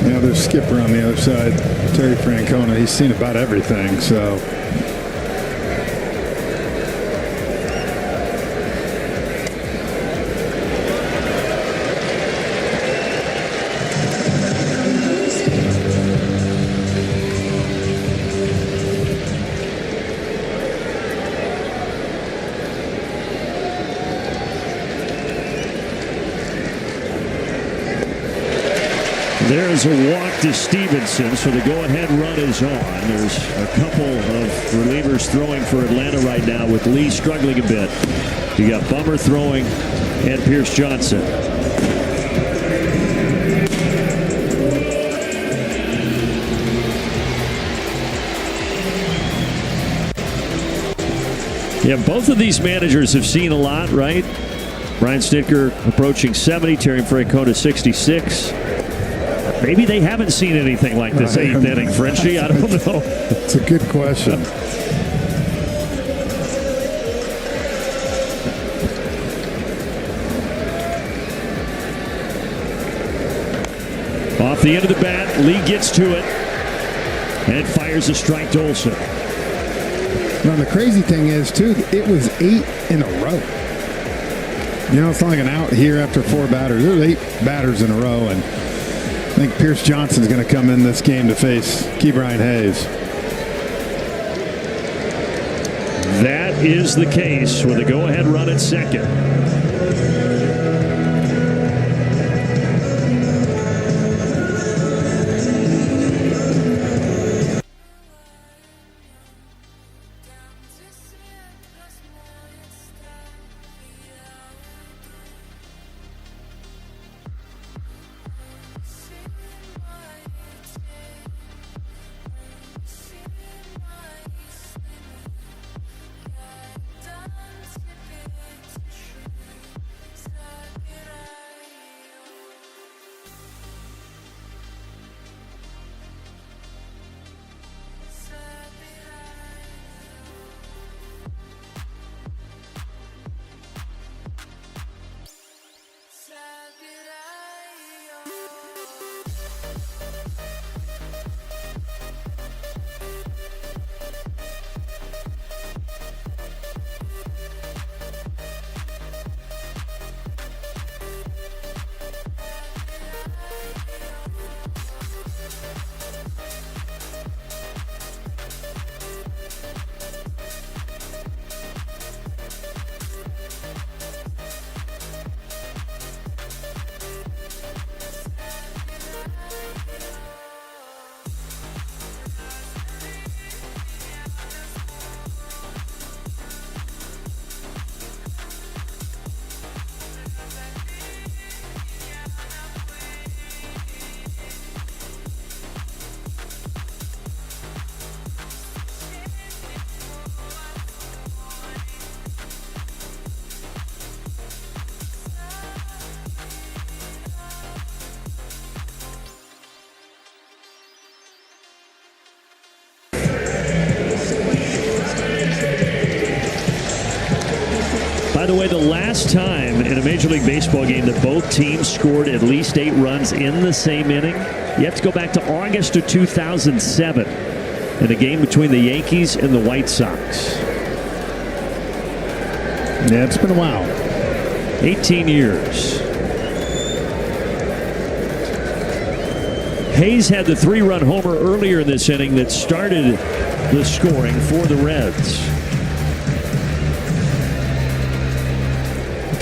Yeah, there's Skipper on the other side, Terry Francona. He's seen about everything, so. There's a walk to Stevenson, so the go-ahead run is on. There's a couple of relievers throwing for Atlanta right now, with Lee struggling a bit. You got Bummer throwing and Pierce Johnson. Yeah, both of these managers have seen a lot, right? Brian Snitker approaching 70, Terry Francona 66. Maybe they haven't seen anything like this 8th inning, Frenchie. I don't know. It's a good question. Off the end of the bat, Lee gets to it and fires a strike to Olsen. Now, the crazy thing is, too, it was 8 in a row. You know, it's not like an out here after 4 batters. There's 8 batters in a row, and I think Pierce Johnson's going to come in this game to face Ke'Bryan Hayes. That is the case with a go-ahead run at second. the way, the last time in a Major League Baseball game that both teams scored at least 8 runs in the same inning, you have to go back to August of 2007 in a game between the Yankees and the White Sox. Yeah, it's been a while. 18 years. Hayes had the 3-run homer earlier in this inning that started the scoring for the Reds.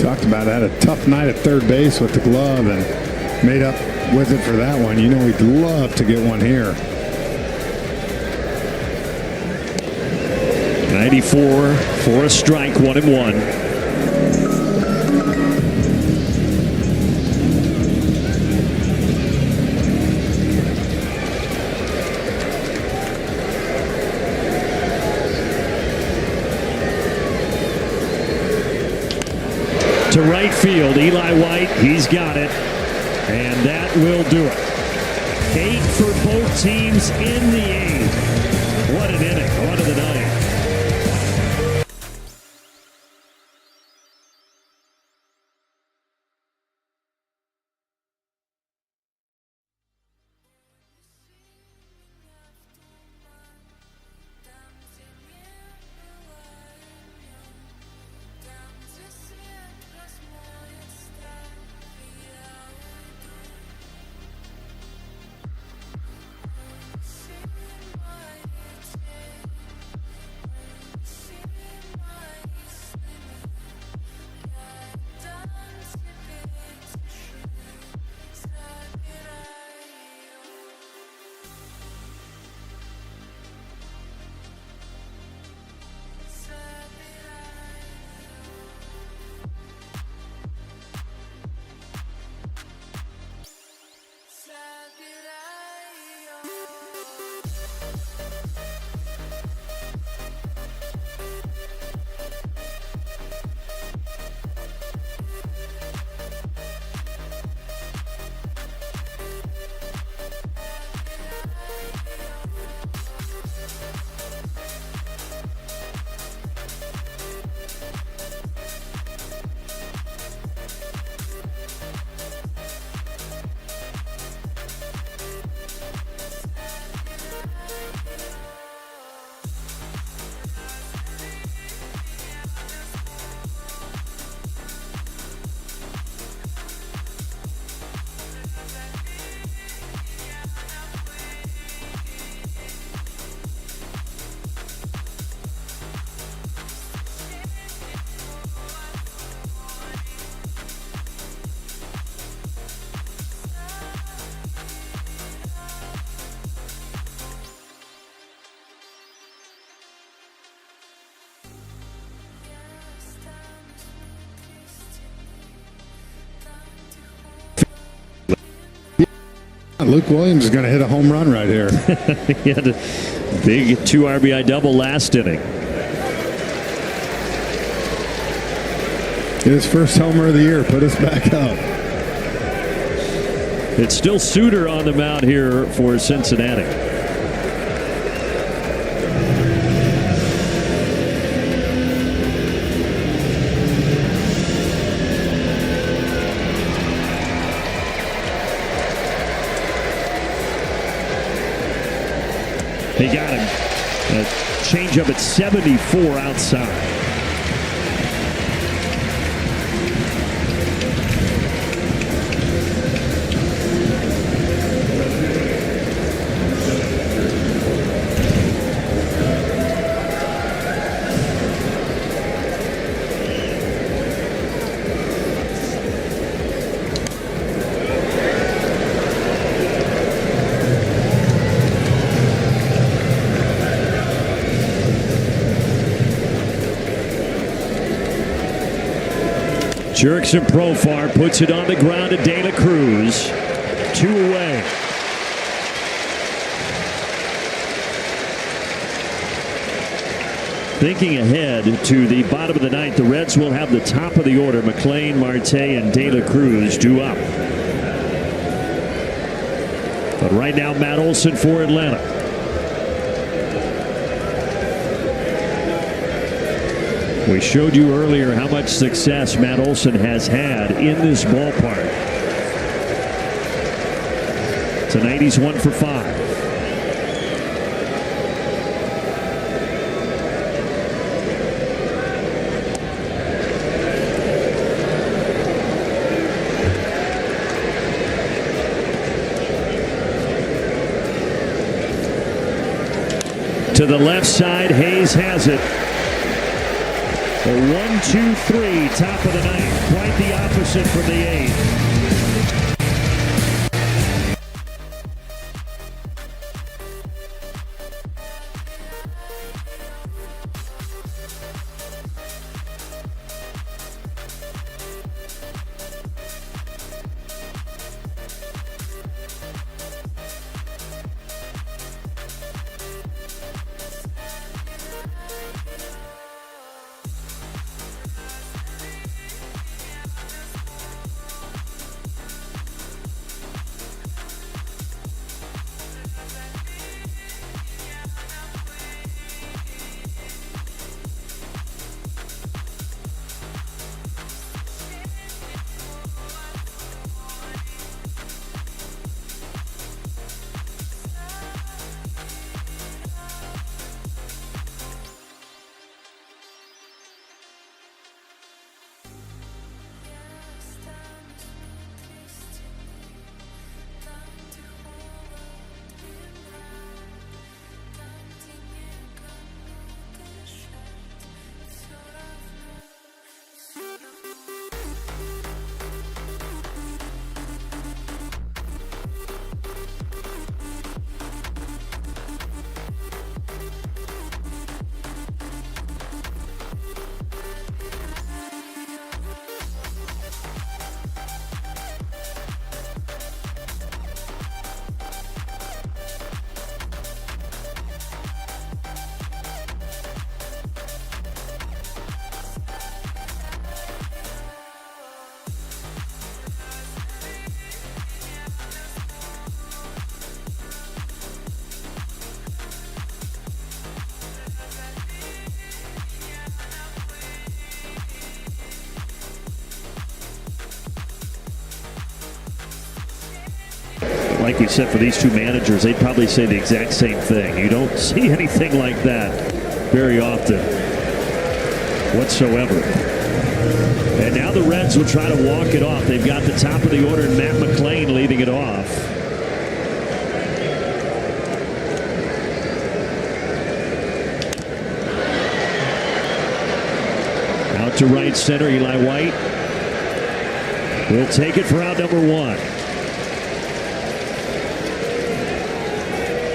Talked about it. Had a tough night at third base with the glove and made up with it for that one. You know he'd love to get one here. 94 for a strike, 1-1. To right field, Eli White, he's got it, and that will do it. 8 for both teams in the 8th. What an inning, on to the 9th. Luke Williams is going to hit a home run right here. He had a big 2 RBI double last inning. His first homer of the year put us back up. It's still Suter on the mound here for Cincinnati. He got him. A changeup at 74 outside. Jurickson Profar puts it on the ground to De La Cruz. 2 away. Thinking ahead to the bottom of the 9th, the Reds will have the top of the order. McLean, Marte, and De La Cruz due up. But right now, Matt Olson for Atlanta. We showed you earlier how much success Matt Olson has had in this ballpark. Tonight he's 1 for 5. To the left side, Hayes has it. A 1-2-3, top of the ninth. Quite the opposite from the eighth. Like we said, for these two managers, they'd probably say the exact same thing. You don't see anything like that very often whatsoever. And now the Reds will try to walk it off. They've got the top of the order, and Matt McClain leading it off. Out to right center, Eli White will take it for out number 1.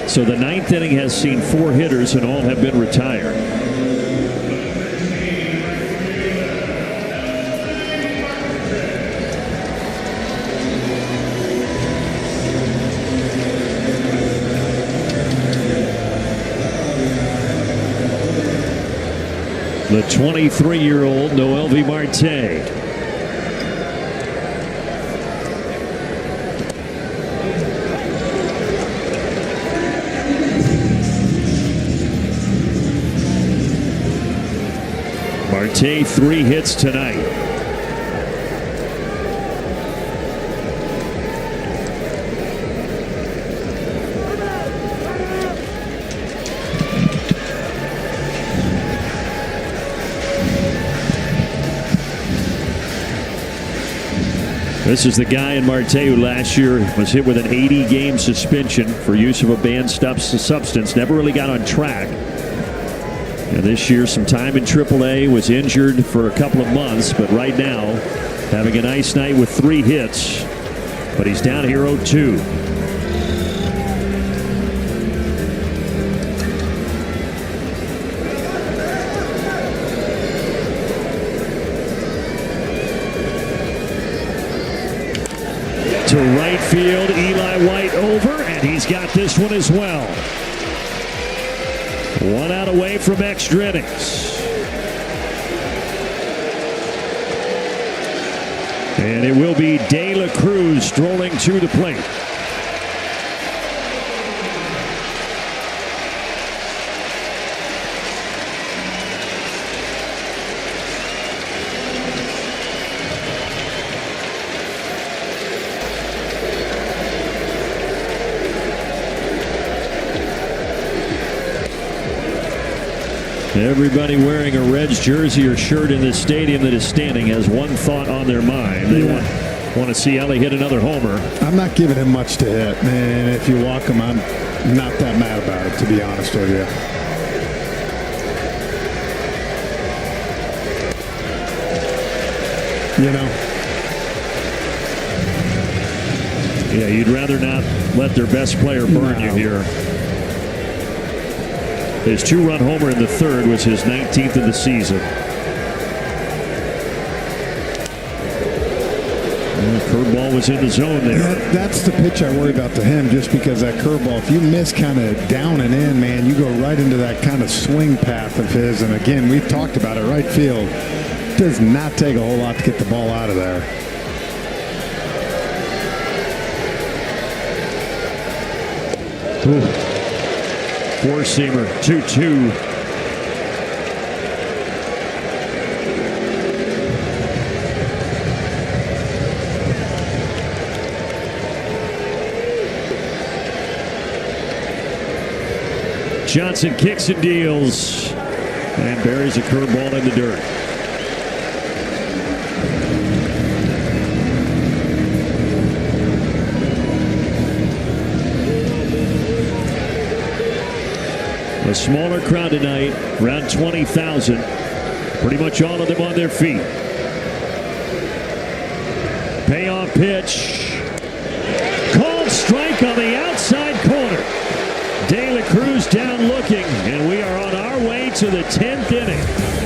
So the ninth inning has seen 4 hitters, and all have been retired. The 23-year-old Noelvi Marte. Marte 3 hits tonight. This is the guy in Marte who last year was hit with an 80-game suspension for use of a banned substance. Never really got on track. And this year, some time in AAA, was injured for a couple of months, but right now, having a nice night with 3 hits. But he's down here 0-2. To right field, Eli White over, and he's got this one as well. 1 out away from extra innings. And it will be De La Cruz strolling to the plate. Everybody wearing a Reds jersey or shirt in this stadium that is standing has one thought on their mind. They want to see Ellie hit another homer. I'm not giving him much to hit, man. If you walk him, I'm not that mad about it, to be honest with you. You know? Yeah, you'd rather not let their best player burn you here. His 2-run homer in the third was his 19th of the season. And the curveball was in the zone there. That's the pitch I worry about to him, just because that curveball, if you miss kind of down and in, man, you go right into that kind of swing path of his. And again, we've talked about it, right field. Does not take a whole lot to get the ball out of there. Ooh. Four-seamer, 2-2. Johnson kicks and deals and buries a curveball in the dirt. A smaller crowd tonight, around 20,000. Pretty much all of them on their feet. Payoff pitch. Called strike on the outside corner. De La Cruz down looking, and we are on our way to the 10th inning.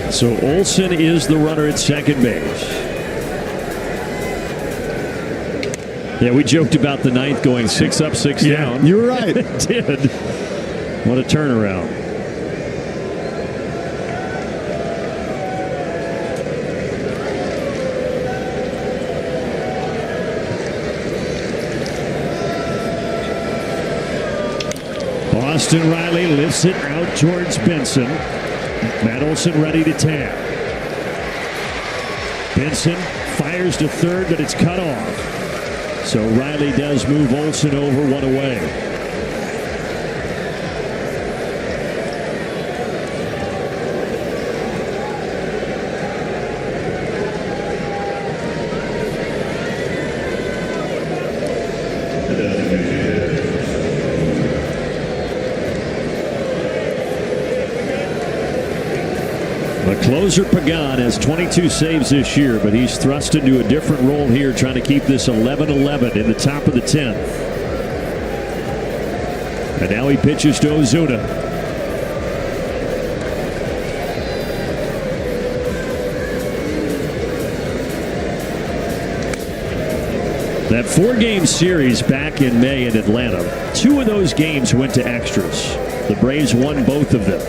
So Olsen is the runner at second base. Yeah, we joked about the ninth going 6 up, 6 down. You were right. It did. What a turnaround. Austin Riley lifts it out towards Benson. Matt Olson ready to tap. Benson fires to third, but it's cut off. So Riley does move Olson over, one away. Closer Pagan has 22 saves this year, but he's thrust into a different role here, trying to keep this 11-11 in the top of the 10th. And now he pitches to Ozuna. That 4-game series back in May in Atlanta, 2 of those games went to extras. The Braves won both of them.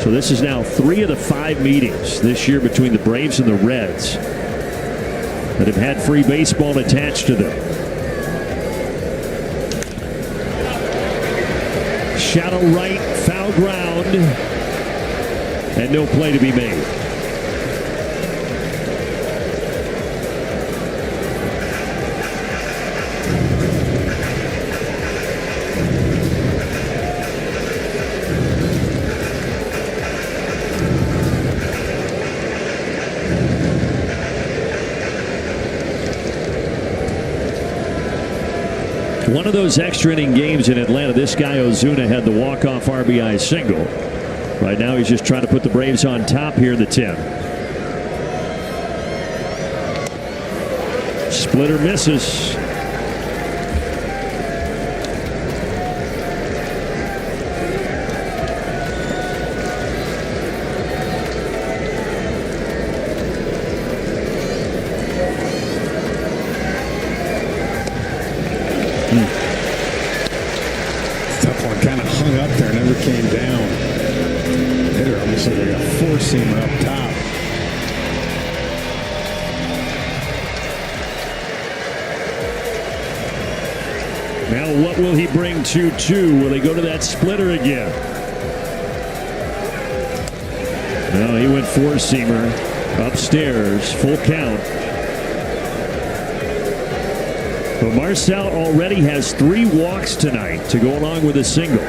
So this is now 3 of the 5 meetings this year between the Braves and the Reds that have had free baseball attached to them. Shallow right, foul ground, and no play to be made. One of those extra inning games in Atlanta, this guy Ozuna had the walk-off RBI single. Right now he's just trying to put the Braves on top here in the 10th. Splitter misses. Tough one, kind of hung up there, never came down. Hitter almost like a four-seamer up top. Now what will he bring 2-2? Will he go to that splitter again? No, he went four-seamer upstairs, full count. But Marcel already has 3 walks tonight to go along with a single.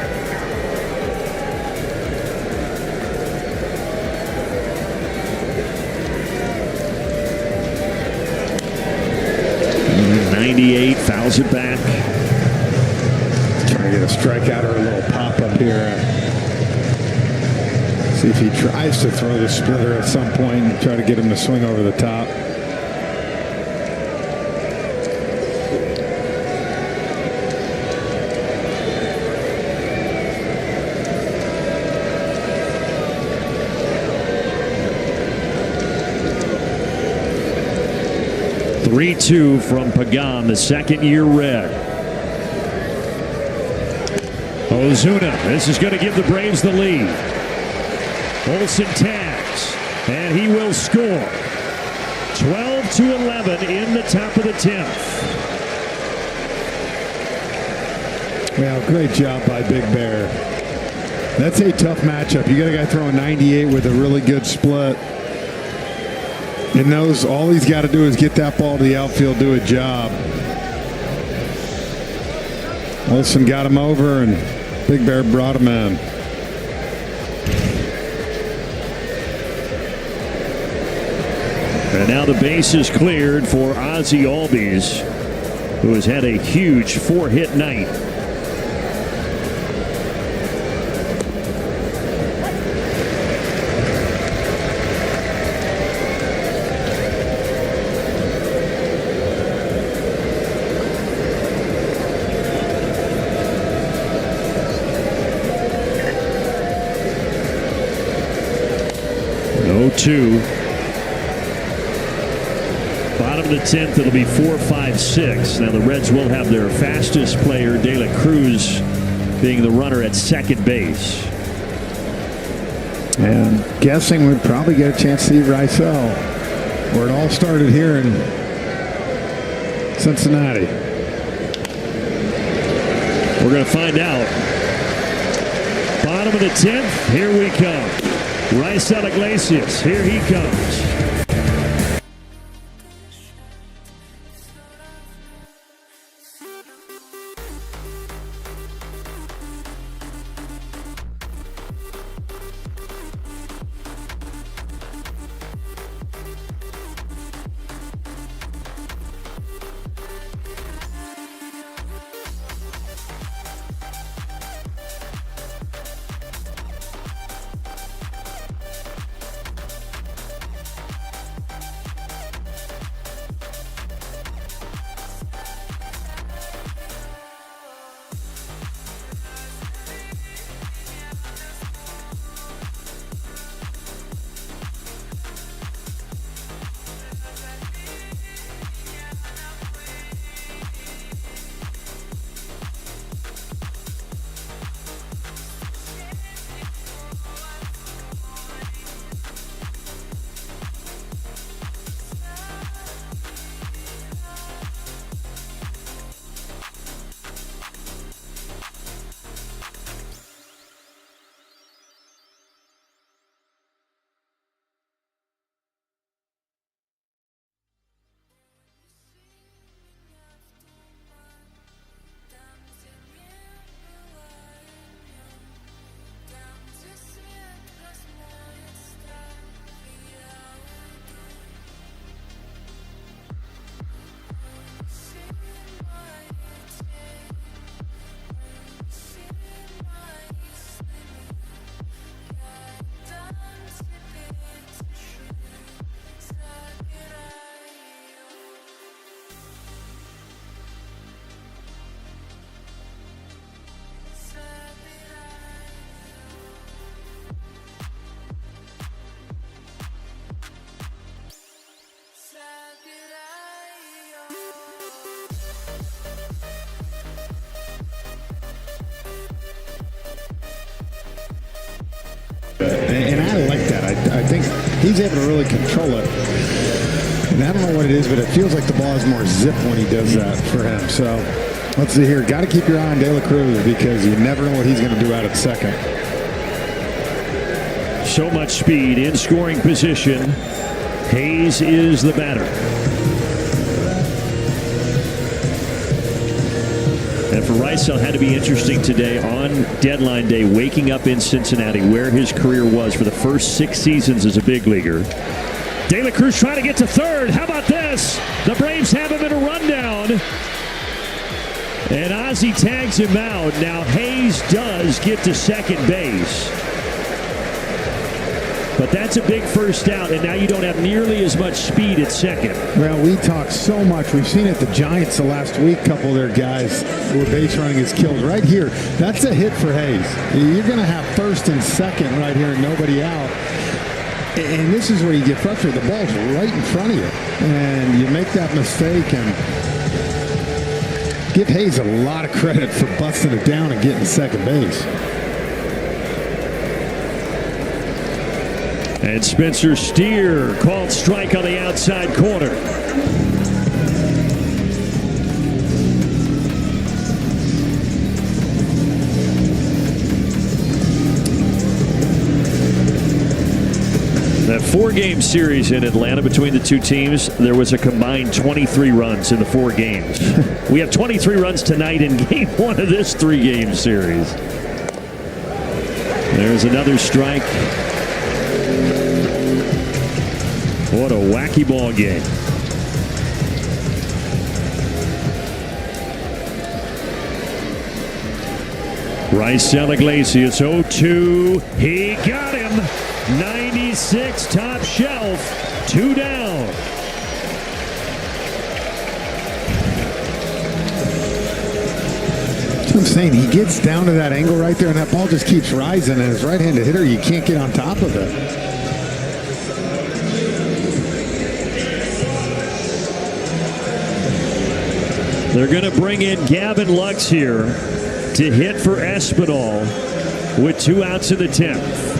.98, fouls it back. Trying to get a strikeout or a little pop-up here. See if he tries to throw the splitter at some point and try to get him to swing over the top. .3-2 from Pagan, the second-year Red. Ozuna, this is going to give the Braves the lead. Olsen tags, and he will score. 12-11 in the top of the 10th. Well, great job by Big Bear. That's a tough matchup. You got a guy throwing 98 with a really good split. And knows all he's got to do is get that ball to the outfield, do a job. Olsen got him over, and Big Bear brought him in. And now the base is cleared for Ozzie Albies, who has had a huge 4-hit night. Two. Bottom of the 10th, it'll be 4-5-6. Now the Reds will have their fastest player, De La Cruz, being the runner at second base. And guessing we'd probably get a chance to see Rysel, where it all started here in Cincinnati. We're going to find out. Bottom of the 10th, here we come. Rysel Iglesias, here he comes. he's able to really control it. And I don't know what it is, but it feels like the ball has more zip when he does that for him. So let's see here. Got to keep your eye on De La Cruz because you never know what he's going to do out at second. So much speed in scoring position. Hayes is the batter. And for Rysel, had to be interesting today on deadline day, waking up in Cincinnati, where his career was for the first 6 seasons as a big leaguer. De La Cruz trying to get to third. How about this? The Braves have him in a rundown. And Ozzie tags him out. Now Hayes does get to second base. But that's a big first out, and now you don't have nearly as much speed at second. Well, we talk so much. We've seen it the Giants the last week. A couple of their guys where base running is killed. Right here, that's a hit for Hayes. You're going to have first and second right here and nobody out. And this is where you get frustrated. The ball's right in front of you, and you make that mistake. And give Hayes a lot of credit for busting it down and getting second base. And Spencer Steer called strike on the outside corner. That 4-game series in Atlanta between the two teams, there was a combined 23 runs in the 4 games. We have 23 runs tonight in game 1 of this 3-game series. There's another strike. What a wacky ball game. Rysel Iglesias 0-2. He got him. 96 top shelf. 2 down. That's what I'm saying. He gets down to that angle right there, and that ball just keeps rising. And as right-handed hitter, you can't get on top of it. They're going to bring in Gavin Lux here to hit for Espinal with 2 outs in the 10th.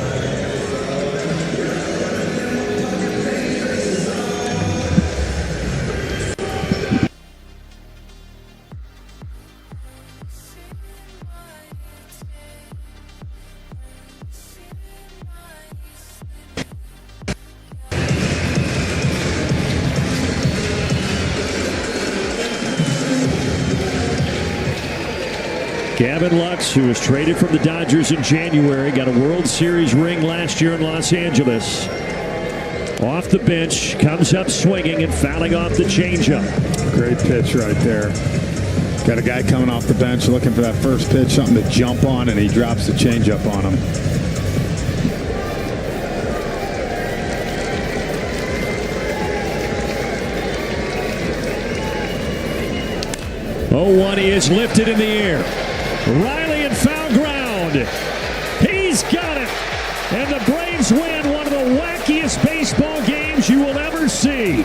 Gavin Lux, who was traded from the Dodgers in January, got a World Series ring last year in Los Angeles. Off the bench, comes up swinging and fouling off the changeup. Great pitch right there. Got a guy coming off the bench looking for that first pitch, something to jump on, and he drops the changeup on him. Oh, 1, he is lifted in the air. Riley in foul ground. He's got it. And the Braves win one of the wackiest baseball games you will ever see.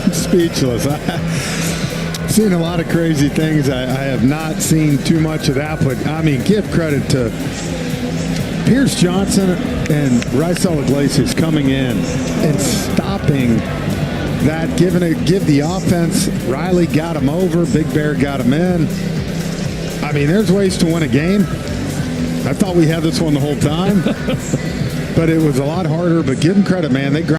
I'm speechless. I've seen a lot of crazy things. I have not seen too much of that, but I mean, give credit to Pierce Johnson and Rysel Iglesias coming in and stopping that, give the offense. Riley got him over. Big Bear got him in. I mean, there's ways to win a game. I thought we had this one the whole time, but it was a lot harder. But give them credit, man. They